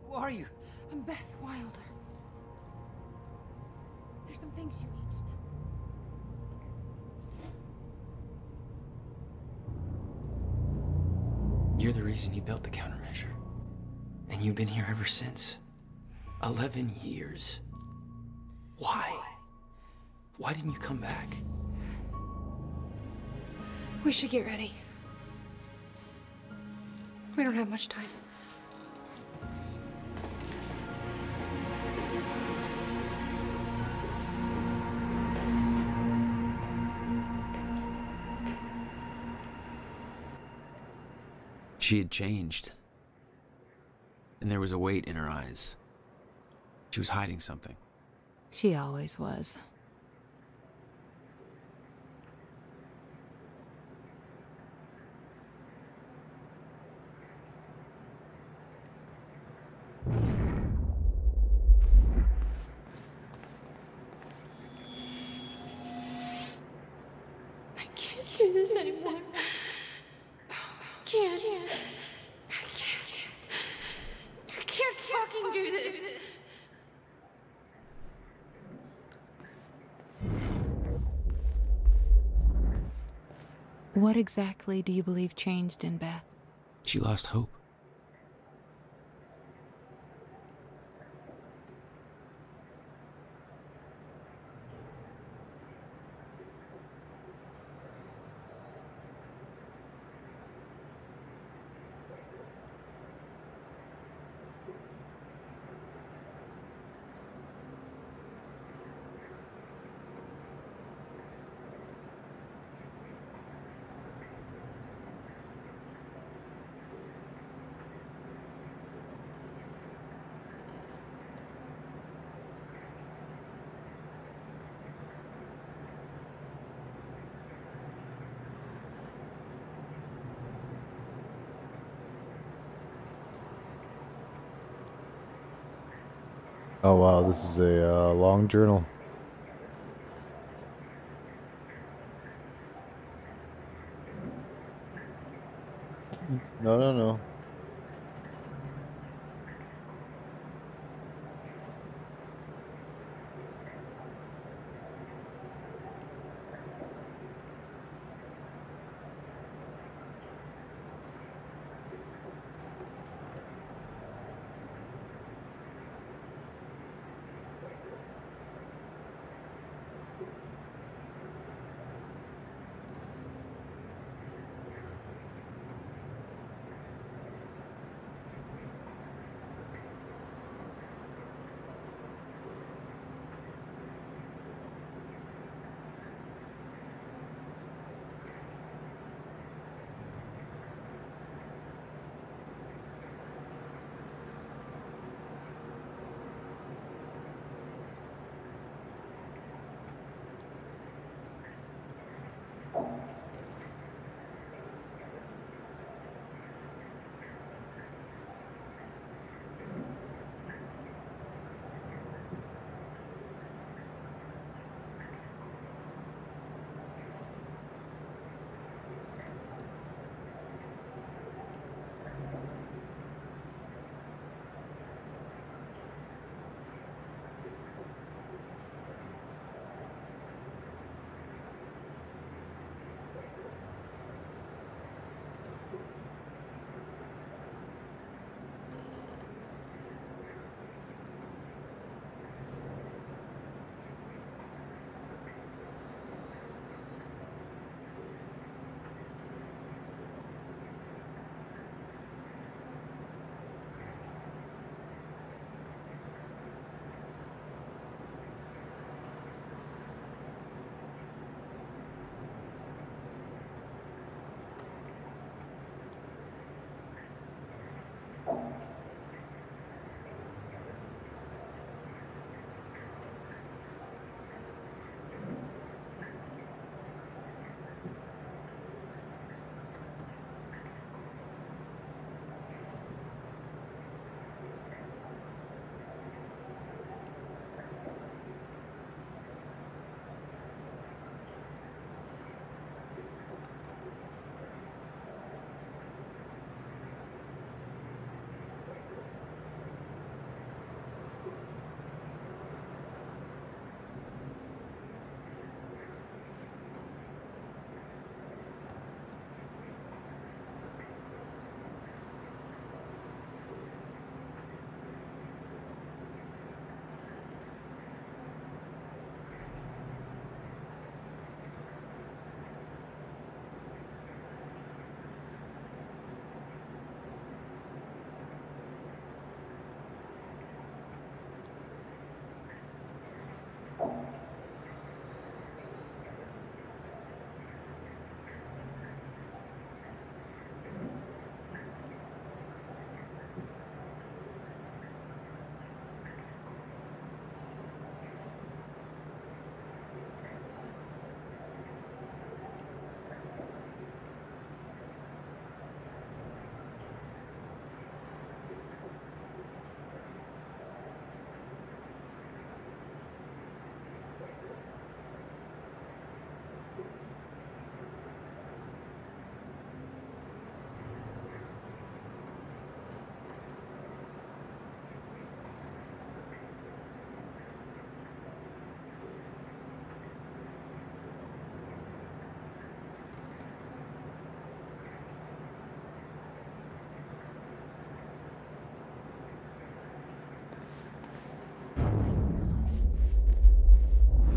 Who are you? I'm Beth Wilder. There's some things you need to know. You're the reason he built the countermeasure. And you've been here ever since. 11 years. Why? Why didn't you come back? We should get ready. We don't have much time. She had changed. And there was a weight in her eyes. She was hiding something. She always was. do this anymore. I can't. I can't fucking do this. What exactly do you believe changed in Beth? She lost hope. Oh wow, this is a long journal. No.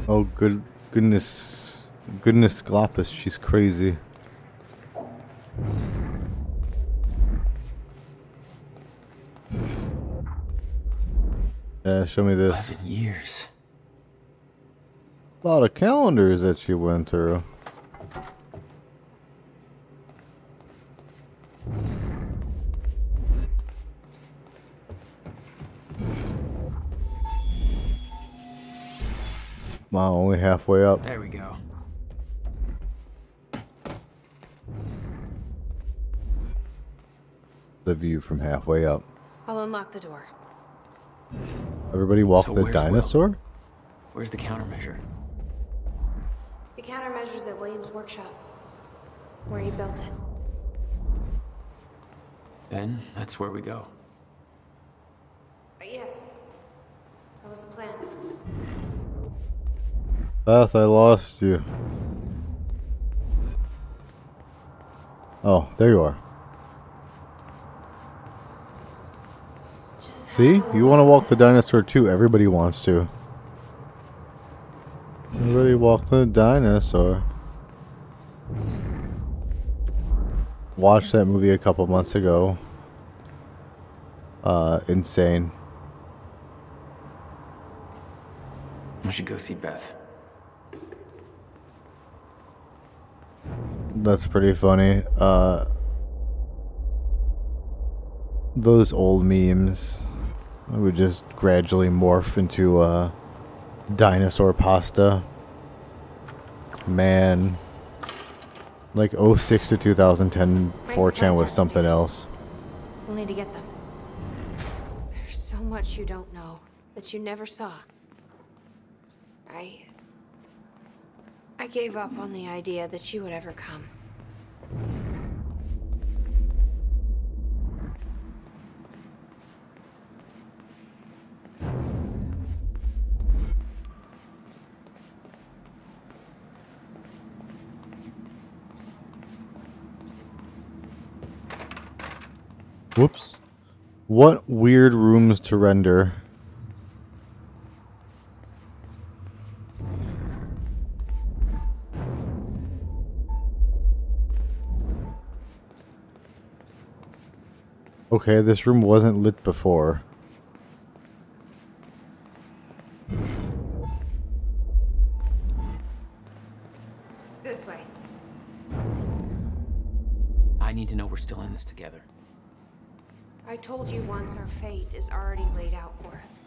Oh, goodness Glopus, she's crazy. Yeah, show me this. 11 years. A lot of calendars that she went through. Wow, only halfway up. There we go. The view from halfway up. I'll unlock the door. Everybody walk So the where's Will? dinosaur? Where's the countermeasure? The countermeasure's at William's workshop, where he built it. Then that's where we go. Yes. That was the plan. Beth, I lost you. Oh, there you are. See? You want to walk the dinosaur too. Everybody wants to. Everybody walk the dinosaur. Watched that movie a couple months ago. Insane. We should go see Beth. That's pretty funny. Those old memes would just gradually morph into dinosaur pasta. Man. Like 06 to 2010 4chan was something else. We'll need to get them. There's so much you don't know that you never saw. I gave up on the idea that she would ever come. Whoops. What weird rooms to render. Okay, this room wasn't lit before. It's this way. I need to know we're still in this together. I told you once our fate is already laid out for us.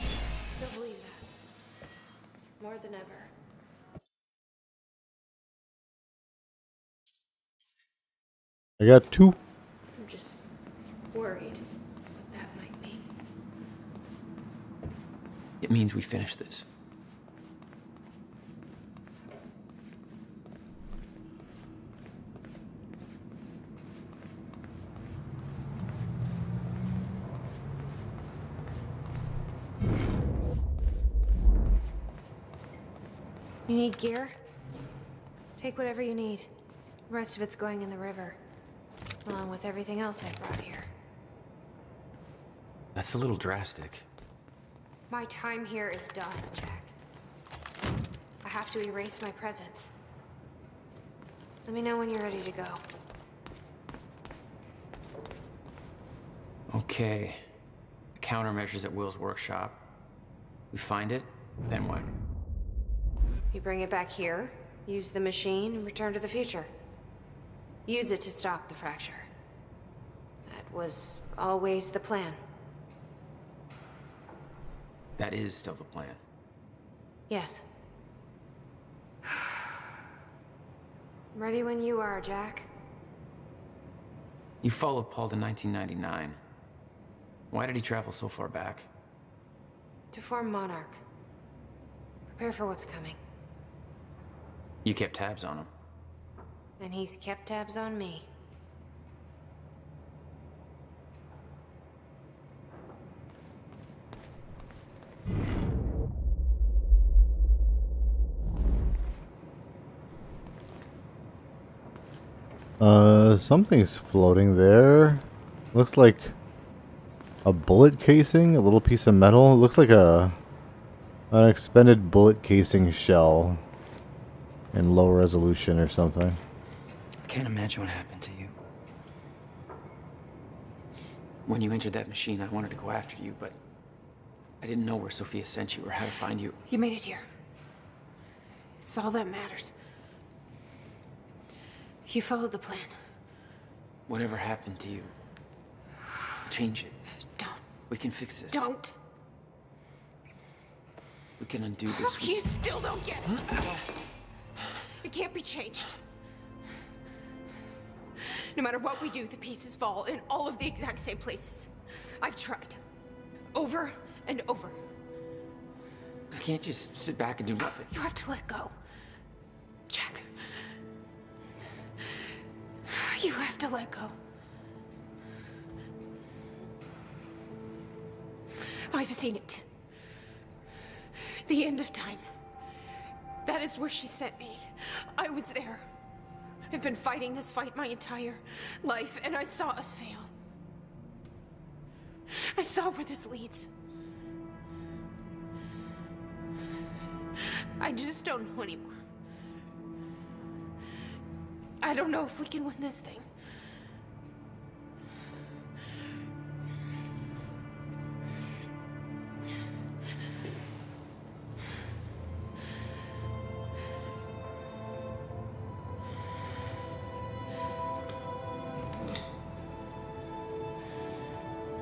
Still believe that. More than ever. I got 2. I'm just worried what that might mean. It means we finish this. You need gear? Take whatever you need. The rest of it's going in the river, along with everything else I brought here. That's a little drastic. My time here is done, Jack. I have to erase my presence. Let me know when you're ready to go. Okay. The countermeasure's at Will's workshop. We find it, then what? You bring it back here, use the machine, and return to the future. Use it to stop the fracture. That was always the plan. That is still the plan. Yes. Ready when you are, Jack. You followed Paul to 1999. Why did he travel so far back? To form Monarch. Prepare for what's coming. You kept tabs on him. And he's kept tabs on me. Something's floating there. Looks like a bullet casing, a little piece of metal. It looks like a An expended bullet casing shell in low resolution or something. I can't imagine what happened to you. When you entered that machine, I wanted to go after you, but I didn't know where Sophia sent you or how to find you. You made it here. It's all that matters. You followed the plan. Whatever happened to you, change it. Don't. We can fix this. Don't. We can undo this. You still don't get it. It can't be changed. No matter what we do, the pieces fall in all of the exact same places. I've tried. Over and over. I can't just sit back and do nothing. You have to let go. Jack. You have to let go. I've seen it. The end of time. That is where she sent me. I was there. I've been fighting this fight my entire life, and I saw us fail. I saw where this leads. I just don't know anymore. I don't know if we can win this thing.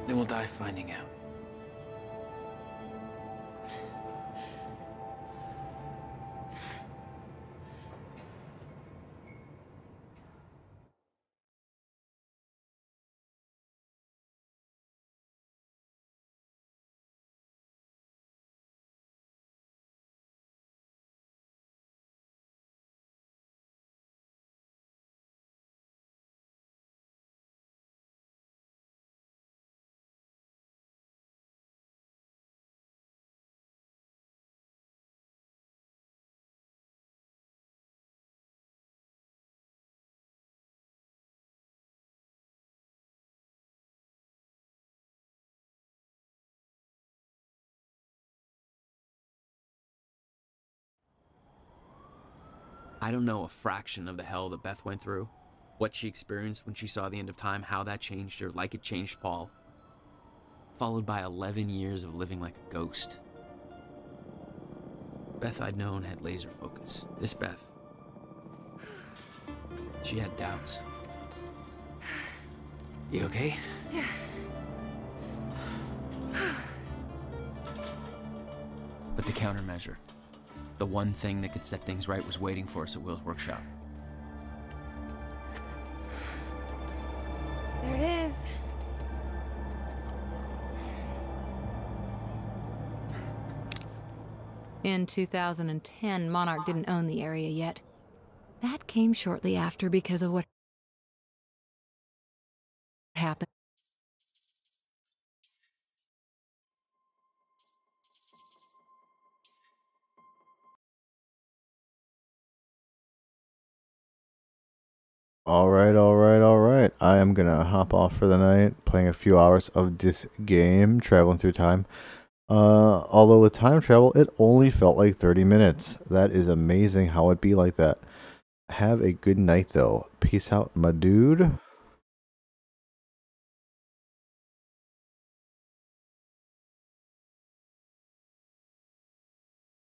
Then we'll die finding out. I don't know a fraction of the hell that Beth went through, what she experienced when she saw the end of time, how that changed her like it changed Paul. Followed by 11 years of living like a ghost. Beth I'd known had laser focus. This Beth, she had doubts. You okay? Yeah. But the countermeasure, the one thing that could set things right, was waiting for us at Will's workshop. There it is. In 2010, Monarch didn't own the area yet. That came shortly after because of what happened. Alright. I am gonna hop off for the night, playing a few hours of this game, traveling through time. Although with time travel, it only felt like 30 minutes. That is amazing how it be like that. Have a good night, though. Peace out, my dude.